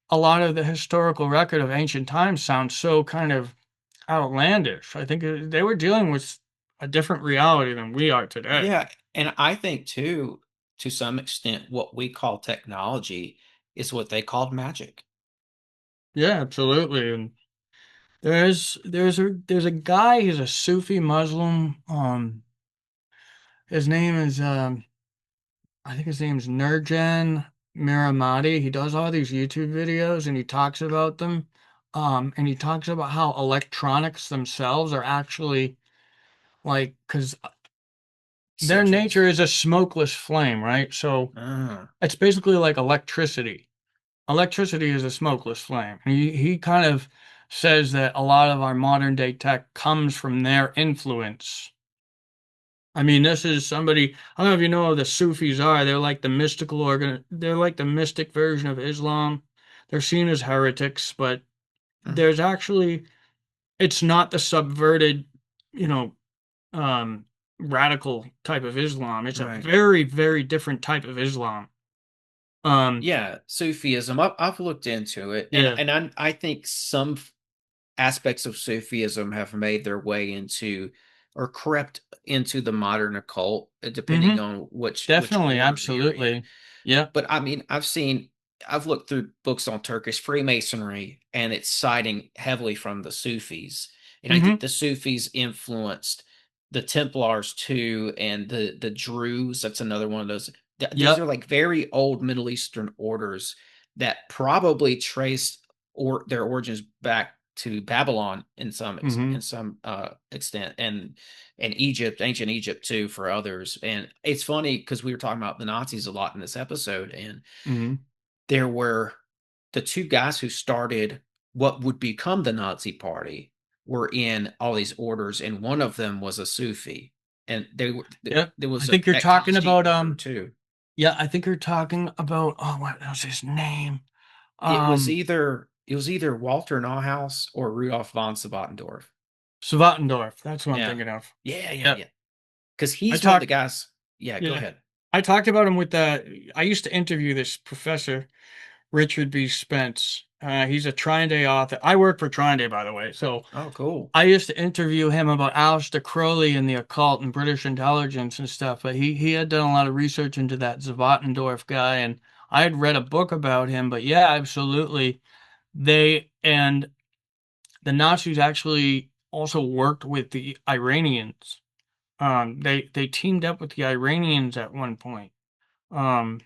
a lot of the historical record of ancient times sounds so kind of outlandish. I think they were dealing with a different reality than we are today. Yeah, and I think too, to some extent, what we call technology is what they called magic. Yeah, absolutely. And there's a guy. He's a Sufi Muslim. His name is I think his name's Nurjan Miramati. He does all these YouTube videos and he talks about them. And he talks about how electronics themselves are actually like, because their Essentials. nature is a smokeless flame, right? So Ah, it's basically like electricity. Electricity is a smokeless flame. He kind of says that a lot of our modern day tech comes from their influence. I mean, this is somebody, I don't know if you know who the Sufis are. They're like the mystic version of Islam. They're seen as heretics, but mhm. there's actually, it's not the subverted, you know, um, radical type of Islam. It's a Right. very, very different type of Islam. Um, Yeah, Sufism. I've looked into it, and yeah. I think some aspects of Sufism have made their way into or crept into the modern occult, Hmm. depending on which Definitely, order you're in. absolutely. Yeah. But I mean, I've looked through books on Turkish Freemasonry, and it's citing heavily from the Sufis, and I think Hmm. the Sufis influenced the Templars too, and the Druze. That's another one of those. These are Yep. like very old Middle Eastern orders that probably trace or their origins back to Babylon in Hmm. some extent, and Egypt, ancient Egypt too, for others. And it's funny because we were talking about the Nazis a lot in this episode, and Hmm. there were the two guys who started what would become the Nazi Party were in all these orders, and one of them was a Sufi, and Yep. there I was think you're that talking Constantine about order too. yeah, I think you're talking about oh what was his name? It was Um either Walter Neuhaus or Rudolf von Savottendorf. Svatendorf. That's what I'm Yeah, thinking of. yeah. Yep. Because I he's one of the talked guys. Yeah, go yeah. ahead. I talked about him with the I used to interview this professor, Richard B. Spence. He's a Trine author. I work for Trine, by the way. So Oh, cool. I used to interview him about Aleister Crowley and the occult and British intelligence and stuff, but he had done a lot of research into that Zwattendorf guy, and I had read a book about him. But yeah, absolutely, they and the Nazis actually also worked with the Iranians. They teamed up with the Iranians at one point. Um,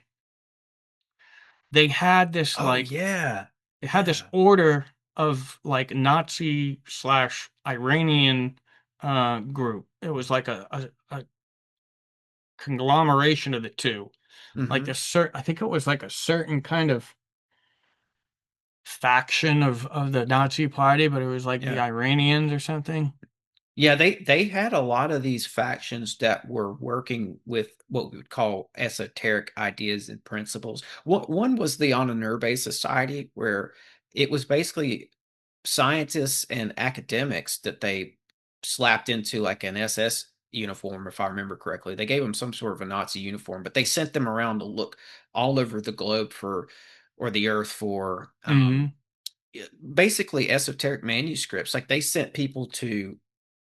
they had this Oh like yeah, they had this yeah. order of like Nazi slash Iranian group. It was like a conglomeration of the two. Like Hmm. I think it was like a certain kind of faction of the Nazi party, but it was like the Yeah. Iranians or something. Yeah, they had a lot of these factions that were working with what we would call esoteric ideas and principles. One was the Ahnenerbe Society, where it was basically scientists and academics that they slapped into like an SS uniform, if I remember correctly. They gave them some sort of a Nazi uniform, but they sent them around to look all over the globe for, or the earth for, Hmm. basically esoteric manuscripts. Like they sent people to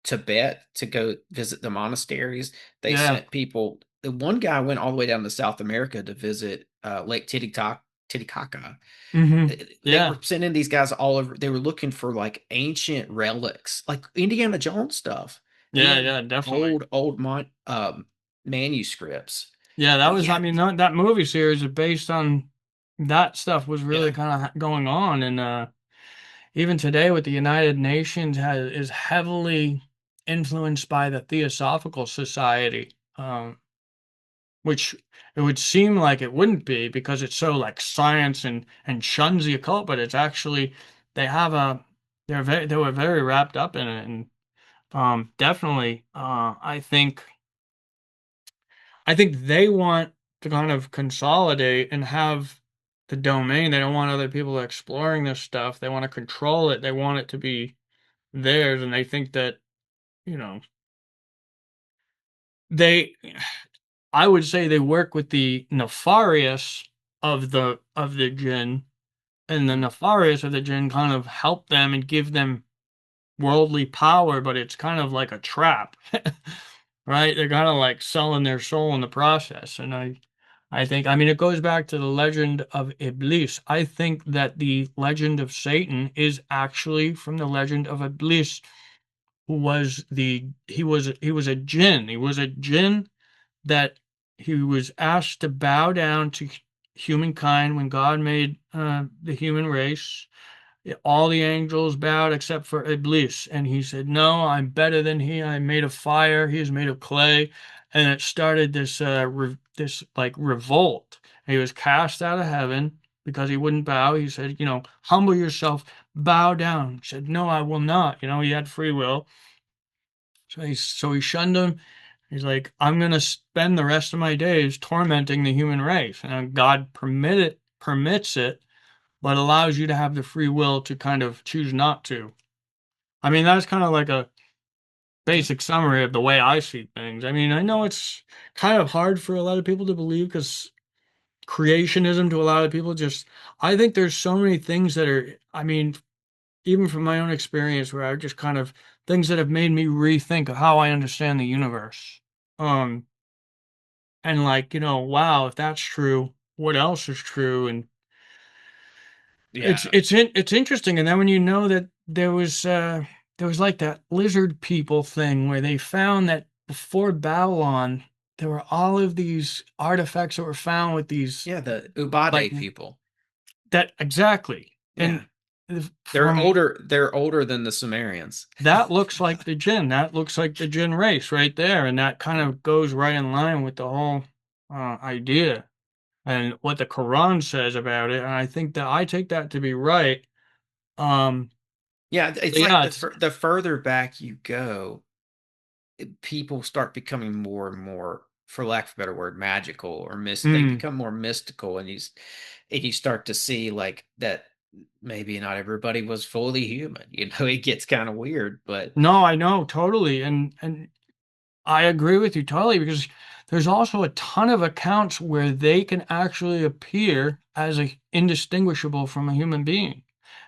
Tibet to go visit the monasteries. They Yeah. sent people. The one guy went all the way down to South America to visit Lake Titicaca. Hmm. They were Yeah. sending these guys all over. They were looking for like ancient relics, like Indiana Jones stuff, Yeah. and Yeah. Definitely. old manuscripts. Yeah. That But was. I yeah, mean, that movie series is based on that stuff was really yeah, kind of going on, and even today with the United Nations is heavily influenced by the Theosophical Society, which it would seem like it wouldn't be because it's so like science and shuns the occult, but it's actually they have a they were very wrapped up in it, and definitely I think they want to kind of consolidate and have the domain. They don't want other people exploring this stuff. They want to control it. They want it to be theirs, and they think that you know they I would say they work with the nefarious of the Djinn, and the mhm, nefarious of the Djinn kind of help them and give them worldly power, but it's kind of like a trap. Right? They're kind of like selling their soul in the process. And I think, I mean, it goes back to the legend of Iblis. I think that the legend of Satan is actually from the legend of Iblis, who was he was a jinn. He was a jinn that he was asked to bow down to humankind when God made the human race. All the angels bowed except for Iblis, and he said, "No, I'm better than he. I'm made of fire. He is made of clay." And it started this like revolt. He was cast out of heaven because he wouldn't bow. He said, "Humble yourself, bow down." He said, "No, I will not." He had free will. So he shunned him. He's like, "I'm gonna spend the rest of my days tormenting the human race." And God permits it, but allows you to have the free will to kind of choose not to. I mean, that's kind of like a basic summary of the way I see things. I mean, I know it's kind of hard for a lot of people to believe because creationism to a lot of people just, I think there's so many things that are, I mean, even from my own experience where I just kind of things that have made me rethink of how I understand the universe. Um, and like, wow, if that's true, what else is true? And Yeah. it's interesting, and then when you know that there was like that lizard people thing where they found that before Babylon there were all of these artifacts that were found with these Yeah, the like Ubade people. that exactly, Yeah. and from They're older than the Sumerians. that looks like the Djinn. That looks like the Djinn race right there, and that kind of goes right in line with the whole idea and what the Quran says about it. And I think that I take that to be right. Um, Yeah, so it's like yeah, it's the further back you go, people start becoming more and more, for lack of a better word, magical or they mm, become more mystical, and you start to see like that maybe not everybody was fully human. It gets kind of weird, but no, I know totally, and I agree with you totally because there's also a ton of accounts where they can actually appear as indistinguishable from a human being.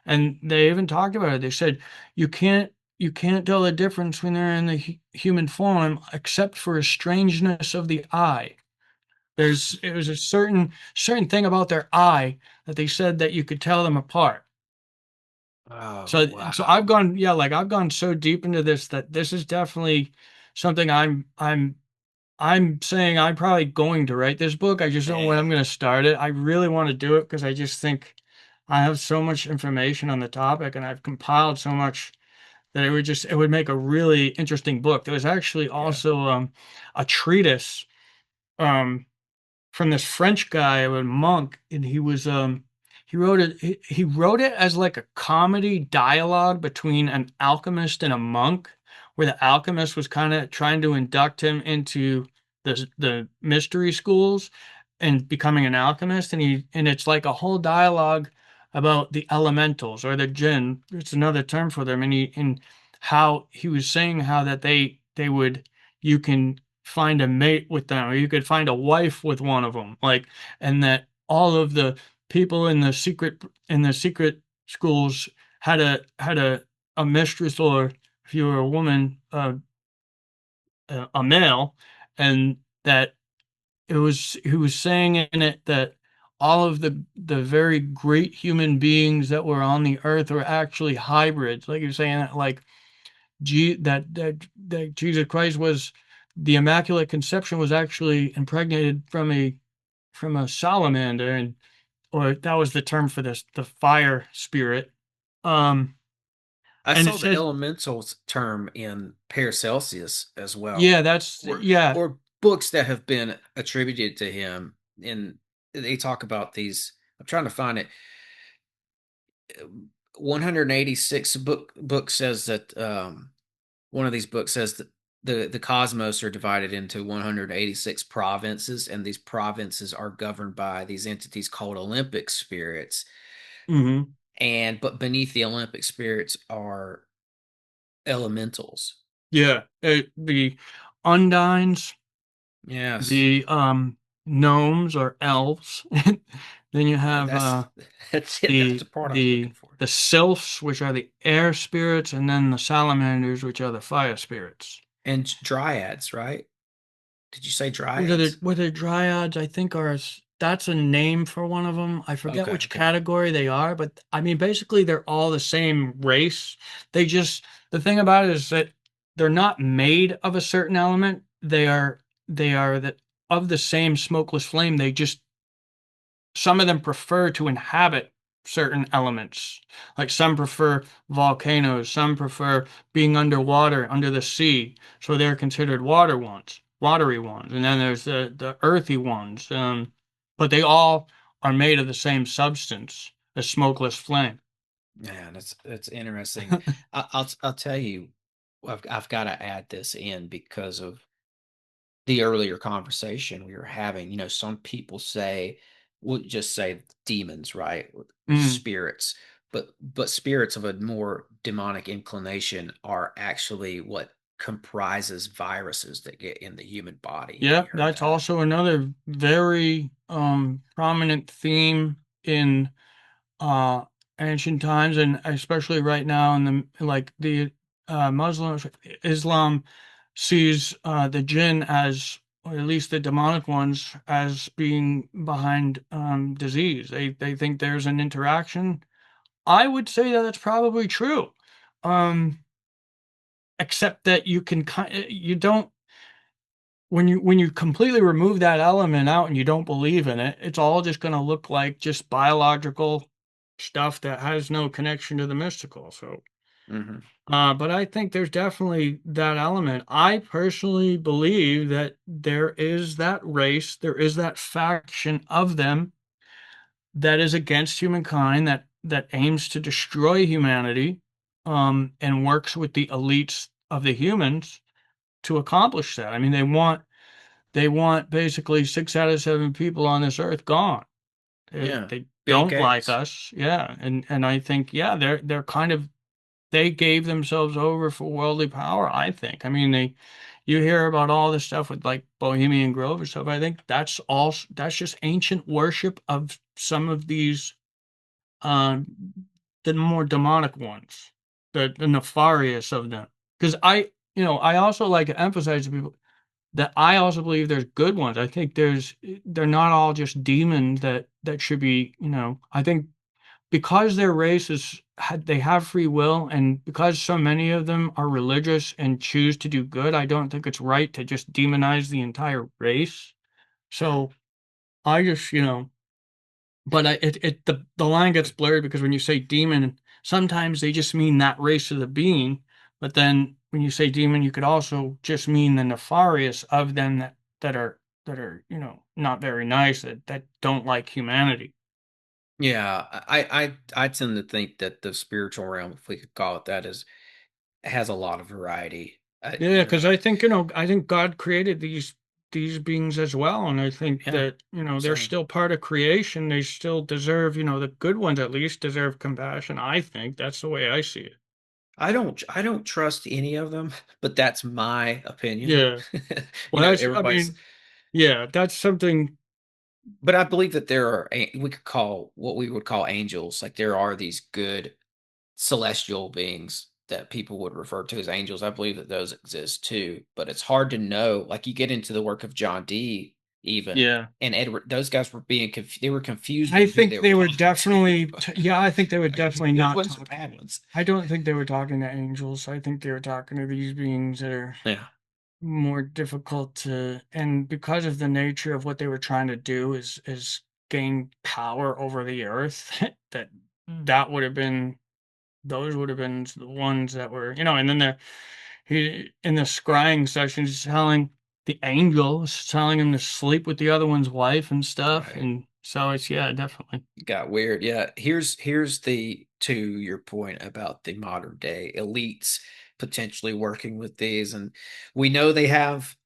And they even talked about it. They said you can't tell the difference when they're in the human form except for a strangeness of the eye. It was a certain thing about their eye that they said that you could tell them apart. oh So I've wow. gone, yeah, like I've gone so deep into this that this is definitely something I'm saying I'm probably going to write this book. I just don't know when I'm Man. going to start it. I really want to do it because I just think I have so much information on the topic and I've compiled so much that it would make a really interesting book. There was actually Yeah. also a treatise um, from this French guy, a monk, and he wrote it as like a comedy dialogue between an alchemist and a monk, where the alchemist was kind of trying to induct him into the mystery schools and becoming an alchemist, and it's like a whole dialogue about the elementals or the Djinn. It's another term for them, and how he was saying how that they would you can find a mate with them, or you could find a wife with one of them, like, and that all of the people in the secret schools had a mistress, or if you were a woman, a male, and that it was he was saying in it that all of the very great human beings that were on the earth were actually hybrids, like you're saying that like that Jesus Christ was the Immaculate Conception was actually impregnated from a salamander, and or that was the term for this, the fire spirit. Um, I and it saw the says, elementals term in Paracelsus as well, yeah, that's or yeah. books that have been attributed to him. And they talk about these. I'm trying to find it. 186 book says that one of these books says that the cosmos are divided into 186 provinces, and these provinces are governed by these entities called Olympic spirits. Hmm. And but beneath the Olympic spirits are elementals. Yeah, the undines, Yes. the gnomes or elves. Then you have That's that's it. That's the the part I was looking the for. the sylphs, which are the air spirits, and then the salamanders, which are the fire spirits. And dryads, right? Did you say What are dryads? the dryads? I think that's a name for one of them. I forget Okay, which okay. category they are, but I mean, basically, they're all the same race. They just the thing about it is that they're not made of a certain element. They are that of the same smokeless flame. They just some of them prefer to inhabit certain elements. Like some prefer volcanoes, some prefer being underwater, under the sea, so they're considered watery ones. And then there's the earthy ones. But they all are made of the same substance, a smokeless flame. Yeah, that's interesting. I'll tell you, I've got to add this in because of the earlier conversation we were having. Some people say, we'll just say demons, right? Or Mm. spirits, but spirits of a more demonic inclination are actually what comprises viruses that get in the human body. Have Yeah, you heard that's that? also another very prominent theme in uh ancient times, and especially right now in the Muslims. Islam sees the jinn as, or at least the demonic ones, as being behind disease. They think there's an interaction. I would say that that's probably true. Um except that you don't, when you completely remove that element out and you don't believe in it, it's all just going to look like just biological stuff that has no connection to the mystical. So, Hmm. but I think there's definitely that element. I personally believe that there is that race, there is that faction of them that is against humankind, that aims to destroy humanity, and works with the elites of the humans to accomplish that. I mean, they want basically 6 out of 7 people on this earth gone. Yeah, They Bill don't like Gates. us. Yeah. And I think, yeah, they're kind of, they gave themselves over for worldly power, I think. I mean, you hear about all this stuff with like Bohemian Grove and stuff. I think that's just ancient worship of some of these, um, the more demonic ones, the nefarious of them. Because I also like to emphasize to people that I also believe there's good ones. I think they're not all just demons that should be, I think because their race they have free will, and because so many of them are religious and choose to do good, I don't think it's right to just demonize the entire race. So I just, but the line gets blurred because when you say demon, sometimes they just mean that race of the being, but then when you say demon, you could also just mean the nefarious of them that are not very nice, that don't like humanity. Yeah, I tend to think that the spiritual realm, if we could call it that, is has a lot of variety. Yeah, because I think God created these beings as well, and I think Yeah, that they're same. still part of creation. They still deserve, the good ones at least deserve compassion. I think that's the way I see it. I don't trust any of them, but that's my opinion. Yeah. Well, I Everybody's, mean, yeah, that's something. but I believe that there are we could call what we would call angels. Like there are these good celestial beings that people would refer to as angels. I believe that those exist too, but it's hard to know. Like you get into the work of John Dee even Yeah. and Edward, those guys were they were confused I on who they think were they were talking to. definitely, yeah, I think they were Are these definitely good not ones or talking. bad ones? I don't think they were talking to angels. I think they were talking to these beings that are Yeah. more difficult to, and because of the nature of what they were trying to do is gain power over the earth, that would have been, those would have been the ones that were, and then he in the scrying session, he's telling the angel is telling him to sleep with the other one's wife and stuff, Right. and so it's, yeah, definitely. Got weird. Yeah. Here's the to your point about the modern day elites potentially working with these. And we know they have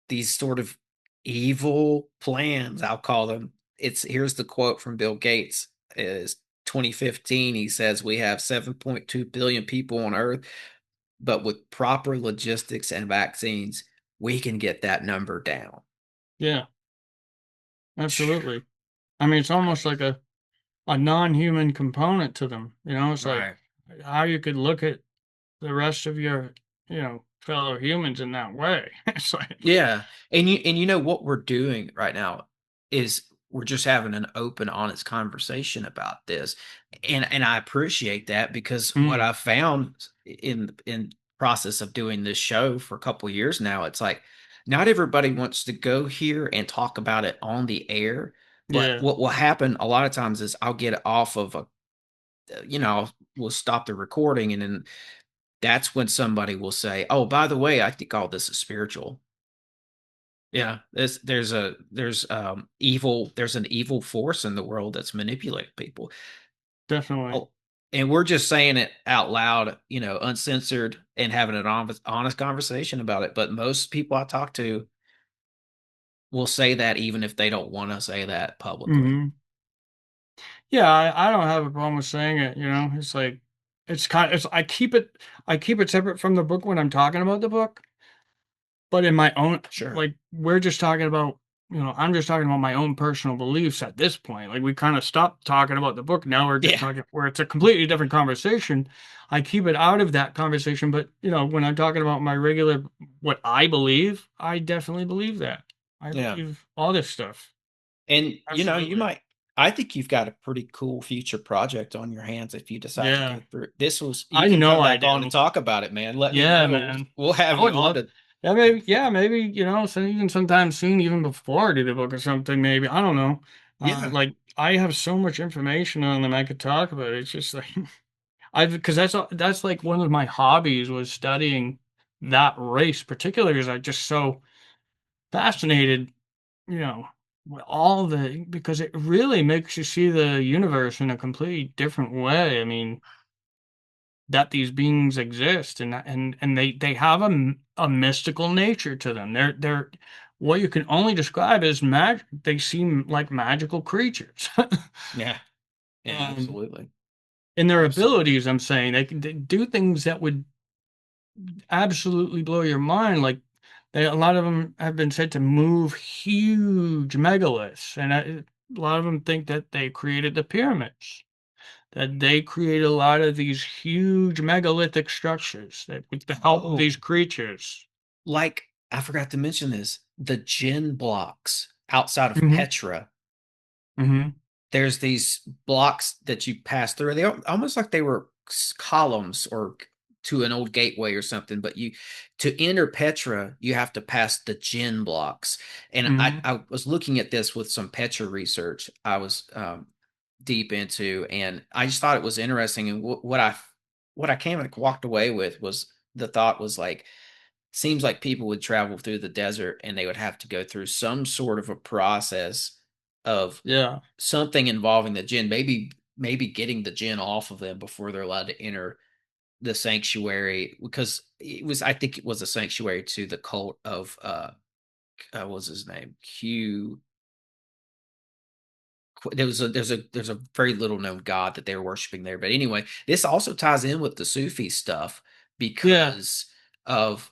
these sort of evil plans, I'll call them. It's here's the quote from Bill Gates is 2015. He says we have 7.2 billion people on Earth, but with proper logistics and vaccines, we can get that number down. Yeah, absolutely. I mean, it's almost like a non-human component to them. It's like Right. how you could look at the rest of your, fellow humans in that way. It's like, Yeah, and you know what we're doing right now is we're just having an open, honest conversation about this, and I appreciate that because what mm, I found in process of doing this show for a couple of years now, it's like not everybody wants to go here and talk about it on the air, but yeah, what will happen a lot of times is I'll get off of a we'll stop the recording, and then that's when somebody will say, "Oh, by the way, I think all this is spiritual." Yeah, there's an evil force in the world that's manipulating people. Definitely. Oh, and we're just saying it out loud, uncensored, and having an honest conversation about it. But most people I talk to will say that even if they don't want to say that publicly. Hmm. Yeah, I don't have a problem with saying it, It's like it's kind it's I keep it separate from the book when I'm talking about the book, but in my own, Sure. like, we're just talking about, I'm just talking about my own personal beliefs at this point. Like, we kind of stopped talking about the book. Now we're just Yeah. talking where it's a completely different conversation. I keep it out of that conversation, but when I'm talking about my regular what I believe, I definitely believe that. I Yeah. believe all this stuff. And you Absolutely. might I think you've got a pretty cool future project on your hands if you decide to go Yeah. through. You I can know come I back on and do. talk about it, man. Let me Yeah, know. man. We'll have I you would on love. to Yeah, maybe, so even sometime soon, even before I do the book or something, maybe. I don't know. yeah. Like, I have so much information on them I could talk about. It's just like because that's like one of my hobbies was studying that race, particularly because I'm just so fascinated, you know, with all the because it really makes you see the universe in a completely different way. I mean, that these beings exist and they have a mystical nature to them. They're what you can only describe as magic. They seem like magical creatures. Yeah. Yeah, And absolutely. in their Absolutely. abilities, I'm saying they can do things that would absolutely blow your mind. Like a lot of them have been said to move huge megaliths, and a lot of them think that they created the pyramids. That they create a lot of these huge megalithic structures that with the help of these Oh, creatures. like I forgot to mention this. The Djinn blocks outside of Hmm. Petra, Hmm. there's these blocks that you pass through. They almost like they were columns or to an old gateway or something. But you to enter Petra, you have to pass the Djinn blocks. And I, Hmm. I was looking at this with some Petra research. I was deep into, and I just thought it was interesting. And what I came and walked away with was the thought was like seems like people would travel through the desert and they would have to go through some sort of a process of Yeah. something involving the Djinn, maybe getting the Djinn off of them before they're allowed to enter the sanctuary, because I think it was a sanctuary to the cult of what was his name? There's a very little known god that they were worshiping there. But anyway, this also ties in with the Sufi stuff Yeah. because of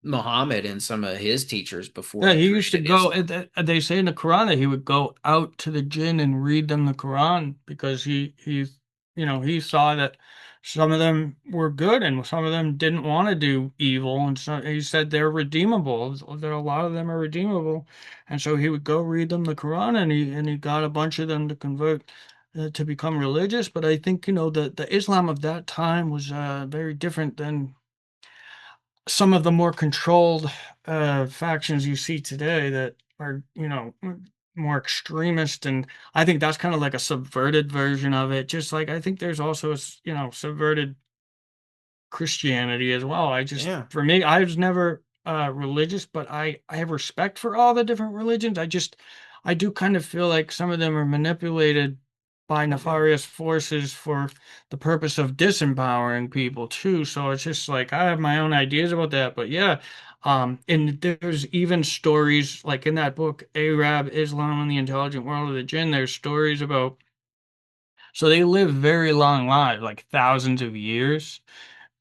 Muhammad and some of his teachers before Yeah, he he used to created go. Islam. They say in the Quran that he would go out to the jinn and read them the Quran because he saw that some of them were good and some of them didn't want to do evil, and so he said they're redeemable. There a lot of them are redeemable, and so he would go read them the Quran, and he got a bunch of them to convert. To become religious, but I think the Islam of that time was very different than some of the more controlled factions you see today that are, more extremist. And I think that's kind of like a subverted version of it. Just like I think there's also, subverted Christianity as well. Yeah. For me, I was never religious, but I have respect for all the different religions. I do kind of feel like some of them are manipulated by Oh yeah. nefarious forces for the purpose of disempowering people too. So it's just like I have my own ideas about that. But yeah, and there's even stories like in that book, Arab, Islam, and the Intelligent World of the Jinn. There's stories about so they live very long lives, like thousands of years.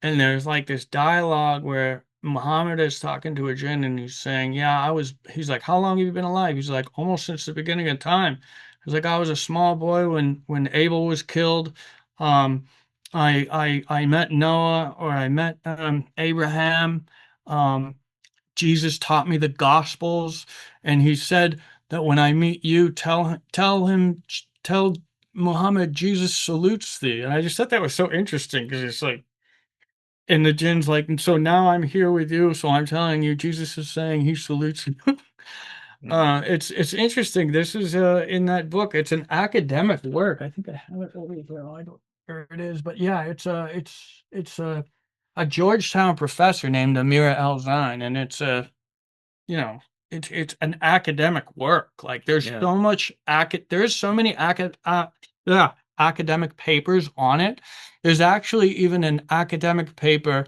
And there's like this dialogue where Muhammad is talking to a jinn and he's saying, yeah, he's like, how long have you been alive? He's like, almost since the beginning of time. He's like, I was a small boy when Abel was killed. Um, I met Noah or I met Abraham. Um, Jesus taught me the Gospels, and he said that when I meet you, tell Muhammad Jesus salutes thee. And I just thought that was so interesting because it's like, and the jinn's like, and so now I'm here with you, so I'm telling you, Jesus is saying he salutes you. Mm. It's interesting. This is in that book. It's an academic work. I think I have it over here. I don't. There it is. But yeah, it's a Georgetown professor named Amira Alzine, and it's a you know it's an academic work. Like Yeah. there's so many yeah, academic papers on it. There's actually even an academic paper.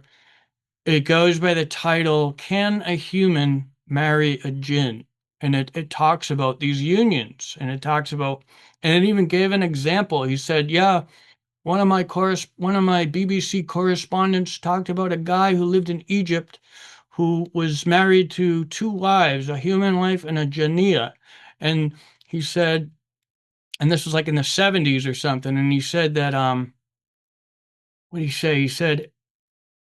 It goes by the title, Can a Human Marry a Djinn? And it talks about these unions, and and it even gave an example. He said, yeah, one of my BBC correspondents talked about a guy who lived in Egypt who was married to two wives, a human wife and a Jinnia. And he said, and this was like in the 70s or something, and he said that what did he say? He said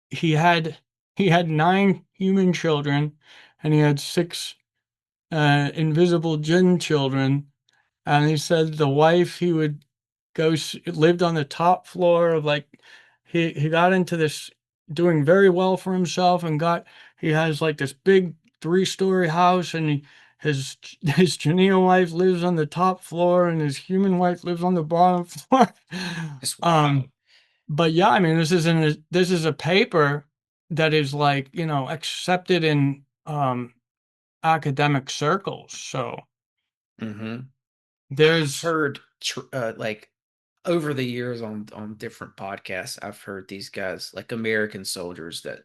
he had he had nine human children and he had six invisible Jinn children. And he said the wife he would lived on the top floor of like he got into this doing very well for himself and he has like this big 3-story house, and his Janelle wife lives on the top floor and his human wife lives on the bottom floor. It's um wild. but yeah, I mean, this is a paper that is like, accepted in academic circles. So Hmm. I've there's heard like over the years on different podcasts, I've heard these guys like American soldiers that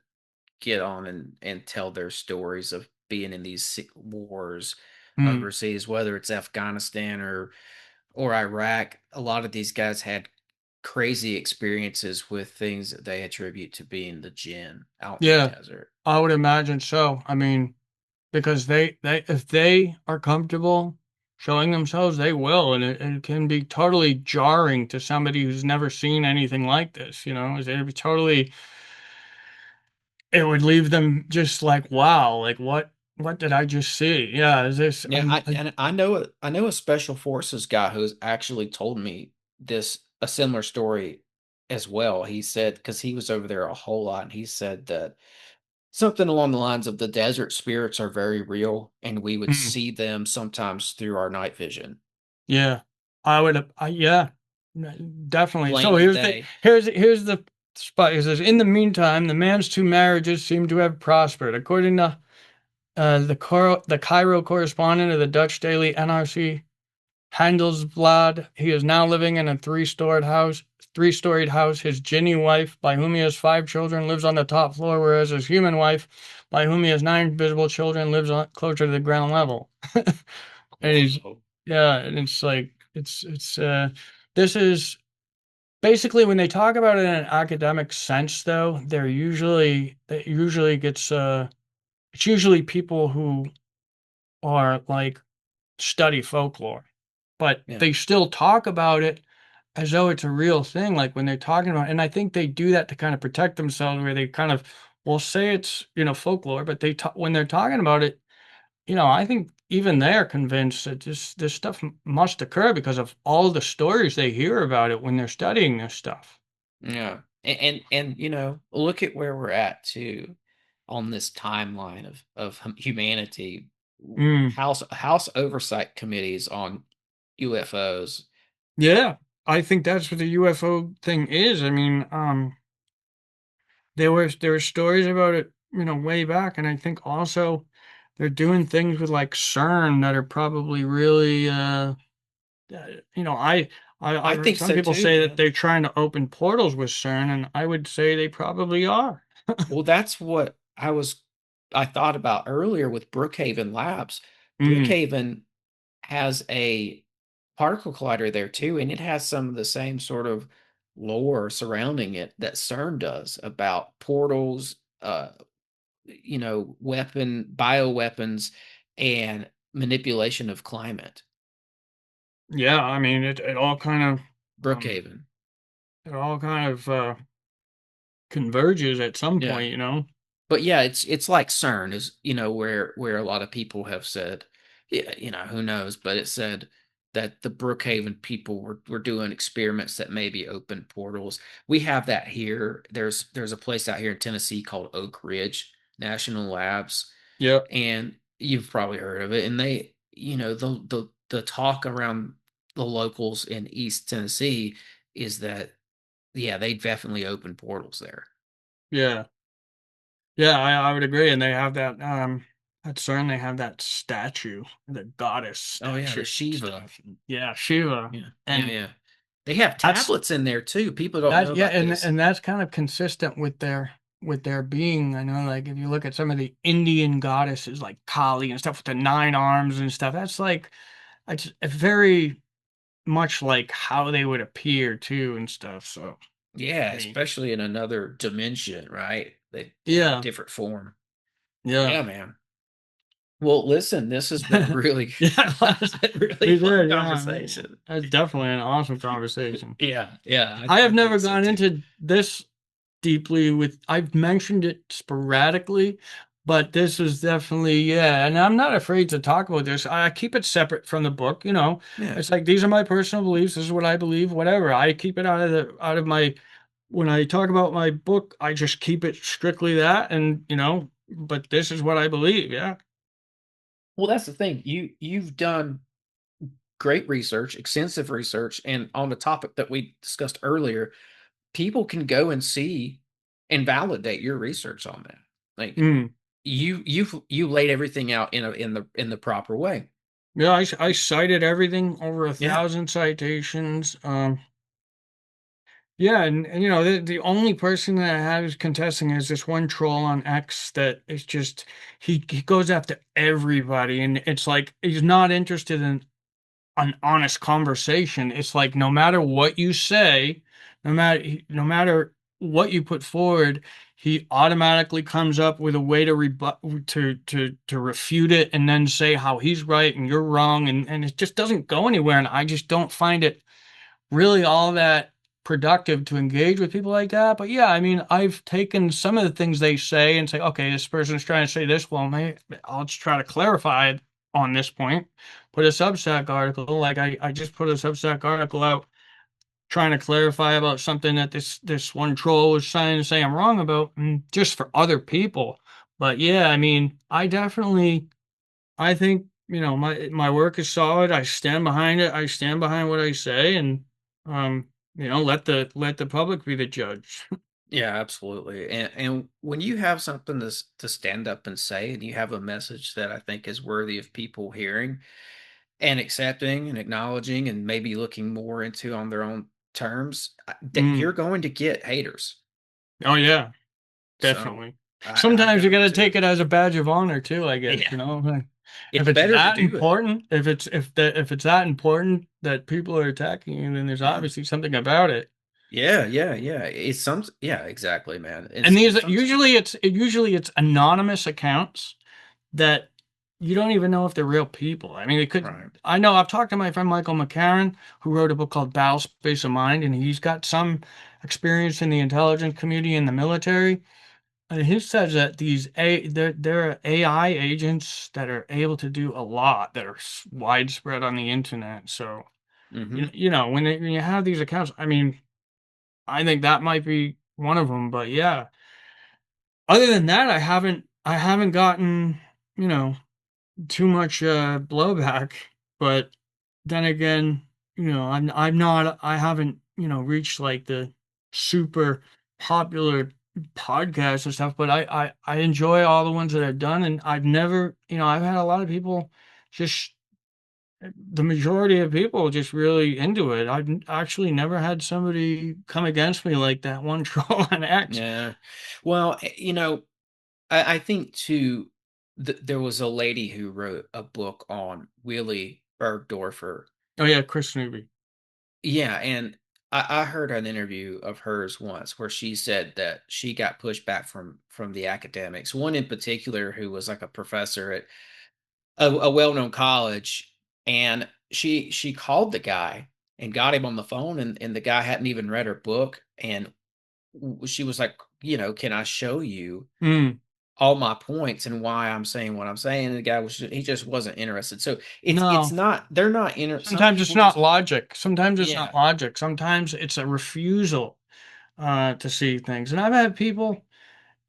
get on and tell their stories of being in these wars mm, overseas, whether it's Afghanistan or Iraq. A lot of these guys had crazy experiences with things that they attribute to being the Jinn out in the yeah, desert. I would imagine so. I mean, because they if they are comfortable showing themselves, they will, and it can be totally jarring to somebody who's never seen anything like this. It'd be totally, it would leave them just like, wow, like what did I just see? Yeah, is this Yeah, I know a special forces guy who's actually told me this a similar story as well. He said because he was over there a whole lot, and he said that something along the lines of the desert spirits are very real, and we would mm, see them sometimes through our night vision, yeah, yeah, definitely. plain So as day. here's the spot. It says, in the meantime, the man's two marriages seem to have prospered, according to the Cairo correspondent of the Dutch daily NRC Handelsblad. He is now living in a three-storied house. His Ginny wife, by whom he has five children, lives on the top floor, whereas his human wife, by whom he has nine visible children, lives closer to the ground level. And he's Whoa. yeah, and it's like this is basically when they talk about it in an academic sense, though, it usually gets it's usually people who are like study folklore, but Yeah. they still talk about it as though it's a real thing. Like when they're talking about, and I think they do that to kind of protect themselves, where they kind of will say it's folklore, but when they're talking about it, I think even they're convinced that this stuff must occur because of all the stories they hear about it when they're studying this stuff. Yeah. And look at where we're at too on this timeline of humanity. Mm. House oversight committees on UFOs. Yeah, I think that's what the UFO thing is. I mean, there were stories about it, way back, and I think also they're doing things with like CERN that are probably really, you know, I I've heard think some so people too, say that man. they're trying to open portals with CERN, and I would say they probably are. Well, that's what I thought about earlier with Brookhaven Labs. Mm, Brookhaven has a particle collider there too, and it has some of the same sort of lore surrounding it that CERN does about portals, bioweapons, and manipulation of climate. yeah, I mean, um, Brookhaven. it all kind of converges at some Yeah. point. But yeah, it's like CERN is, where a lot of people have said, yeah, who knows, but it said that the Brookhaven people were doing experiments that maybe open portals. We have that here. There's a place out here in Tennessee called Oak Ridge National Labs, Yep. and you've probably heard of it. And they, the talk around the locals in East Tennessee is that yeah, they definitely open portals there. Yeah. Yeah, I would agree. And they have that at CERN they have that statue, the goddess Oh yeah, the statue. Shiva. Yeah, Shiva. Yeah, yeah, And yeah. They have that's tablets in there too. People don't know that, yeah, about this. and that's kind of consistent with their being. I know, like if you look at some of the Indian goddesses like Kali and stuff with the 9 arms and stuff, that's like it's very much like how they would appear too and stuff. So Yeah, I mean, especially in another dimension, right? They have a yeah, different form. yeah. Yeah, man. Well, listen, this has been really, Yeah, really we fun did. Yeah, conversation. that's definitely an awesome conversation. Yeah, yeah, I I have never think so gone too. into this deeply with, I've mentioned it sporadically, but this is definitely, yeah, and I'm not afraid to talk about this. I keep it separate from the book, you know. Yeah. It's like these are my personal beliefs, this is what I believe, whatever. I keep it out of my when I talk about my book, I just keep it strictly that and, you know, but this is what I believe, yeah. Well, that's the thing. You've done great research, extensive research, and on the topic that we discussed earlier, people can go and see and validate your research on that. Like Mm. you laid everything out in the proper way. Yeah, I cited everything, over a Yeah. thousand citations. Yeah, and you know, the only person that I have is contesting is this one troll on X that is just he goes after everybody, and it's like he's not interested in an honest conversation. It's like no matter what you say, no matter what you put forward, he automatically comes up with a way to rebut to refute it and then say how he's right and you're wrong, and it just doesn't go anywhere. And I just don't find it really all that productive to engage with people like that. But yeah, I mean, I've taken some of the things they say and say, okay, this person's trying to say this. Well, maybe I'll just try to clarify it on this point. Put a Substack article, like I just put a Substack article out trying to clarify about something that this one troll was trying to say I'm wrong about, and just for other people. But yeah, I mean, I think, you know, my work is solid. I stand behind it. I stand behind what I say, and you know, let the public be the judge. Yeah, absolutely. And when you have something to stand up and say, and you have a message that I think is worthy of people hearing and accepting and acknowledging and maybe looking more into on their own terms, that Mm. you're going to get haters. Oh yeah, So definitely. I Sometimes you got to guarantee take it. it as a badge of honor too, I guess, Yeah, you know. Like, if it's it's better to that do it. important, if it's that important that people are attacking you, then there's Yeah. obviously something about it. Yeah, yeah, yeah. It's some yeah, exactly, man. And It's these some usually it's anonymous accounts that you don't even know if they're real people. I mean, it could. right. I know I've talked to my friend Michael McCarran, who wrote a book called Battle Space of Mind, and he's got some experience in the intelligence community and the military. And he says that there are AI agents that are able to do a lot that are widespread on the internet. So Hmm. you know when you have these accounts, I mean, I think that might be one of them. But yeah, other than that, I haven't gotten, you know, too much blowback. But then again, you know, I haven't, you know, reached like the super popular podcasts and stuff, but I enjoy all the ones that I've done, and I've never, you know, I've had a lot of people just the majority of people just really into it. I've actually never had somebody come against me like that one troll on X. Yeah. Well, I think too, there was a lady who wrote a book on Willie Bergdorfer. Oh yeah, Chris Newby. Yeah, and I heard an interview of hers once where she said that she got pushed back from the academics. One in particular who was like a professor at a well-known college, and she called the guy and got him on the phone, and the guy hadn't even read her book, and she was like, can I show you Mm, all my points and why I'm saying what I'm saying? And the guy he just wasn't interested. So it's no. not they're not some Sometimes it's people not just logic. Sometimes it's yeah. not logic. Sometimes it's a refusal to see things. And I've had people,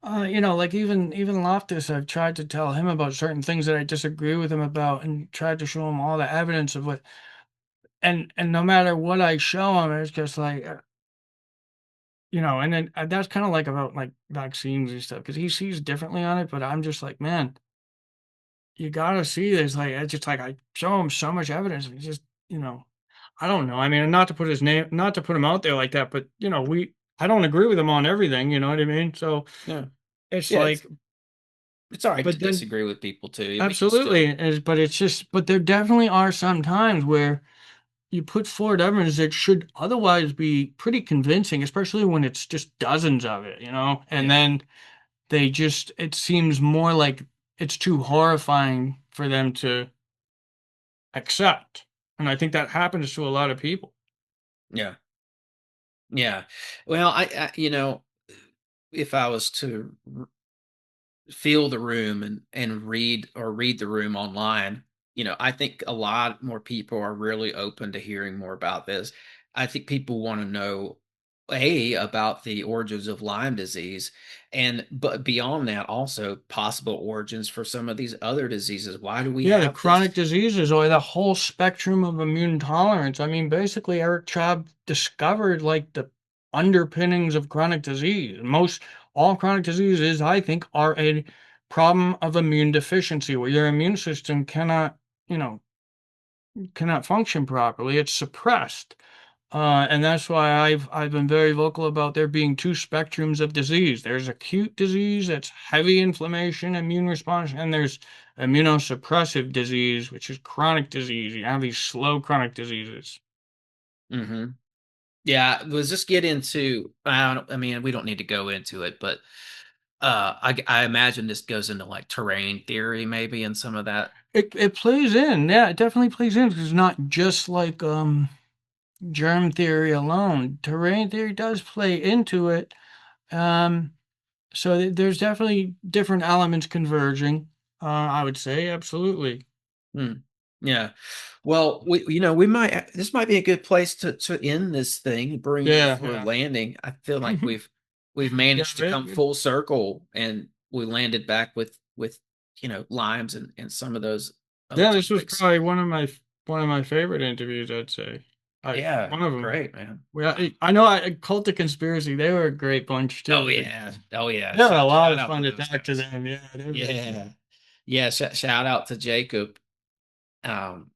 you know, like even Loftus, I've tried to tell him about certain things that I disagree with him about, and tried to show him all the evidence of what. And no matter what I show him, it's just like and then that's kind of like about like vaccines and stuff because he sees differently on it. But I'm just like, man, you gotta see this. Like, it's just like I show him so much evidence. And just, I don't know. I mean, not to put his name, not to put him out there like that, but I don't agree with him on everything. You know what I mean? So Yeah. it's Yeah. like, It's all right to but then disagree with people too. We can absolutely, still. but it's just, but there definitely are some times where you put forward evidence that should otherwise be pretty convincing, especially when it's just dozens of it, and Yeah. then it seems more like it's too horrifying for them to accept. And I think that happens to a lot of people. Yeah. Yeah. Well, if I was to feel the room and read the room online, I think a lot more people are really open to hearing more about this. I think people want to know about the origins of Lyme disease, and but beyond that also possible origins for some of these other diseases. Why do we Yeah, the have chronic this? diseases or the whole spectrum of immune tolerance. I mean, basically, Eric Chaub discovered like the underpinnings of chronic disease. Most all chronic diseases, I think, are a problem of immune deficiency where your immune system you know, cannot function properly. It's suppressed. And that's why I've been very vocal about there being two spectrums of disease. There's acute disease that's heavy inflammation, immune response, and there's immunosuppressive disease, which is chronic disease. You have these slow chronic diseases. Hmm. Yeah, let's just get into. I mean, we don't need to go into it, but I imagine this goes into like terrain theory, maybe, and some of that. It plays in, yeah, it definitely plays in because it's not just like germ theory alone. Terrain theory does play into it. Um, so there's definitely different elements converging. I would say absolutely. Hmm. Yeah. Well, we might. This might be a good place to end this thing, bring it Yeah, for a yeah. landing. I feel like we've Yeah, managed to very come good. full circle, and we landed back with limes and some of those other Yeah, this was topics. probably one of my favorite interviews, I'd say. Yeah, One of them. great, man. Well, I know Cult of Conspiracy, they were a great bunch Oh too. yeah, oh yeah. They were a lot Shout of out to fun to those talk to guys. them. Yeah, they were. Yeah, yeah. Shout out to Jacob. Um,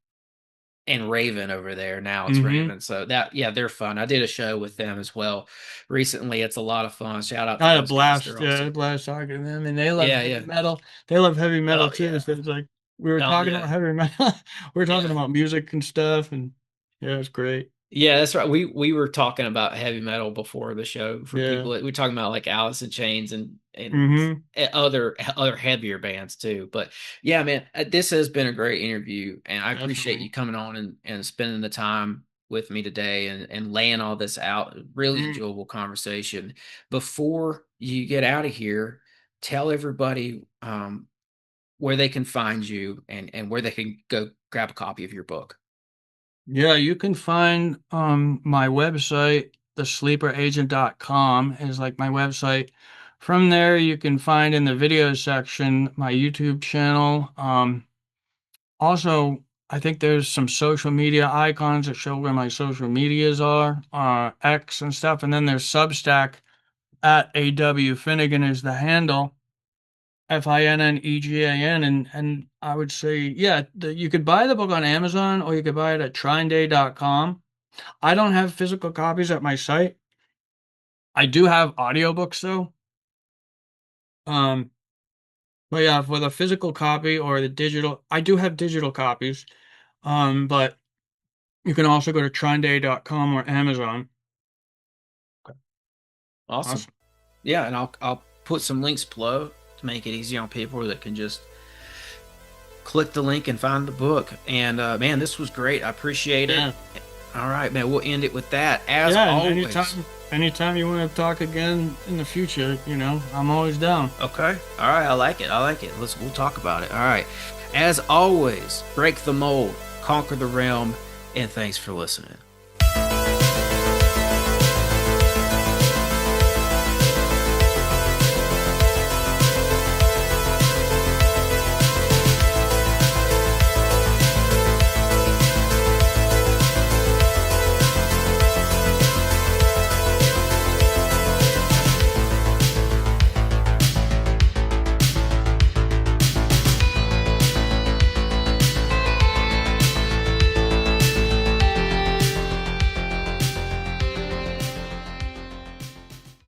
and Raven over there. Now it's Mm-hmm. Raven. So yeah, they're fun. I did a show with them as well recently. It's a lot of fun. Shout out I to had a those guys. blast. They're Yeah, I had a awesome. blast talking to them, and they love Yeah, heavy yeah. metal. They love heavy metal Oh too. yeah. So it's like we were Oh talking yeah. about heavy metal. We were talking Yeah. about music and stuff, and yeah, it's great. Yeah, that's right. We were talking about heavy metal before the show for Yeah. people. We were talking about like Alice in Chains and Mm-hmm. other heavier bands too. But yeah, man, this has been a great interview, and I appreciate you Definitely. coming on and spending the time with me today and laying all this out. Really Mm. enjoyable conversation. Before you get out of here, tell everybody where they can find you and where they can go grab a copy of your book. Yeah, you can find my website, thesleeperagent.com is like my website. From there you can find in the video section my YouTube channel. Also I think there's some social media icons that show where my social medias are, X and stuff, and then there's Substack at AW Finnegan is the handle. Finnegan, and I would say, yeah, you could buy the book on Amazon or you could buy it at trinday.com. I don't have physical copies at my site. I do have audiobooks though. Um, but yeah, for the physical copy or the digital, I do have digital copies. But you can also go to trinday.com or Amazon. Awesome. Awesome. Yeah, and I'll put some links below to make it easy on people that can just click the link and find the book. And man, this was great. I appreciate it. Yeah. All right, man. We'll end it with that. As Yeah, and always. anytime you want to talk again in the future, I'm always down. Okay. All right. I like it. I like it. We'll talk about it. All right. As always, break the mold, conquer the realm, and thanks for listening.